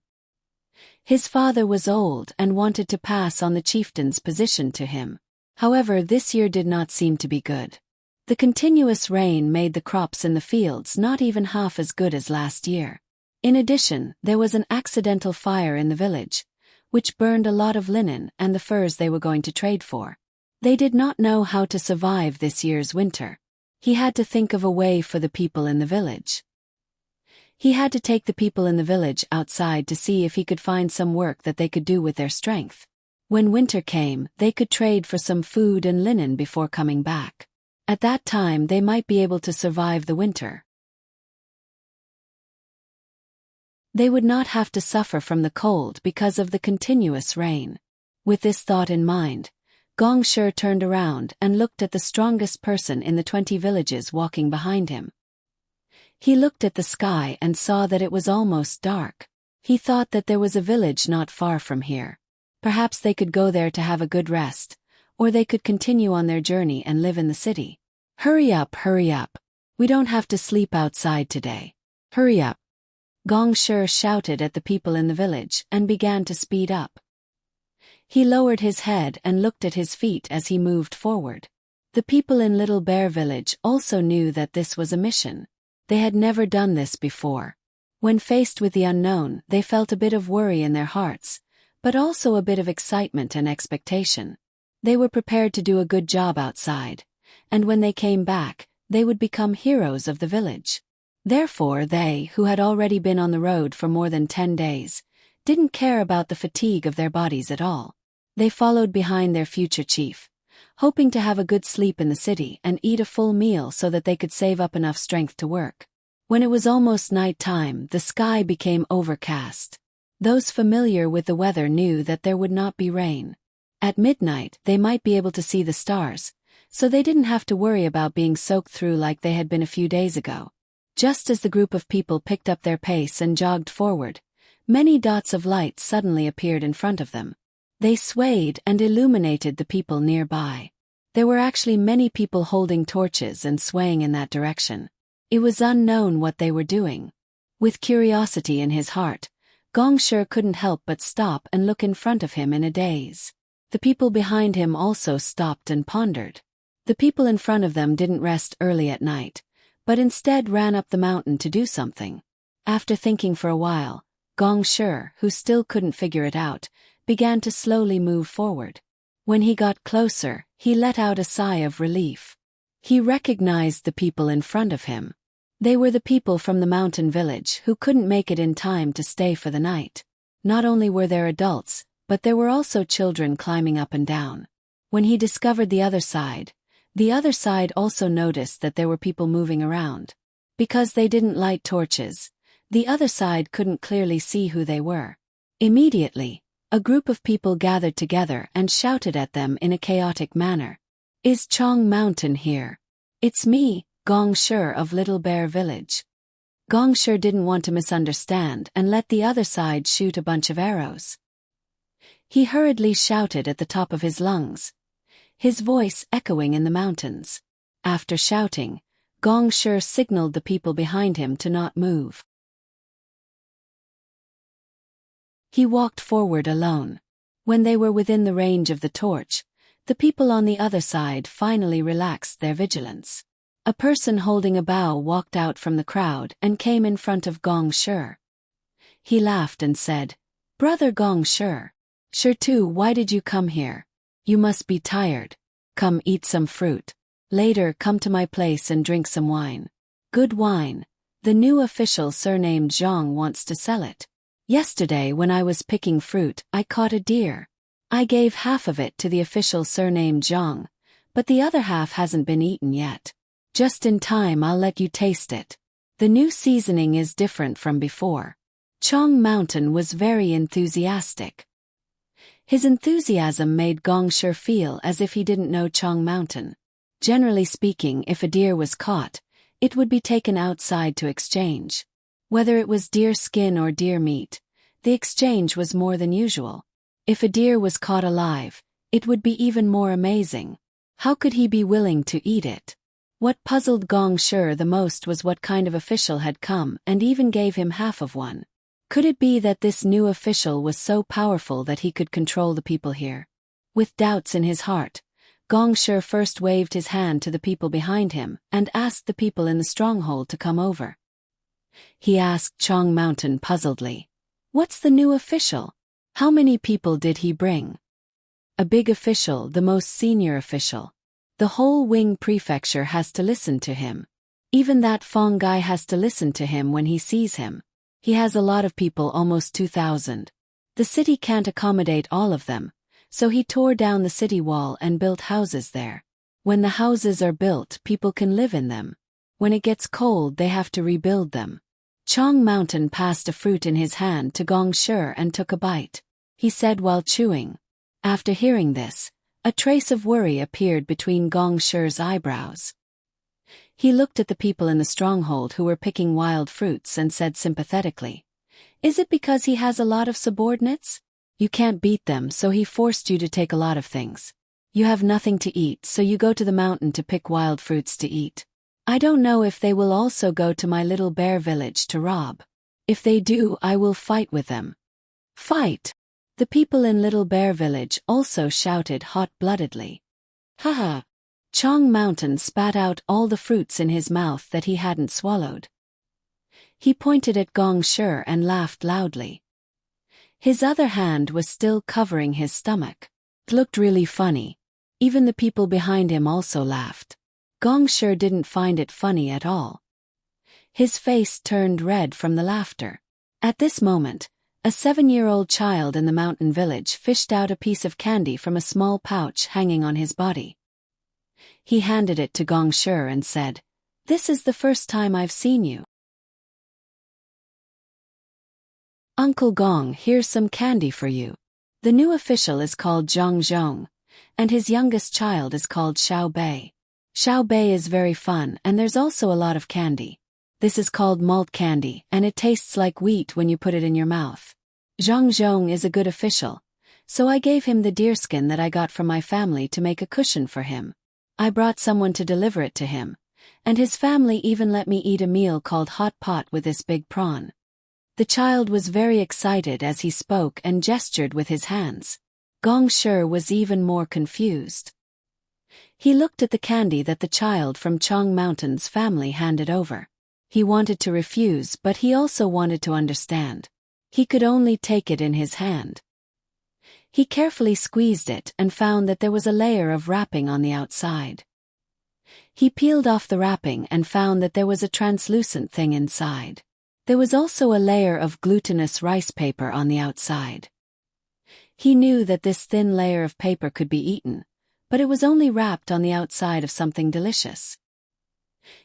A: His father was old and wanted to pass on the chieftain's position to him. However, this year did not seem to be good. The continuous rain made the crops in the fields not even half as good as last year. In addition, there was an accidental fire in the village, which burned a lot of linen and the furs they were going to trade for. They did not know how to survive this year's winter. He had to think of a way for the people in the village. He had to take the people in the village outside to see if he could find some work that they could do with their strength. When winter came, they could trade for some food and linen before coming back. At that time they might be able to survive the winter. They would not have to suffer from the cold because of the continuous rain. With this thought in mind, Gong Shi turned around and looked at the strongest person in the 20 villages walking behind him. He looked at the sky and saw that it was almost dark. He thought that there was a village not far from here. Perhaps they could go there to have a good rest, or they could continue on their journey and live in the city. Hurry up, hurry up. We don't have to sleep outside today. Hurry up. Gong Shi shouted at the people in the village and began to speed up. He lowered his head and looked at his feet as he moved forward. The people in Little Bear Village also knew that this was a mission. They had never done this before. When faced with the unknown, they felt a bit of worry in their hearts, but also a bit of excitement and expectation. They were prepared to do a good job outside, and when they came back, they would become heroes of the village. Therefore they, who had already been on the road for more than 10 days, didn't care about the fatigue of their bodies at all. They followed behind their future chief, hoping to have a good sleep in the city and eat a full meal so that they could save up enough strength to work. When it was almost night time, the sky became overcast. Those familiar with the weather knew that there would not be rain. At midnight, they might be able to see the stars, so they didn't have to worry about being soaked through like they had been a few days ago. Just as the group of people picked up their pace and jogged forward, many dots of light suddenly appeared in front of them. They swayed and illuminated the people nearby. There were actually many people holding torches and swaying in that direction. It was unknown what they were doing. With curiosity in his heart, Gong Shi couldn't help but stop and look in front of him in a daze. The people behind him also stopped and pondered. The people in front of them didn't rest early at night, but instead ran up the mountain to do something. After thinking for a while, Gong Shi, who still couldn't figure it out, began to slowly move forward. When he got closer, he let out a sigh of relief. He recognized the people in front of him. They were the people from the mountain village who couldn't make it in time to stay for the night. Not only were there adults, but there were also children climbing up and down. When he discovered the other side also noticed that there were people moving around. Because they didn't light torches, the other side couldn't clearly see who they were. Immediately, a group of people gathered together and shouted at them in a chaotic manner. "Is Chong Mountain here? It's me, Gong Shi of Little Bear Village." Gong Shi didn't want to misunderstand and let the other side shoot a bunch of arrows. He hurriedly shouted at the top of his lungs, his voice echoing in the mountains. After shouting, Gong Shi signaled the people behind him to not move. He walked forward alone. When they were within the range of the torch, the people on the other side finally relaxed their vigilance. A person holding a bow walked out from the crowd and came in front of Gong Shi. He laughed and said, "Brother Gong Shi. Shi, why did you come here? You must be tired. Come eat some fruit. Later come to my place and drink some wine. Good wine. The new official surnamed Zhang wants to sell it. Yesterday when I was picking fruit, I caught a deer. I gave half of it to the official surnamed Zhang, but the other half hasn't been eaten yet. Just in time, I'll let you taste it. The new seasoning is different from before." Chong Mountain was very enthusiastic. His enthusiasm made Gong Shi feel as if he didn't know Chong Mountain. Generally speaking, if a deer was caught, it would be taken outside to exchange. Whether it was deer skin or deer meat, the exchange was more than usual. If a deer was caught alive, it would be even more amazing. How could he be willing to eat it? What puzzled Gong Shi the most was what kind of official had come and even gave him half of one. Could it be that this new official was so powerful that he could control the people here? With doubts in his heart, Gong Shi first waved his hand to the people behind him and asked the people in the stronghold to come over. He asked Chong Mountain puzzledly, "What's the new official? How many people did he bring?" "A big official, the most senior official. The whole Wing prefecture has to listen to him. Even that Fong guy has to listen to him when he sees him. He has a lot of people, almost 2,000. The city can't accommodate all of them, so he tore down the city wall and built houses there. When the houses are built, people can live in them. When it gets cold, they have to rebuild them." Chong Mountain passed a fruit in his hand to Gong Shi and took a bite. He said while chewing. After hearing this, a trace of worry appeared between Gong Shi's eyebrows. He looked at the people in the stronghold who were picking wild fruits and said sympathetically, "Is it because he has a lot of subordinates? You can't beat them, so he forced you to take a lot of things. You have nothing to eat, so you go to the mountain to pick wild fruits to eat. I don't know if they will also go to my little bear village to rob. If they do, I will fight with them." "Fight!" The people in Little Bear Village also shouted hot-bloodedly. "Haha!" Chong Mountain spat out all the fruits in his mouth that he hadn't swallowed. He pointed at Gong Shi and laughed loudly. His other hand was still covering his stomach. It looked really funny. Even the people behind him also laughed. Gong Shi didn't find it funny at all. His face turned red from the laughter. At this moment, a 7-year-old child in the mountain village fished out a piece of candy from a small pouch hanging on his body. He handed it to Gong Shi and said, "This is the first time I've seen you. Uncle Gong, here's some candy for you." The new official is called Zhang Zhong, and his youngest child is called Xiao Bei. Xiao Bei is very fun, and there's also a lot of candy. This is called malt candy, and it tastes like wheat when you put it in your mouth. Zhang Zhong is a good official, so I gave him the deerskin that I got from my family to make a cushion for him. I brought someone to deliver it to him, and his family even let me eat a meal called hot pot with this big prawn. The child was very excited as he spoke and gestured with his hands. Gong Shi was even more confused. He looked at the candy that the child from Chong Mountain's family handed over. He wanted to refuse, but he also wanted to understand. He could only take it in his hand. He carefully squeezed it and found that there was a layer of wrapping on the outside. He peeled off the wrapping and found that there was a translucent thing inside. There was also a layer of glutinous rice paper on the outside. He knew that this thin layer of paper could be eaten, but it was only wrapped on the outside of something delicious.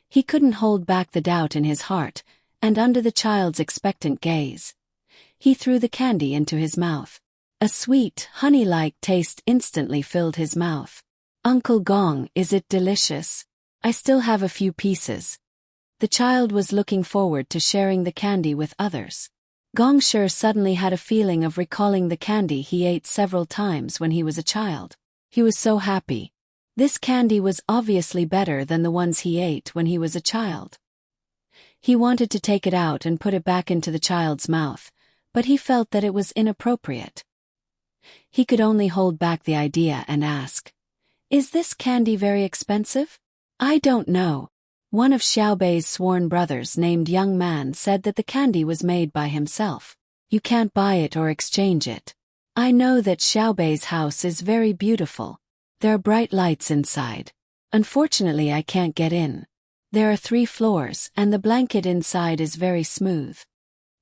A: He couldn't hold back the doubt in his heart, and under the child's expectant gaze, he threw the candy into his mouth. A sweet, honey-like taste instantly filled his mouth. "Uncle Gong, is it delicious? I still have a few pieces." The child was looking forward to sharing the candy with others. Gong Shi suddenly had a feeling of recalling the candy he ate several times when he was a child. He was so happy. This candy was obviously better than the ones he ate when he was a child. He wanted to take it out and put it back into the child's mouth, but he felt that it was inappropriate. He could only hold back the idea and ask, "Is this candy very expensive?" "I don't know." One of Xiaobei's sworn brothers named Young Man said that the candy was made by himself. "You can't buy it or exchange it." "I know that Xiaobei's house is very beautiful. There are bright lights inside. Unfortunately, I can't get in. There are 3 floors and the blanket inside is very smooth."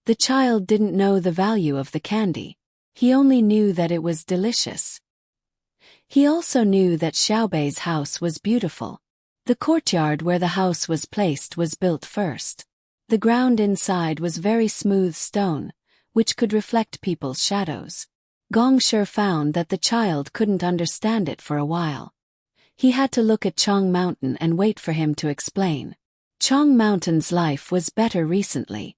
A: The child didn't know the value of the candy. He only knew that it was delicious. He also knew that Xiaobei's house was beautiful. The courtyard where the house was placed was built first. The ground inside was very smooth stone, which could reflect people's shadows. Gong Shi found that the child couldn't understand it for a while. He had to look at Chong Mountain and wait for him to explain. Chong Mountain's life was better recently.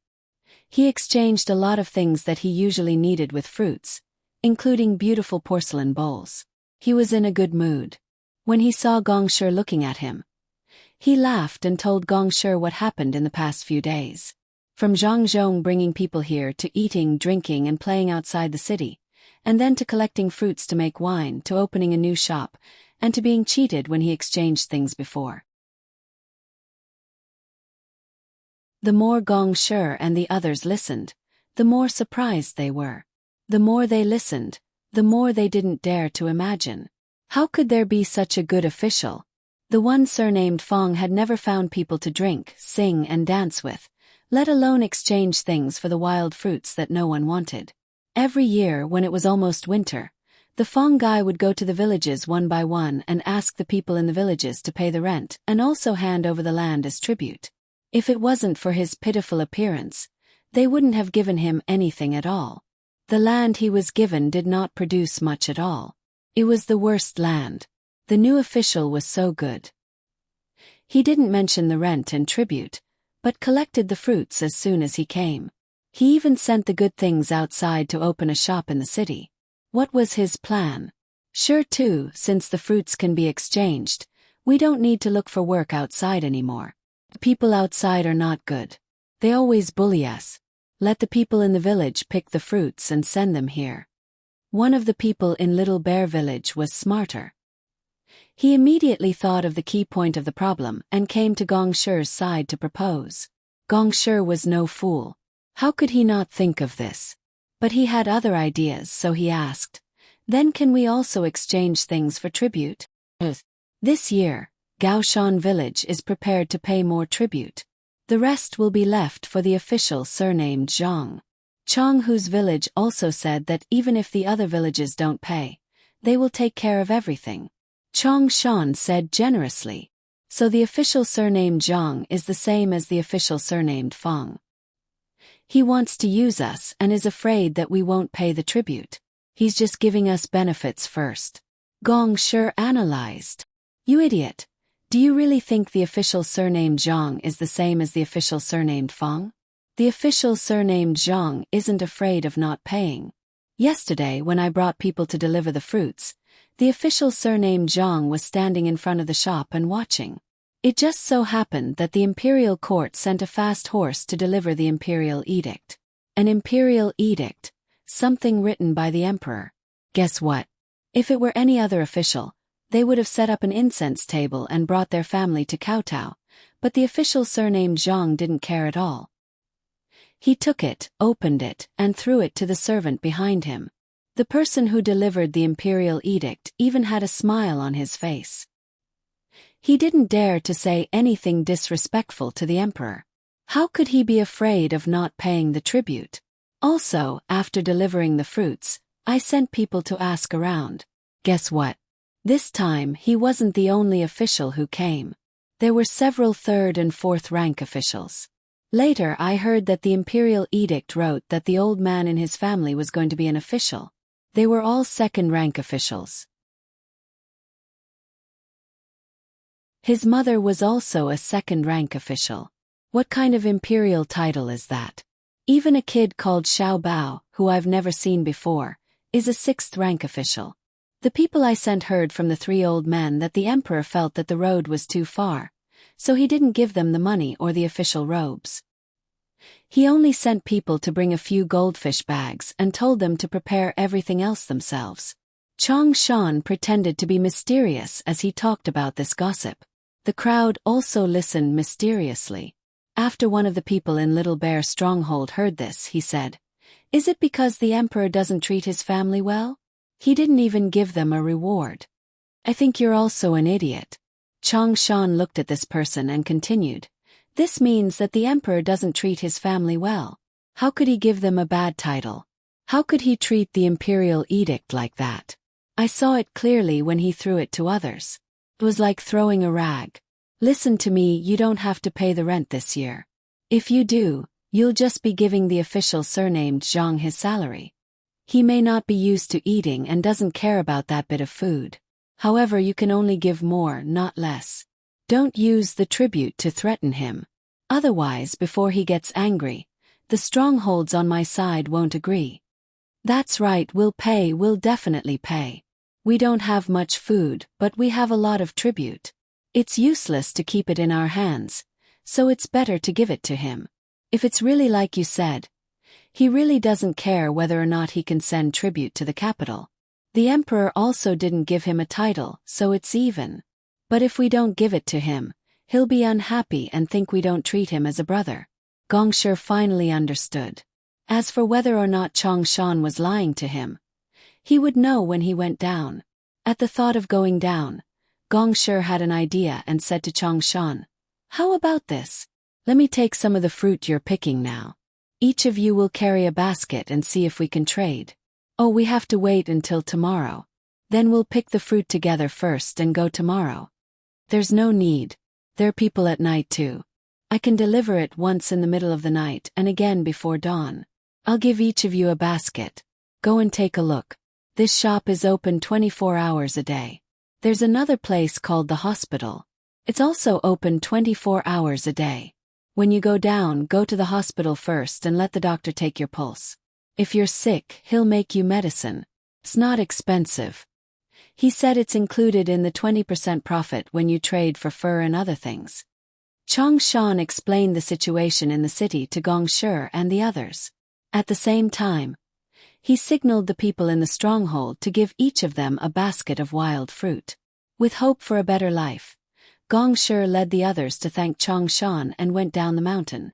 A: He exchanged a lot of things that he usually needed with fruits, including beautiful porcelain bowls. He was in a good mood. When he saw Gong Shi looking at him, he laughed and told Gong Shi what happened in the past few days. From Zhangzhong bringing people here to eating, drinking and playing outside the city, and then to collecting fruits to make wine, to opening a new shop, and to being cheated when he exchanged things before. The more Gong Shi and the others listened, the more surprised they were. The more they listened, the more they didn't dare to imagine. How could there be such a good official? The one surnamed Fong had never found people to drink, sing and dance with, let alone exchange things for the wild fruits that no one wanted. Every year when it was almost winter, the Fong guy would go to the villages one by one and ask the people in the villages to pay the rent and also hand over the land as tribute. If it wasn't for his pitiful appearance, they wouldn't have given him anything at all. The land he was given did not produce much at all. It was the worst land. The new official was so good. He didn't mention the rent and tribute, but collected the fruits as soon as he came. He even sent the good things outside to open a shop in the city. What was his plan? Sure too, since the fruits can be exchanged, we don't need to look for work outside anymore. The people outside are not good. They always bully us. Let the people in the village pick the fruits and send them here. One of the people in Little Bear Village was smarter. He immediately thought of the key point of the problem and came to Gong Shi's side to propose. Gong Shi was no fool. How could he not think of this? But he had other ideas, so he asked, "Then can we also exchange things for tribute?" This year, Gaoshan village is prepared to pay more tribute. The rest will be left for the official surnamed Zhang. Chong, whose village also said that even if the other villages don't pay, they will take care of everything. Chong Shan said generously. So the official surnamed Zhang is the same as the official surnamed Feng. He wants to use us and is afraid that we won't pay the tribute. He's just giving us benefits first. Gong Shi analyzed. "You idiot. Do you really think the official surnamed Zhang is the same as the official surnamed Feng? The official surnamed Zhang isn't afraid of not paying. Yesterday when I brought people to deliver the fruits, the official surnamed Zhang was standing in front of the shop and watching. It just so happened that the imperial court sent a fast horse to deliver the imperial edict. An imperial edict, something written by the emperor. Guess what? If it were any other official, they would have set up an incense table and brought their family to kowtow, but the official surnamed Zhang didn't care at all. He took it, opened it, and threw it to the servant behind him. The person who delivered the imperial edict even had a smile on his face. He didn't dare to say anything disrespectful to the emperor. How could he be afraid of not paying the tribute? Also, after delivering the fruits, I sent people to ask around. Guess what? This time he wasn't the only official who came. There were several 3rd and 4th rank officials. Later I heard that the imperial edict wrote that the old man in his family was going to be an official. They were all 2nd rank officials. His mother was also a 2nd rank official. What kind of imperial title is that? Even a kid called Xiao Bao, who I've never seen before, is a 6th rank official. The people I sent heard from the 3 old men that the emperor felt that the road was too far, so he didn't give them the money or the official robes. He only sent people to bring a few goldfish bags and told them to prepare everything else themselves. Chang Shan pretended to be mysterious as he talked about this gossip. The crowd also listened mysteriously. After one of the people in Little Bear Stronghold heard this, he said, "Is it because the emperor doesn't treat his family well? He didn't even give them a reward. I think you're also an idiot." Chang Shan looked at this person and continued, "This means that the emperor doesn't treat his family well. How could he give them a bad title? How could he treat the imperial edict like that? I saw it clearly when he threw it to others. It was like throwing a rag. Listen to me, you don't have to pay the rent this year. If you do, you'll just be giving the official surnamed Zhang his salary. He may not be used to eating and doesn't care about that bit of food. However, you can only give more, not less. Don't use the tribute to threaten him. Otherwise, before he gets angry, the strongholds on my side won't agree." "That's right, we'll definitely pay. We don't have much food, but we have a lot of tribute. It's useless to keep it in our hands, so it's better to give it to him. If it's really like you said, he really doesn't care whether or not he can send tribute to the capital. The emperor also didn't give him a title, so it's even. But if we don't give it to him, he'll be unhappy and think we don't treat him as a brother." Gongshi finally understood. As for whether or not Chang Shan was lying to him, he would know when he went down. At the thought of going down, Gongshi had an idea and said to Chang Shan, "How about this? Let me take some of the fruit you're picking now. Each of you will carry a basket and see if we can trade. Oh, we have to wait until tomorrow. Then we'll pick the fruit together first and go tomorrow." "There's no need. There are people at night too. I can deliver it once in the middle of the night and again before dawn. I'll give each of you a basket. Go and take a look. This shop is open 24 hours a day. There's another place called the hospital. It's also open 24 hours a day. When you go down, go to the hospital first and let the doctor take your pulse. If you're sick, he'll make you medicine. It's not expensive. He said it's included in the 20% profit when you trade for fur and other things." Chang Shan explained the situation in the city to Gongshi and the others. At the same time, he signaled the people in the stronghold to give each of them a basket of wild fruit. With hope for a better life, Gongshi led the others to thank Chang Shan and went down the mountain.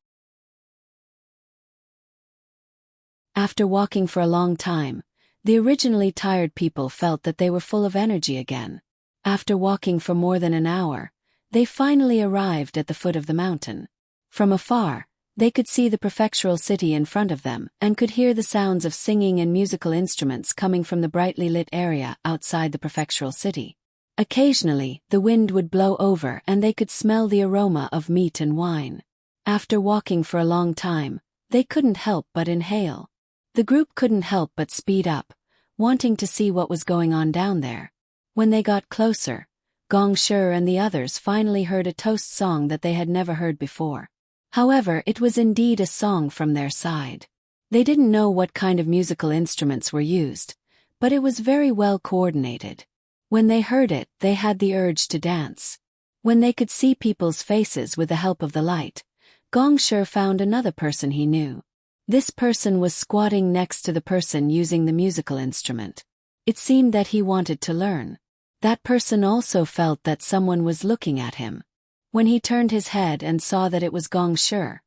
A: After walking for a long time, the originally tired people felt that they were full of energy again. After walking for more than an hour, they finally arrived at the foot of the mountain. From afar, they could see the prefectural city in front of them and could hear the sounds of singing and musical instruments coming from the brightly lit area outside the prefectural city. Occasionally, the wind would blow over and they could smell the aroma of meat and wine. After walking for a long time, they couldn't help but inhale. The group couldn't help but speed up, wanting to see what was going on down there. When they got closer, Gongshi and the others finally heard a toast song that they had never heard before. However, it was indeed a song from their side. They didn't know what kind of musical instruments were used, but it was very well coordinated. When they heard it, they had the urge to dance. When they could see people's faces with the help of the light, Gongshi found another person he knew. This person was squatting next to the person using the musical instrument. It seemed that he wanted to learn. That person also felt that someone was looking at him. When he turned his head and saw that it was Gongshi,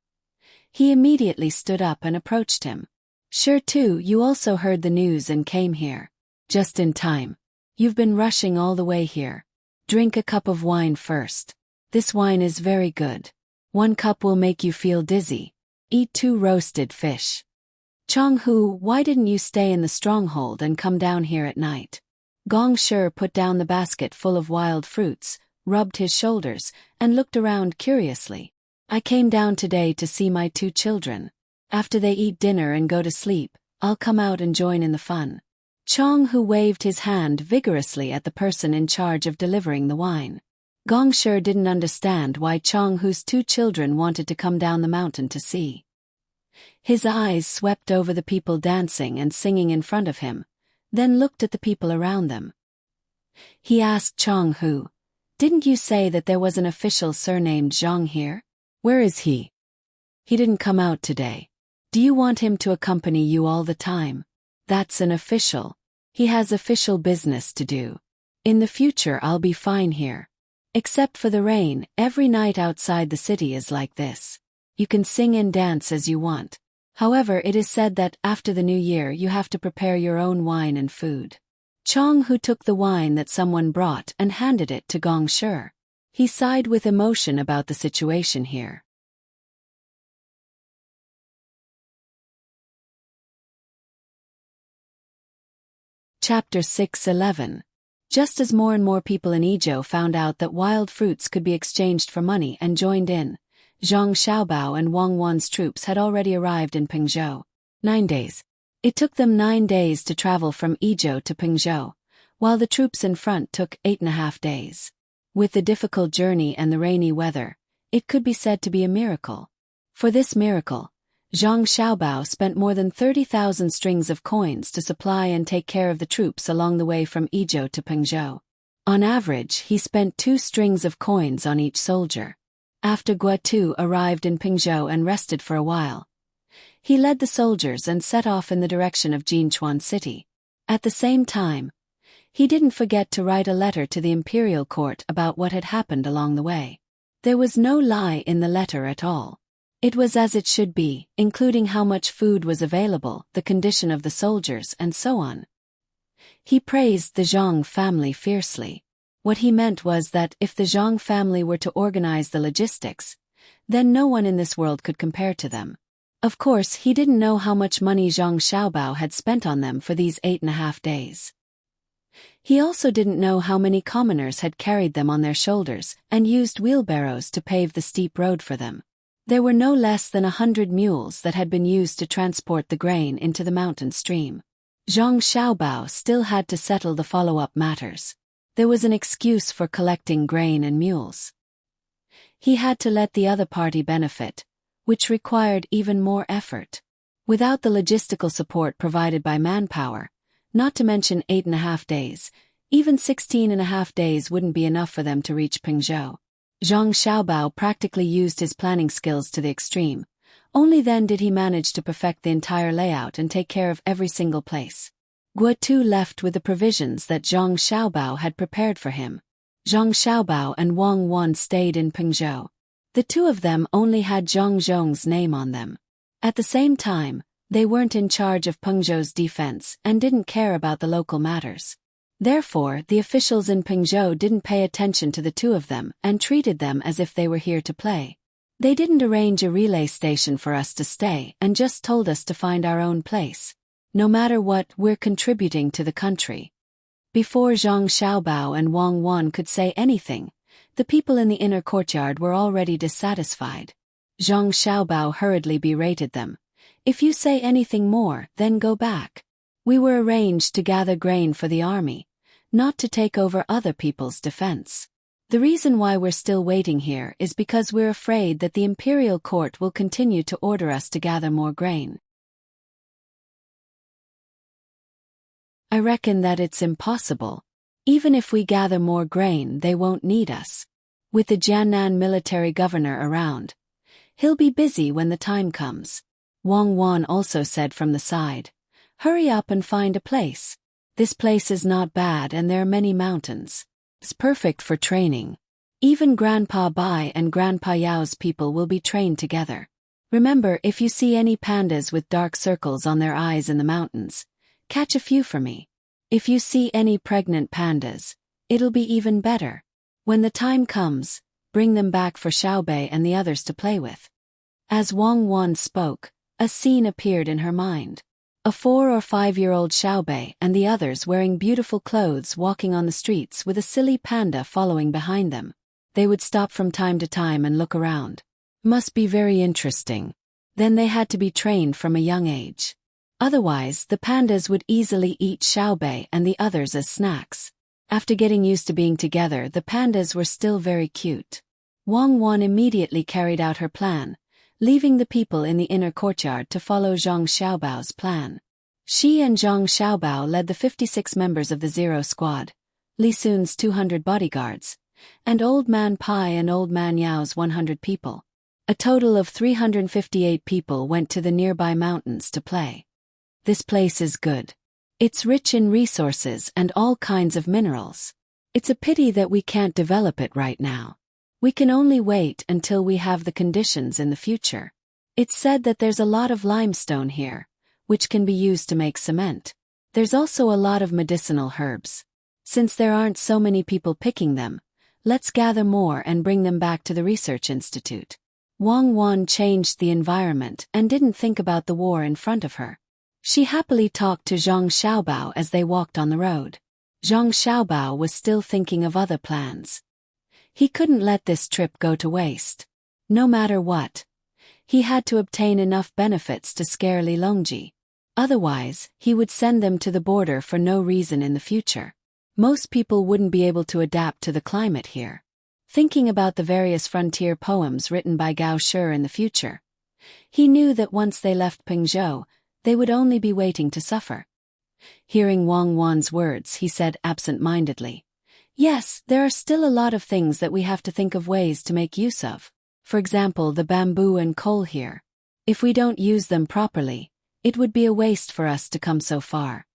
A: he immediately stood up and approached him. "Sure too, you also heard the news and came here. Just in time. You've been rushing all the way here. Drink a cup of wine first. This wine is very good. 1 cup will make you feel dizzy. Eat 2 roasted fish. Changhu, why didn't you stay in the stronghold and come down here at night?" Gongshi put down the basket full of wild fruits, rubbed his shoulders, and looked around curiously. "I came down today to see my 2 children. After they eat dinner and go to sleep, I'll come out and join in the fun." Changhu waved his hand vigorously at the person in charge of delivering the wine. Gongshi didn't understand why Changhu's 2 children wanted to come down the mountain to see. His eyes swept over the people dancing and singing in front of him, then looked at the people around them. He asked Changhu, "Didn't you say that there was an official surnamed Zhang here? Where is he?" He didn't come out today. Do you want him to accompany you all the time? That's an official. He has official business to do. In the future I'll be fine here. Except for the rain, every night outside the city is like this. You can sing and dance as you want. However, it is said that after the new year you have to prepare your own wine and food. Chong Hu took the wine that someone brought and handed it to Gong Shi. He sighed with emotion about the situation here. Chapter 6:11. Just as more and more people in Izhou found out that wild fruits could be exchanged for money and joined in, Zhang Xiaobao and Wang Wan's troops had already arrived in Pingzhou. 9 days. It took them 9 days to travel from Izhou to Pingzhou, while the troops in front took 8.5 days. With the difficult journey and the rainy weather, it could be said to be a miracle. For this miracle, Zhang Xiaobao spent more than 30,000 strings of coins to supply and take care of the troops along the way from Izhou to Pingzhou. On average, he spent 2 strings of coins on each soldier. After Guotu arrived in Pingzhou and rested for a while, he led the soldiers and set off in the direction of Jinchuan City. At the same time, he didn't forget to write a letter to the imperial court about what had happened along the way. There was no lie in the letter at all. It was as it should be, including how much food was available, the condition of the soldiers, and so on. He praised the Zhang family fiercely. What he meant was that if the Zhang family were to organize the logistics, then no one in this world could compare to them. Of course, he didn't know how much money Zhang Xiaobao had spent on them for these 8.5 days. He also didn't know how many commoners had carried them on their shoulders and used wheelbarrows to pave the steep road for them. There were no less than 100 mules that had been used to transport the grain into the mountain stream. Zhang Xiaobao still had to settle the follow-up matters. There was an excuse for collecting grain and mules. He had to let the other party benefit, which required even more effort. Without the logistical support provided by manpower, not to mention 8.5 days, even 16.5 days wouldn't be enough for them to reach Pingzhou. Zhang Xiaobao practically used his planning skills to the extreme. Only then did he manage to perfect the entire layout and take care of every single place. Guotu left with the provisions that Zhang Xiaobao had prepared for him. Zhang Xiaobao and Wang Wan stayed in Pingzhou. The two of them only had Zhang Zhong's name on them. At the same time, they weren't in charge of Pengzhou's defense and didn't care about the local matters. Therefore, the officials in Pingzhou didn't pay attention to the two of them and treated them as if they were here to play. They didn't arrange a relay station for us to stay and just told us to find our own place. No matter what, we're contributing to the country. Before Zhang Xiaobao and Wang Wan could say anything, the people in the inner courtyard were already dissatisfied. Zhang Xiaobao hurriedly berated them. If you say anything more, then go back. We were arranged to gather grain for the army, not to take over other people's defense. The reason why we're still waiting here is because we're afraid that the imperial court will continue to order us to gather more grain. I reckon that it's impossible. Even if we gather more grain, they won't need us. With the Jiannan military governor around, he'll be busy when the time comes. Wang Wan also said from the side, "Hurry up and find a place. This place is not bad and there are many mountains. It's perfect for training. Even Grandpa Bai and Grandpa Yao's people will be trained together. Remember, if you see any pandas with dark circles on their eyes in the mountains, catch a few for me. If you see any pregnant pandas, it'll be even better. When the time comes, bring them back for Xiaobei and the others to play with." As Wang Wan spoke, a scene appeared in her mind. A 4 or 5-year-old Xiaobei and the others wearing beautiful clothes walking on the streets with a silly panda following behind them. They would stop from time to time and look around. Must be very interesting. Then they had to be trained from a young age. Otherwise, the pandas would easily eat Xiaobei and the others as snacks. After getting used to being together, the pandas were still very cute. Wang Wan immediately carried out her plan, leaving the people in the inner courtyard to follow Zhang Xiaobao's plan. She and Zhang Xiaobao led the 56 members of the Zero Squad, Li Sun's 200 bodyguards, and Old Man Pai and Old Man Yao's 100 people. A total of 358 people went to the nearby mountains to play. This place is good. It's rich in resources and all kinds of minerals. It's a pity that we can't develop it right now. We can only wait until we have the conditions in the future. It's said that there's a lot of limestone here, which can be used to make cement. There's also a lot of medicinal herbs. Since there aren't so many people picking them, let's gather more and bring them back to the research institute. Wang Wan changed the environment and didn't think about the war in front of her. She happily talked to Zhang Xiaobao as they walked on the road. Zhang Xiaobao was still thinking of other plans. He couldn't let this trip go to waste. No matter what, he had to obtain enough benefits to scare Li Longji. Otherwise, he would send them to the border for no reason in the future. Most people wouldn't be able to adapt to the climate here. Thinking about the various frontier poems written by Gao Shi in the future, he knew that once they left Pengzhou, they would only be waiting to suffer. Hearing Wang Wan's words, he said absent-mindedly, "Yes, there are still a lot of things that we have to think of ways to make use of. For example, the bamboo and coal here. If we don't use them properly, it would be a waste for us to come so far.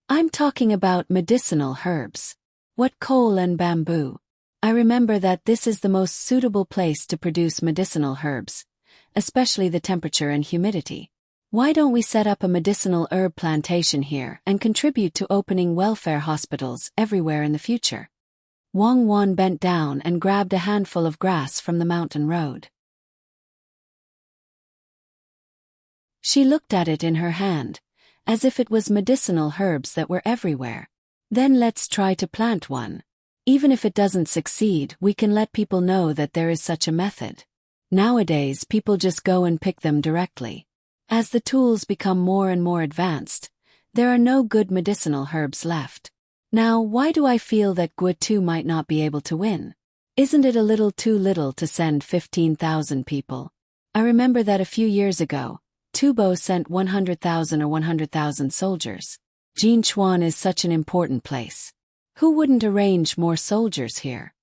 A: I'm talking about medicinal herbs. What coal and bamboo? I remember that this is the most suitable place to produce medicinal herbs, especially the temperature and humidity. Why don't we set up a medicinal herb plantation here and contribute to opening welfare hospitals everywhere in the future?" Wang Wan bent down and grabbed a handful of grass from the mountain road. She looked at it in her hand, as if it was medicinal herbs that were everywhere. "Then let's try to plant one. Even if it doesn't succeed, we can let people know that there is such a method. Nowadays, people just go and pick them directly. As the tools become more and more advanced, there are no good medicinal herbs left. Now, why do I feel that Guotu might not be able to win? Isn't it a little too little to send 15,000 people? I remember that a few years ago, Tubo sent 100,000 or 100,000 soldiers. Jinchuan is such an important place. Who wouldn't arrange more soldiers here?"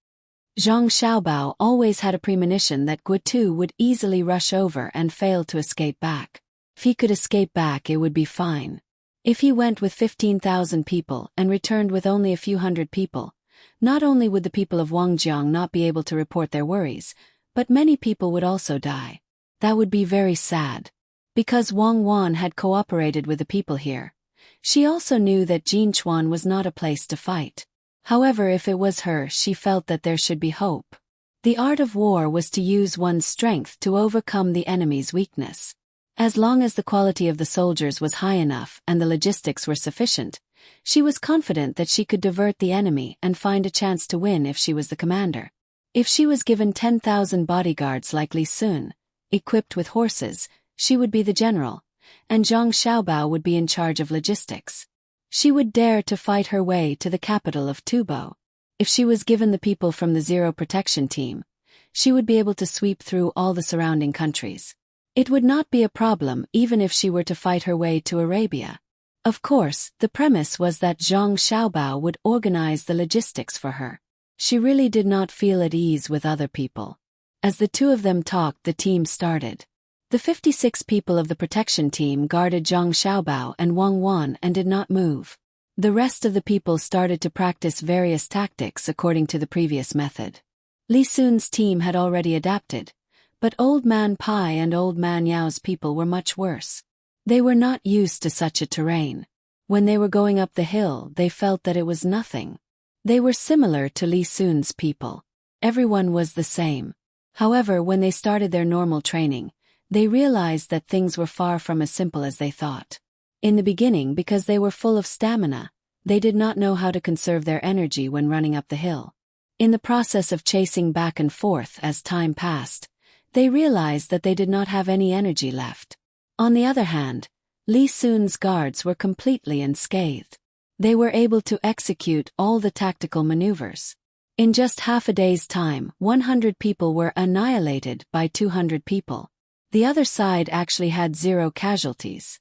A: Zhang Xiaobao always had a premonition that Guotu would easily rush over and fail to escape back. If he could escape back, it would be fine. If he went with 15,000 people and returned with only a few hundred people, not only would the people of Wangjiang not be able to report their worries, but many people would also die. That would be very sad. Because Wang Wan had cooperated with the people here, she also knew that Jinchuan was not a place to fight. However, if it was her, she felt that there should be hope. The art of war was to use one's strength to overcome the enemy's weakness. As long as the quality of the soldiers was high enough and the logistics were sufficient, she was confident that she could divert the enemy and find a chance to win if she was the commander. If she was given 10,000 bodyguards like Li Sun, equipped with horses, she would be the general, and Zhang Xiaobao would be in charge of logistics. She would dare to fight her way to the capital of Tubo. If she was given the people from the Zero Protection Team, she would be able to sweep through all the surrounding countries. It would not be a problem even if she were to fight her way to Arabia. Of course, the premise was that Zhang Xiaobao would organize the logistics for her. She really did not feel at ease with other people. As the two of them talked, the team started. The 56 people of the protection team guarded Zhang Xiaobao and Wang Wan and did not move. The rest of the people started to practice various tactics according to the previous method. Li Sun's team had already adapted, but Old Man Pai and Old Man Yao's people were much worse. They were not used to such a terrain. When they were going up the hill, they felt that it was nothing. They were similar to Li Sun's people. Everyone was the same. However, when they started their normal training, they realized that things were far from as simple as they thought. In the beginning, because they were full of stamina, they did not know how to conserve their energy when running up the hill. In the process of chasing back and forth as time passed, they realized that they did not have any energy left. On the other hand, Li Sun's guards were completely unscathed. They were able to execute all the tactical maneuvers. In just half a day's time, 100 people were annihilated by 200 people. The other side actually had 0 casualties.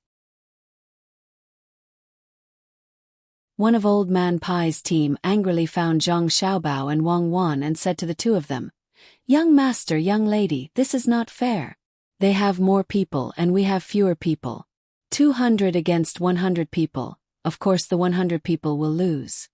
A: One of Old Man Pai's team angrily found Zhang Xiaobao and Wang Wan and said to the two of them, "Young master, young lady, this is not fair. They have more people and we have fewer people. 200 against 100 people, of course the 100 people will lose."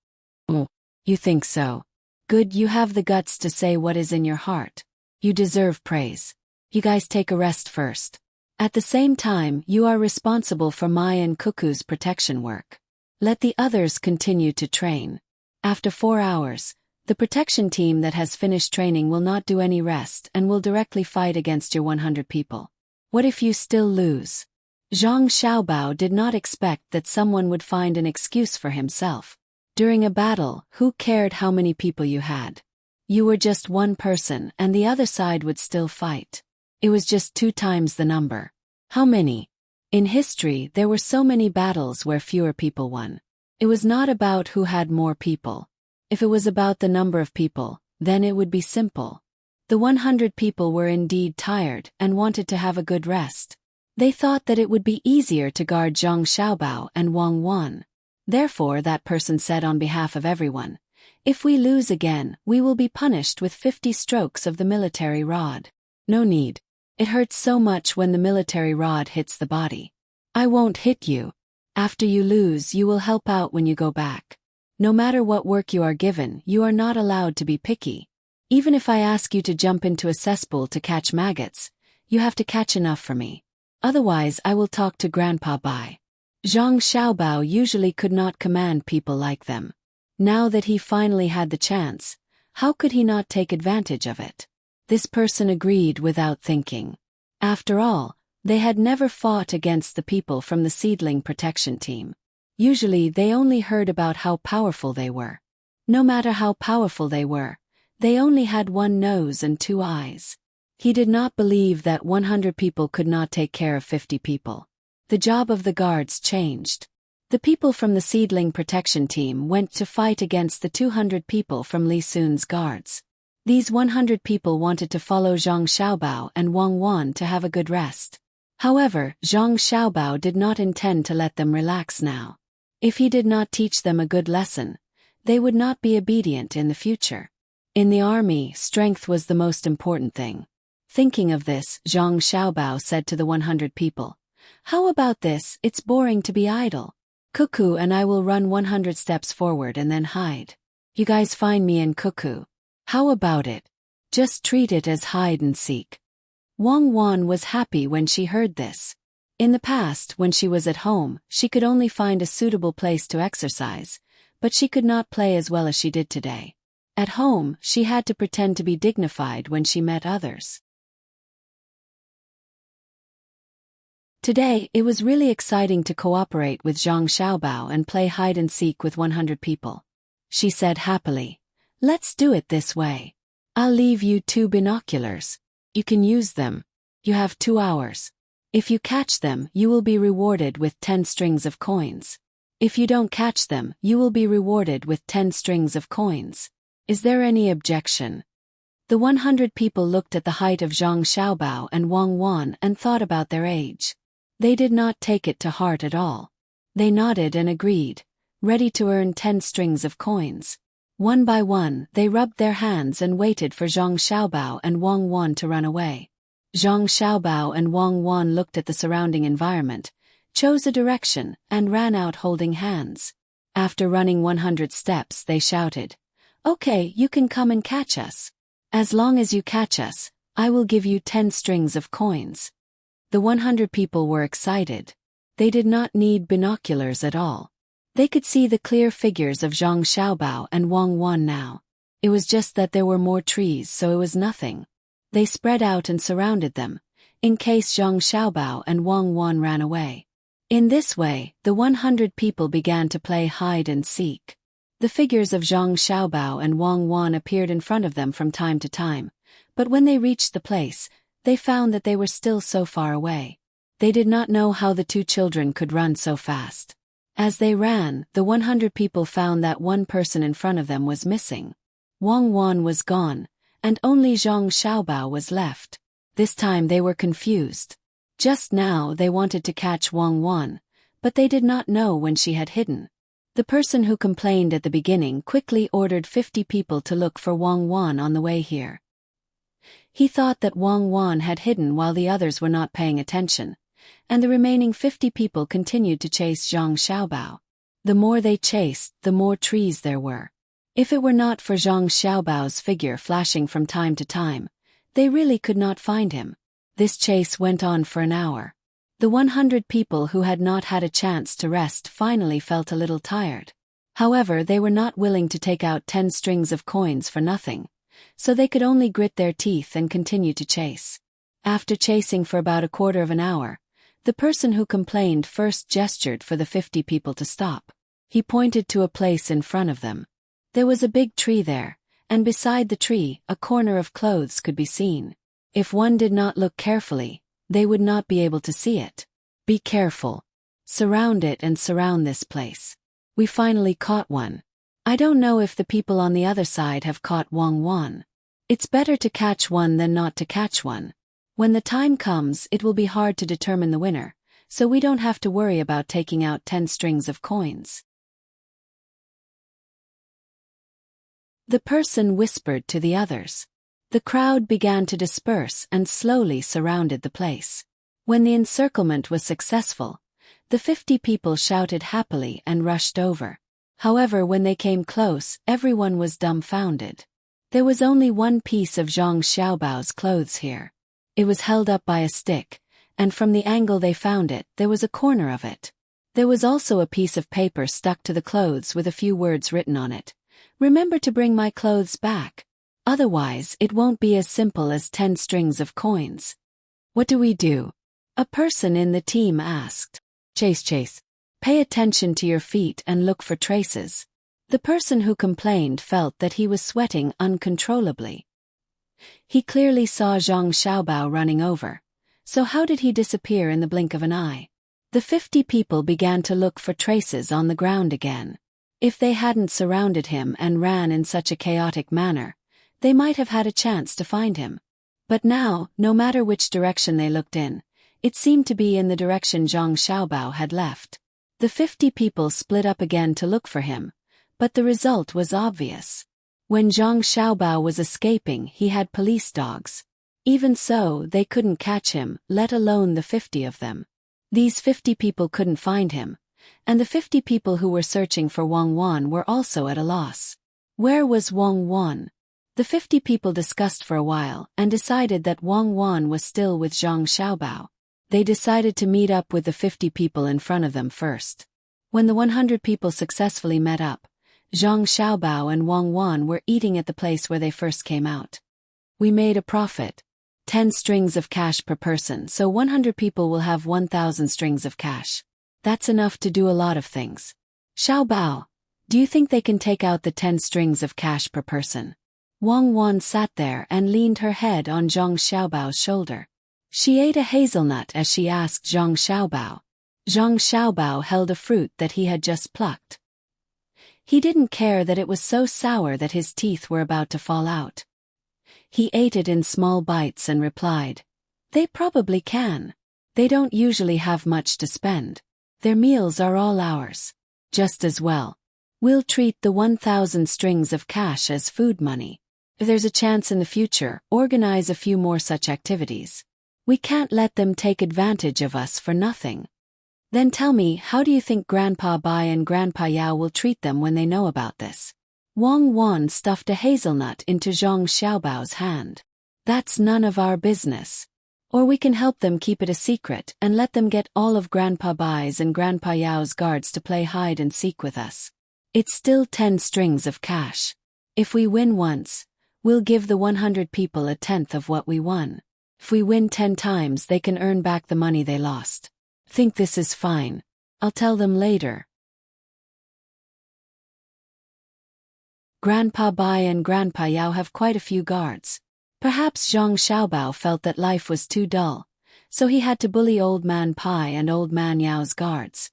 A: "Oh, you think so? Good, you have the guts to say what is in your heart. You deserve praise. You guys take a rest first. At the same time, you are responsible for Mai and Cuckoo's protection work. Let the others continue to train. After 4 hours, the protection team that has finished training will not do any rest and will directly fight against your 100 people. What if you still lose?" Zhang Xiaobao did not expect that someone would find an excuse for himself. During a battle, who cared how many people you had? You were just one person and the other side would still fight. It was just 2 times the number. How many? In history, there were so many battles where fewer people won. It was not about who had more people. If it was about the number of people, then it would be simple. The 100 people were indeed tired and wanted to have a good rest. They thought that it would be easier to guard Zhang Xiaobao and Wang Wan. Therefore that person said on behalf of everyone, "If we lose again, we will be punished with 50 strokes of the military rod." "No need. It hurts so much when the military rod hits the body. I won't hit you. After you lose, you will help out when you go back. No matter what work you are given, you are not allowed to be picky. Even if I ask you to jump into a cesspool to catch maggots, you have to catch enough for me. Otherwise I will talk to Grandpa Bai." Zhang Xiaobao usually could not command people like them. Now that he finally had the chance, how could he not take advantage of it? This person agreed without thinking. After all, they had never fought against the people from the seedling protection team. Usually they only heard about how powerful they were. No matter how powerful they were, they only had 1 nose and 2 eyes. He did not believe that 100 people could not take care of 50 people. The job of the guards changed. The people from the seedling protection team went to fight against the 200 people from Li Sun's guards. These 100 people wanted to follow Zhang Xiaobao and Wang Wan to have a good rest. However, Zhang Xiaobao did not intend to let them relax now. If he did not teach them a good lesson, they would not be obedient in the future. In the army, strength was the most important thing. Thinking of this, Zhang Xiaobao said to the 100 people, "How about this? It's boring to be idle. Cuckoo and I will run 100 steps forward and then hide. You guys find me and Cuckoo. How about it? Just treat it as hide and seek." Wang Wan was happy when she heard this. In the past, when she was at home, she could only find a suitable place to exercise, but she could not play as well as she did today. At home, she had to pretend to be dignified when she met others. Today, it was really exciting to cooperate with Zhang Xiaobao and play hide and seek with 100 people. She said happily, "Let's do it this way. I'll leave you 2 binoculars. You can use them. You have 2 hours. If you catch them, you will be rewarded with 10 strings of coins. If you don't catch them, you will be rewarded with 10 strings of coins. Is there any objection?" The 100 people looked at the height of Zhang Xiaobao and Wang Wan and thought about their age. They did not take it to heart at all. They nodded and agreed, ready to earn 10 strings of coins. One by one, they rubbed their hands and waited for Zhang Xiaobao and Wang Wan to run away. Zhang Xiaobao and Wang Wan looked at the surrounding environment, chose a direction, and ran out holding hands. After running 100 steps, they shouted, "Okay, you can come and catch us. As long as you catch us, I will give you 10 strings of coins." The 100 people were excited. They did not need binoculars at all. They could see the clear figures of Zhang Xiaobao and Wang Wan now. It was just that there were more trees, so it was nothing. They spread out and surrounded them, in case Zhang Xiaobao and Wang Wan ran away. In this way, the 100 people began to play hide and seek. The figures of Zhang Xiaobao and Wang Wan appeared in front of them from time to time, but when they reached the place, they found that they were still so far away. They did not know how the 2 children could run so fast. As they ran, the 100 people found that one person in front of them was missing. Wang Wan was gone, and only Zhang Xiaobao was left. This time they were confused. Just now they wanted to catch Wang Wan, but they did not know when she had hidden. The person who complained at the beginning quickly ordered 50 people to look for Wang Wan on the way here. He thought that Wang Wan had hidden while the others were not paying attention, and the remaining 50 people continued to chase Zhang Xiaobao. The more they chased, the more trees there were. If it were not for Zhang Xiaobao's figure flashing from time to time, they really could not find him. This chase went on for an hour. The 100 people who had not had a chance to rest finally felt a little tired. However, they were not willing to take out 10 strings of coins for nothing, so they could only grit their teeth and continue to chase. After chasing for about a quarter of an hour, the person who complained first gestured for the 50 people to stop. He pointed to a place in front of them. There was a big tree there, and beside the tree, a corner of clothes could be seen. If one did not look carefully, they would not be able to see it. Be careful. Surround it and surround this place. We finally caught one. I don't know if the people on the other side have caught Wang Wan. It's better to catch one than not to catch one. When the time comes, it will be hard to determine the winner, so we don't have to worry about taking out 10 strings of coins. The person whispered to the others. The crowd began to disperse and slowly surrounded the place. When the encirclement was successful, the 50 people shouted happily and rushed over. However, when they came close, everyone was dumbfounded. There was only one piece of Zhang Xiaobao's clothes here. It was held up by a stick, and from the angle they found it, there was a corner of it. There was also a piece of paper stuck to the clothes with a few words written on it. Remember to bring my clothes back. Otherwise, it won't be as simple as 10 strings of coins. What do we do? A person in the team asked. Chase. Pay attention to your feet and look for traces. The person who complained felt that he was sweating uncontrollably. He clearly saw Zhang Xiaobao running over. So how did he disappear in the blink of an eye? The 50 people began to look for traces on the ground again. If they hadn't surrounded him and ran in such a chaotic manner, they might have had a chance to find him. But now, no matter which direction they looked in, it seemed to be in the direction Zhang Xiaobao had left. The 50 people split up again to look for him, but the result was obvious. When Zhang Xiaobao was escaping, he had police dogs. Even so, they couldn't catch him, let alone the 50 of them. These 50 people couldn't find him, and the 50 people who were searching for Wang Wan were also at a loss. Where was Wang Wan? The 50 people discussed for a while and decided that Wang Wan was still with Zhang Xiaobao. They decided to meet up with the 50 people in front of them first. When the 100 people successfully met up, Zhang Xiaobao and Wang Wan were eating at the place where they first came out. We made a profit. 10 strings of cash per person, so 100 people will have 1,000 strings of cash. That's enough to do a lot of things. Xiaobao, do you think they can take out the 10 strings of cash per person? Wang Wan sat there and leaned her head on Zhang Xiaobao's shoulder. She ate a hazelnut as she asked Zhang Xiaobao. Zhang Xiaobao held a fruit that he had just plucked. He didn't care that it was so sour that his teeth were about to fall out. He ate it in small bites and replied, "They probably can. They don't usually have much to spend. Their meals are all ours. Just as well. We'll treat the 1,000 strings of cash as food money. If there's a chance in the future, organize a few more such activities. We can't let them take advantage of us for nothing. Then tell me, how do you think Grandpa Bai and Grandpa Yao will treat them when they know about this?" Wang Wan stuffed a hazelnut into Zhang Xiaobao's hand. "That's none of our business. Or we can help them keep it a secret and let them get all of Grandpa Bai's and Grandpa Yao's guards to play hide and seek with us. It's still 10 strings of cash. If we win once, we'll give the 100 people a tenth of what we won. If we win 10 times, they can earn back the money they lost. Think this is fine? I'll tell them later." Grandpa Bai and Grandpa Yao have quite a few guards. Perhaps Zhang Xiaobao felt that life was too dull, so he had to bully Old Man Pai and Old Man Yao's guards.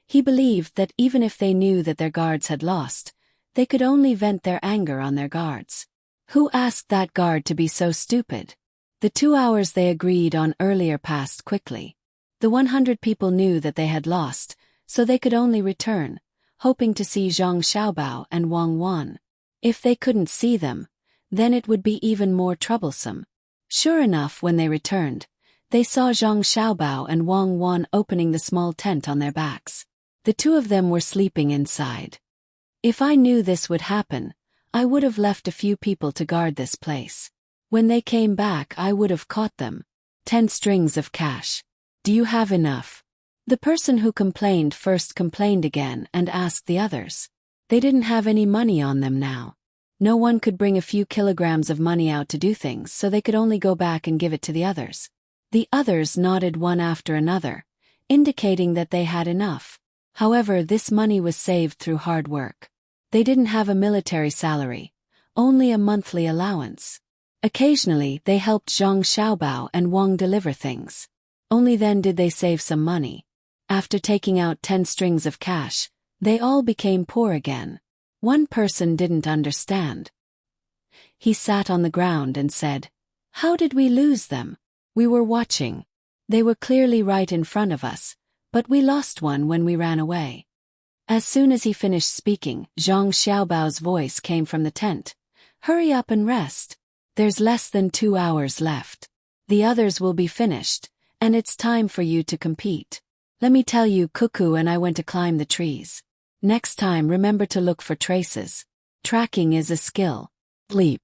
A: He believed that even if they knew that their guards had lost, they could only vent their anger on their guards. Who asked that guard to be so stupid? The 2 hours they agreed on earlier passed quickly. The 100 people knew that they had lost, so they could only return, hoping to see Zhang Xiaobao and Wang Wan. If they couldn't see them, then it would be even more troublesome. Sure enough, when they returned, they saw Zhang Xiaobao and Wang Wan opening the small tent on their backs. The two of them were sleeping inside. If I knew this would happen, I would have left a few people to guard this place. When they came back, I would have caught them. 10 strings of cash. Do you have enough? The person who complained first complained again and asked the others. They didn't have any money on them now. No one could bring a few kilograms of money out to do things, so they could only go back and give it to the others. The others nodded one after another, indicating that they had enough. However, this money was saved through hard work. They didn't have a military salary, only a monthly allowance. Occasionally, they helped Zhang Xiaobao and Wang deliver things. Only then did they save some money. After taking out 10 strings of cash, they all became poor again. One person didn't understand. He sat on the ground and said, "How did we lose them? We were watching. They were clearly right in front of us, but we lost one when we ran away." As soon as he finished speaking, Zhang Xiaobao's voice came from the tent. "Hurry up and rest. There's less than 2 hours left. The others will be finished, and it's time for you to compete. Let me tell you, Cuckoo and I went to climb the trees. Next time, remember to look for traces. Tracking is a skill. Bleep."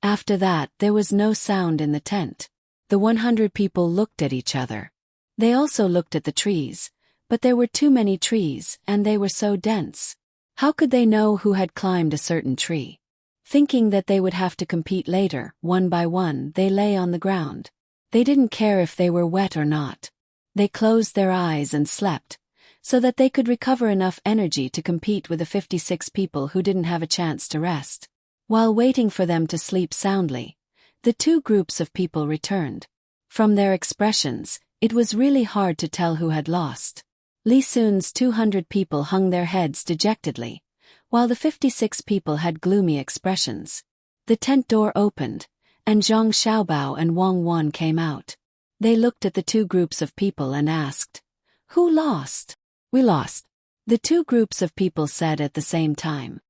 A: After that, there was no sound in the tent. The 100 people looked at each other. They also looked at the trees, but there were too many trees, and they were so dense. How could they know who had climbed a certain tree? Thinking that they would have to compete later, one by one, they lay on the ground. They didn't care if they were wet or not. They closed their eyes and slept, so that they could recover enough energy to compete with the 56 people who didn't have a chance to rest. While waiting for them to sleep soundly, the two groups of people returned. From their expressions, it was really hard to tell who had lost. Li Sun's 200 people hung their heads dejectedly, while the 56 people had gloomy expressions. The tent door opened, and Zhang Xiaobao and Wang Wan came out. They looked at the two groups of people and asked, "Who lost?" "We lost," the two groups of people said at the same time.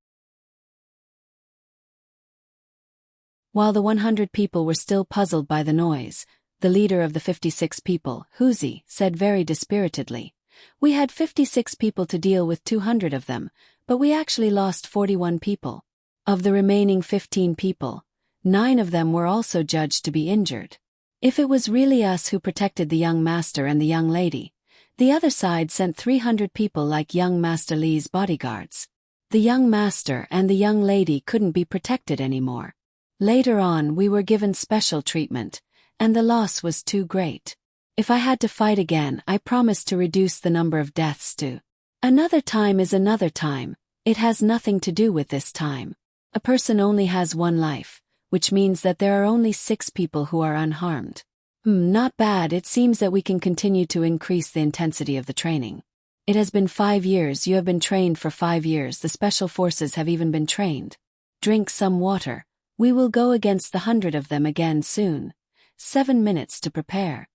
A: While the 100 people were still puzzled by the noise, the leader of the 56 people, Huzi, said very dispiritedly, "We had 56 people to deal with 200 of them, but we actually lost 41 people. Of the remaining 15 people, 9 of them were also judged to be injured. If it was really us who protected the young master and the young lady, the other side sent 300 people like young Master Li's bodyguards. The young master and the young lady couldn't be protected anymore. Later on, we were given special treatment, and the loss was too great. If I had to fight again, I promised to reduce the number of deaths to. Another time is another time. It has nothing to do with this time. A person only has one life, which means that there are only 6 people who are unharmed. Not bad. It seems that we can continue to increase the intensity of the training. It has been 5 years. You have been trained for 5 years. The special forces have even been trained. Drink some water. We will go against the 100 of them again soon. 7 minutes to prepare."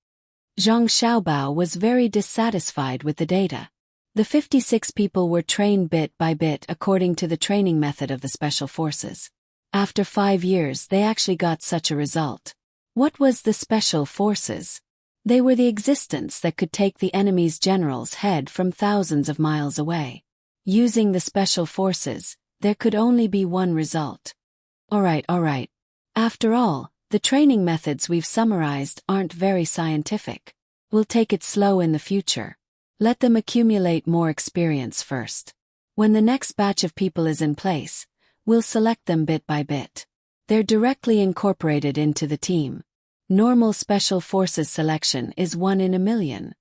A: Zhang Xiaobao was very dissatisfied with the data. The 56 people were trained bit by bit according to the training method of the special forces. After 5 years, they actually got such a result. What was the special forces? They were the existence that could take the enemy's general's head from thousands of miles away. Using the special forces, there could only be one result. All right. After all, the training methods we've summarized aren't very scientific. We'll take it slow in the future. Let them accumulate more experience first. When the next batch of people is in place, we'll select them bit by bit. They're directly incorporated into the team. Normal special forces selection is 1 in a million.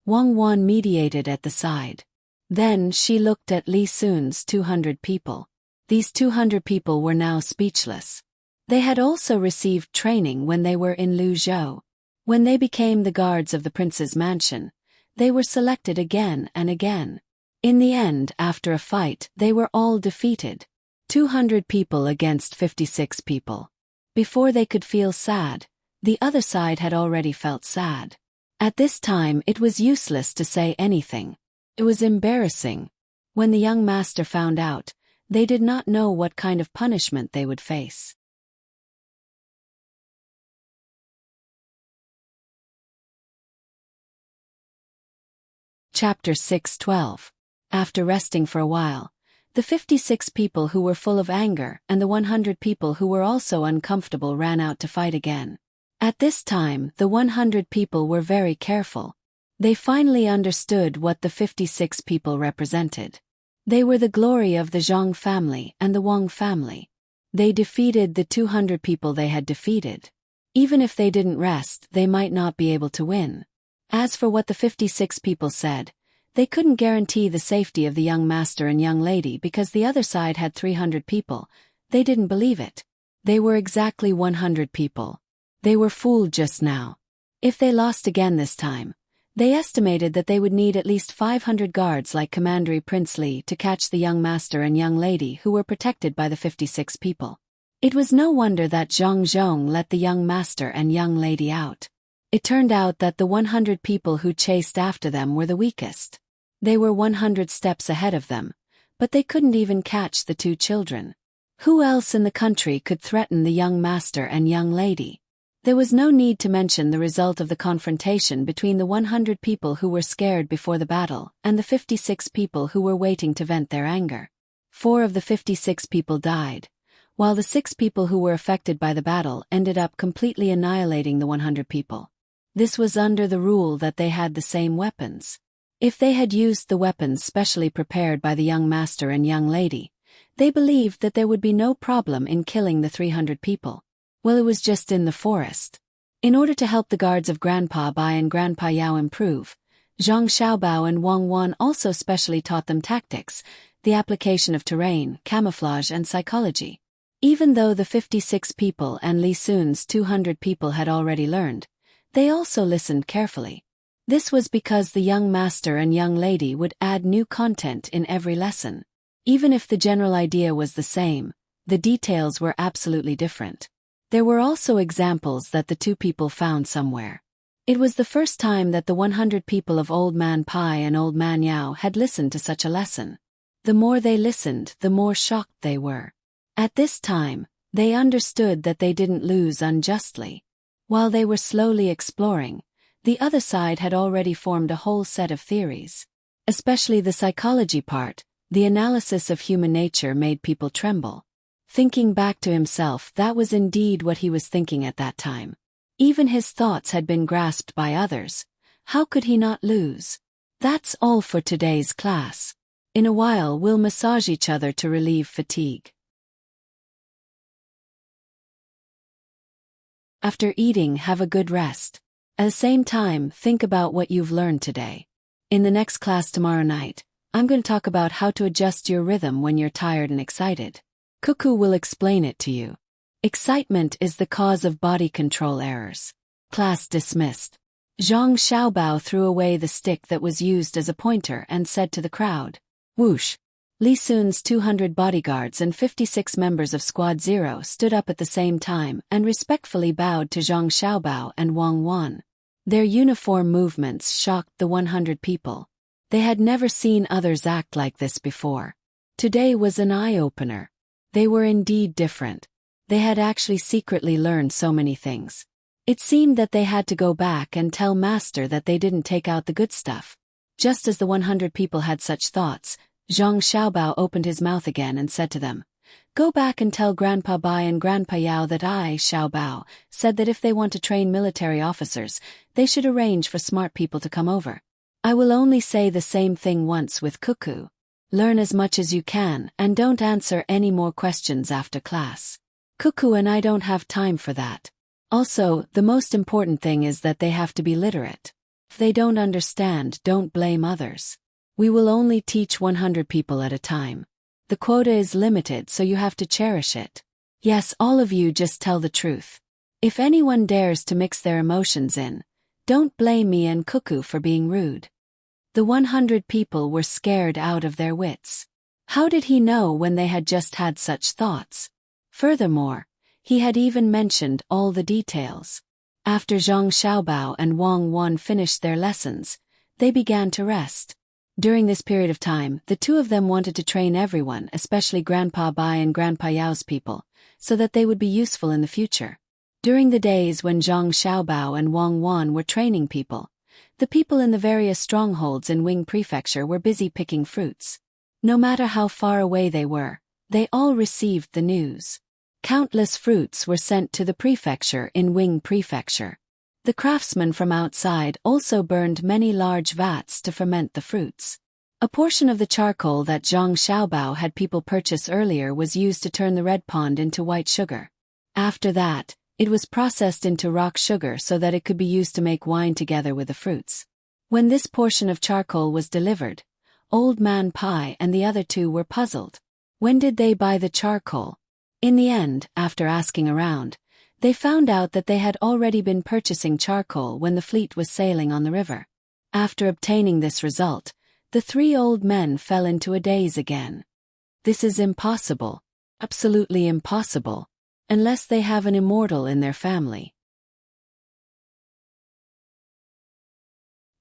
A: Wang Wan mediated at the side. Then she looked at Li Sun's 200 people. These 200 people were now speechless. They had also received training when they were in Luzhou. When they became the guards of the prince's mansion, they were selected again and again. In the end, after a fight, they were all defeated. 200 people against 56 people. Before they could feel sad, the other side had already felt sad. At this time, it was useless to say anything. It was embarrassing. When the young master found out, they did not know what kind of punishment they would face. Chapter 6:12. After resting for a while, the 56 people who were full of anger and the 100 people who were also uncomfortable ran out to fight again. At this time, the 100 people were very careful. They finally understood what the 56 people represented. They were the glory of the Zhang family and the Wang family. They defeated the 200 people they had defeated. Even if they didn't rest, they might not be able to win. As for what the 56 people said, they couldn't guarantee the safety of the young master and young lady because the other side had 300 people. They didn't believe it. They were exactly 100 people. They were fooled just now. If they lost again this time, they estimated that they would need at least 500 guards like Commandery Prince Li to catch the young master and young lady who were protected by the 56 people. It was no wonder that Zhang Zhong let the young master and young lady out. It turned out that the 100 people who chased after them were the weakest. They were 100 steps ahead of them, but they couldn't even catch the 2 children. Who else in the country could threaten the young master and young lady? There was no need to mention the result of the confrontation between the 100 people who were scared before the battle and the 56 people who were waiting to vent their anger. 4 of the 56 people died, while the 6 people who were affected by the battle ended up completely annihilating the 100 people. This was under the rule that they had the same weapons. If they had used the weapons specially prepared by the young master and young lady, they believed that there would be no problem in killing the 300 people. Well, it was just in the forest. In order to help the guards of Grandpa Bai and Grandpa Yao improve, Zhang Xiaobao and Wang Wan also specially taught them tactics, the application of terrain, camouflage and psychology. Even though the 56 people and Li Sun's 200 people had already learned, they also listened carefully. This was because the young master and young lady would add new content in every lesson. Even if the general idea was the same, the details were absolutely different. There were also examples that the 2 people found somewhere. It was the first time that the 100 people of Old Man Pai and Old Man Yao had listened to such a lesson. The more they listened, the more shocked they were. At this time, they understood that they didn't lose unjustly. While they were slowly exploring, the other side had already formed a whole set of theories. Especially the psychology part, the analysis of human nature made people tremble. Thinking back to himself, that was indeed what he was thinking at that time. Even his thoughts had been grasped by others. How could he not lose? That's all for today's class. In a while we'll massage each other to relieve fatigue. After eating, have a good rest. At the same time, think about what you've learned today. In the next class tomorrow night, I'm going to talk about how to adjust your rhythm when you're tired and excited. Cuckoo will explain it to you. Excitement is the cause of body control errors. Class dismissed. Zhang Xiaobao threw away the stick that was used as a pointer and said to the crowd, "Whoosh!" Li Sun's 200 bodyguards and 56 members of Squad 0 stood up at the same time and respectfully bowed to Zhang Xiaobao and Wang Wan. Their uniform movements shocked the 100 people. They had never seen others act like this before. Today was an eye-opener. They were indeed different. They had actually secretly learned so many things. It seemed that they had to go back and tell Master that they didn't take out the good stuff. Just as the 100 people had such thoughts, Zhang Xiaobao opened his mouth again and said to them, "Go back and tell Grandpa Bai and Grandpa Yao that I, Xiaobao, said that if they want to train military officers, they should arrange for smart people to come over. I will only say the same thing once with Cuckoo. Learn as much as you can and don't answer any more questions after class. Cuckoo and I don't have time for that. Also, the most important thing is that they have to be literate. If they don't understand, don't blame others. We will only teach 100 people at a time. The quota is limited, so you have to cherish it. Yes, all of you just tell the truth. If anyone dares to mix their emotions in, don't blame me and Cuckoo for being rude." The 100 people were scared out of their wits. How did he know when they had just had such thoughts? Furthermore, he had even mentioned all the details. After Zhang Xiaobao and Wang Wan finished their lessons, they began to rest. During this period of time, the 2 of them wanted to train everyone, especially Grandpa Bai and Grandpa Yao's people, so that they would be useful in the future. During the days when Zhang Xiaobao and Wang Wan were training people, the people in the various strongholds in Wing Prefecture were busy picking fruits. No matter how far away they were, they all received the news. Countless fruits were sent to the prefecture in Wing Prefecture. The craftsmen from outside also burned many large vats to ferment the fruits. A portion of the charcoal that Zhang Xiaobao had people purchase earlier was used to turn the red pond into white sugar. After that, it was processed into rock sugar so that it could be used to make wine together with the fruits. When this portion of charcoal was delivered, Old Man Pai and the other two were puzzled. When did they buy the charcoal? In the end, after asking around, they found out that they had already been purchasing charcoal when the fleet was sailing on the river. After obtaining this result, the three old men fell into a daze again. This is impossible, absolutely impossible, unless they have an immortal in their family.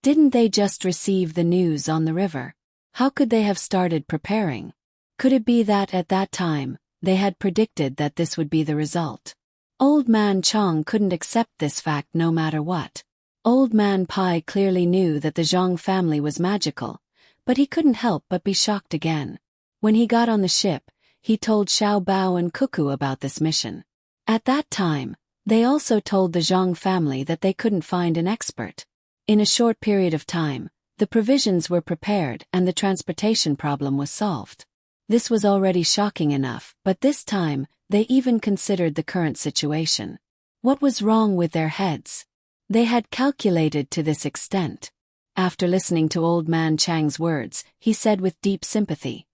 A: Didn't they just receive the news on the river? How could they have started preparing? Could it be that at that time, they had predicted that this would be the result? Old Man Chong couldn't accept this fact no matter what. Old Man Pai clearly knew that the Zhang family was magical, but he couldn't help but be shocked again. When he got on the ship, he told Xiao Bao and Cuckoo about this mission. At that time, they also told the Zhang family that they couldn't find an expert. In a short period of time, the provisions were prepared and the transportation problem was solved. This was already shocking enough, but this time, they even considered the current situation. What was wrong with their heads? They had calculated to this extent. After listening to Old Man Chang's words, he said with deep sympathy,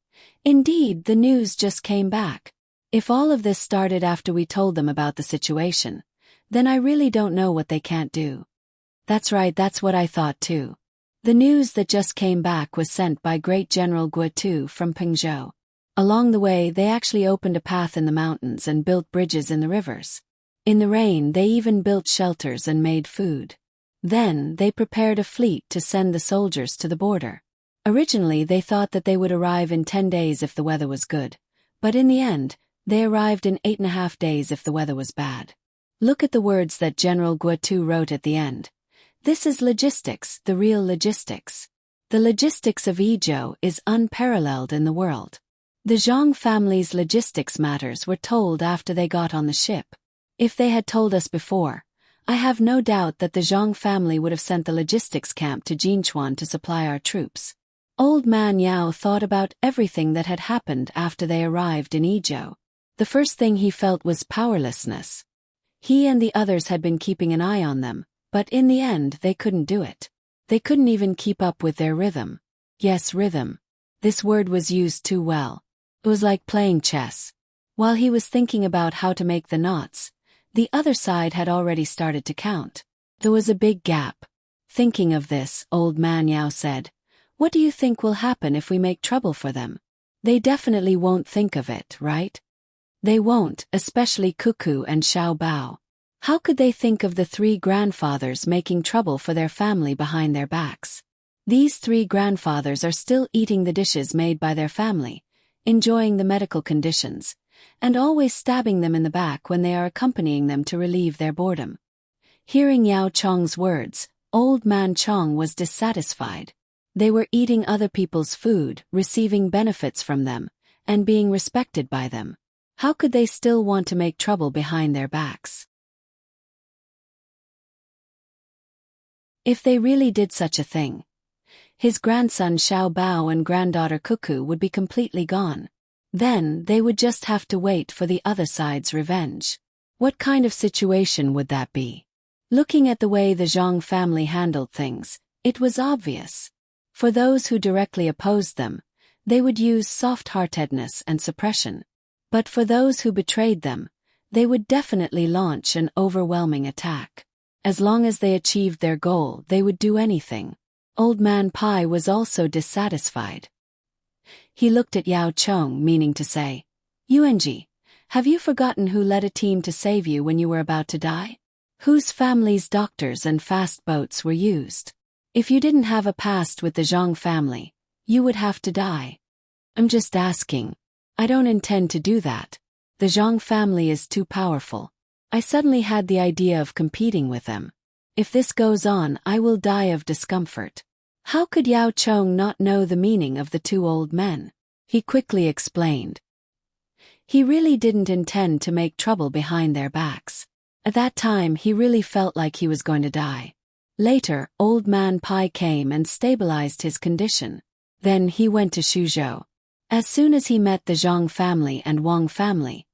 A: "Indeed, the news just came back. If all of this started after we told them about the situation, then I really don't know what they can't do." That's right, that's what I thought too. The news that just came back was sent by Great General Guotu from Pengzhou. Along the way, they actually opened a path in the mountains and built bridges in the rivers. In the rain, they even built shelters and made food. Then, they prepared a fleet to send the soldiers to the border. Originally, they thought that they would arrive in 10 days if the weather was good, but in the end, they arrived in 8.5 days if the weather was bad. Look at the words that General Guotu wrote at the end. This is logistics, the real logistics. The logistics of Yizhou is unparalleled in the world. The Zhang family's logistics matters were told after they got on the ship. If they had told us before, I have no doubt that the Zhang family would have sent the logistics camp to Jinchuan to supply our troops. Old Man Yao thought about everything that had happened after they arrived in Yizhou. The first thing he felt was powerlessness. He and the others had been keeping an eye on them, but in the end they couldn't do it. They couldn't even keep up with their rhythm. Yes, rhythm. This word was used too well. It was like playing chess. While he was thinking about how to make the knots, the other side had already started to count. There was a big gap. Thinking of this, Old Man Yao said, "What do you think will happen if we make trouble for them? They definitely won't think of it, right? They won't, especially Cuckoo and Xiao Bao. How could they think of the three grandfathers making trouble for their family behind their backs? These three grandfathers are still eating the dishes made by their family, enjoying the medical conditions, and always stabbing them in the back when they are accompanying them to relieve their boredom." Hearing Yao Chong's words, Old Man Chong was dissatisfied. They were eating other people's food, receiving benefits from them, and being respected by them. How could they still want to make trouble behind their backs? If they really did such a thing, his grandson Xiao Bao and granddaughter Cuckoo would be completely gone. Then they would just have to wait for the other side's revenge. What kind of situation would that be? Looking at the way the Zhang family handled things, it was obvious. For those who directly opposed them, they would use soft-heartedness and suppression. But for those who betrayed them, they would definitely launch an overwhelming attack. As long as they achieved their goal, they would do anything. Old Man Pai was also dissatisfied. He looked at Yao Chong, meaning to say, "Yuanji, have you forgotten who led a team to save you when you were about to die? Whose family's doctors and fast boats were used? If you didn't have a past with the Zhang family, you would have to die." "I'm just asking. I don't intend to do that. The Zhang family is too powerful. I suddenly had the idea of competing with them. If this goes on, I will die of discomfort. How could Yao Chong not know the meaning of the two old men? He quickly explained. He really didn't intend to make trouble behind their backs. At that time he really felt like he was going to die. Later, Old Man Pai came and stabilized his condition. Then he went to Suzhou. As soon as he met the Zhang family and Wang family,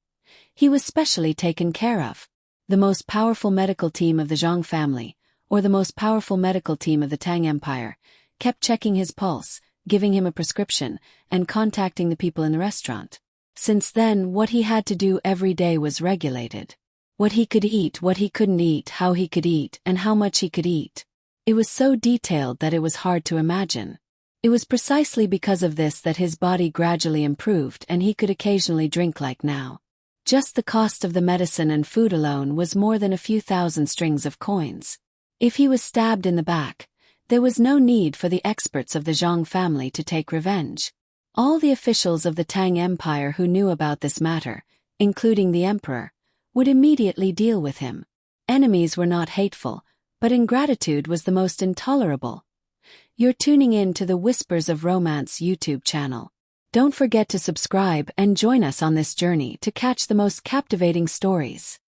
A: he was specially taken care of. The most powerful medical team of the Zhang family, or the most powerful medical team of the Tang Empire, kept checking his pulse, giving him a prescription, and contacting the people in the restaurant. Since then, what he had to do every day was regulated. What he could eat, what he couldn't eat, how he could eat, and how much he could eat. It was so detailed that it was hard to imagine. It was precisely because of this that his body gradually improved and he could occasionally drink like now. Just the cost of the medicine and food alone was more than a few thousand strings of coins. If he was stabbed in the back, there was no need for the experts of the Zhang family to take revenge. All the officials of the Tang Empire who knew about this matter, including the emperor, would immediately deal with him. Enemies were not hateful, but ingratitude was the most intolerable. You're tuning in to the Whispers of Romance YouTube channel. Don't forget to subscribe and join us on this journey to catch the most captivating stories.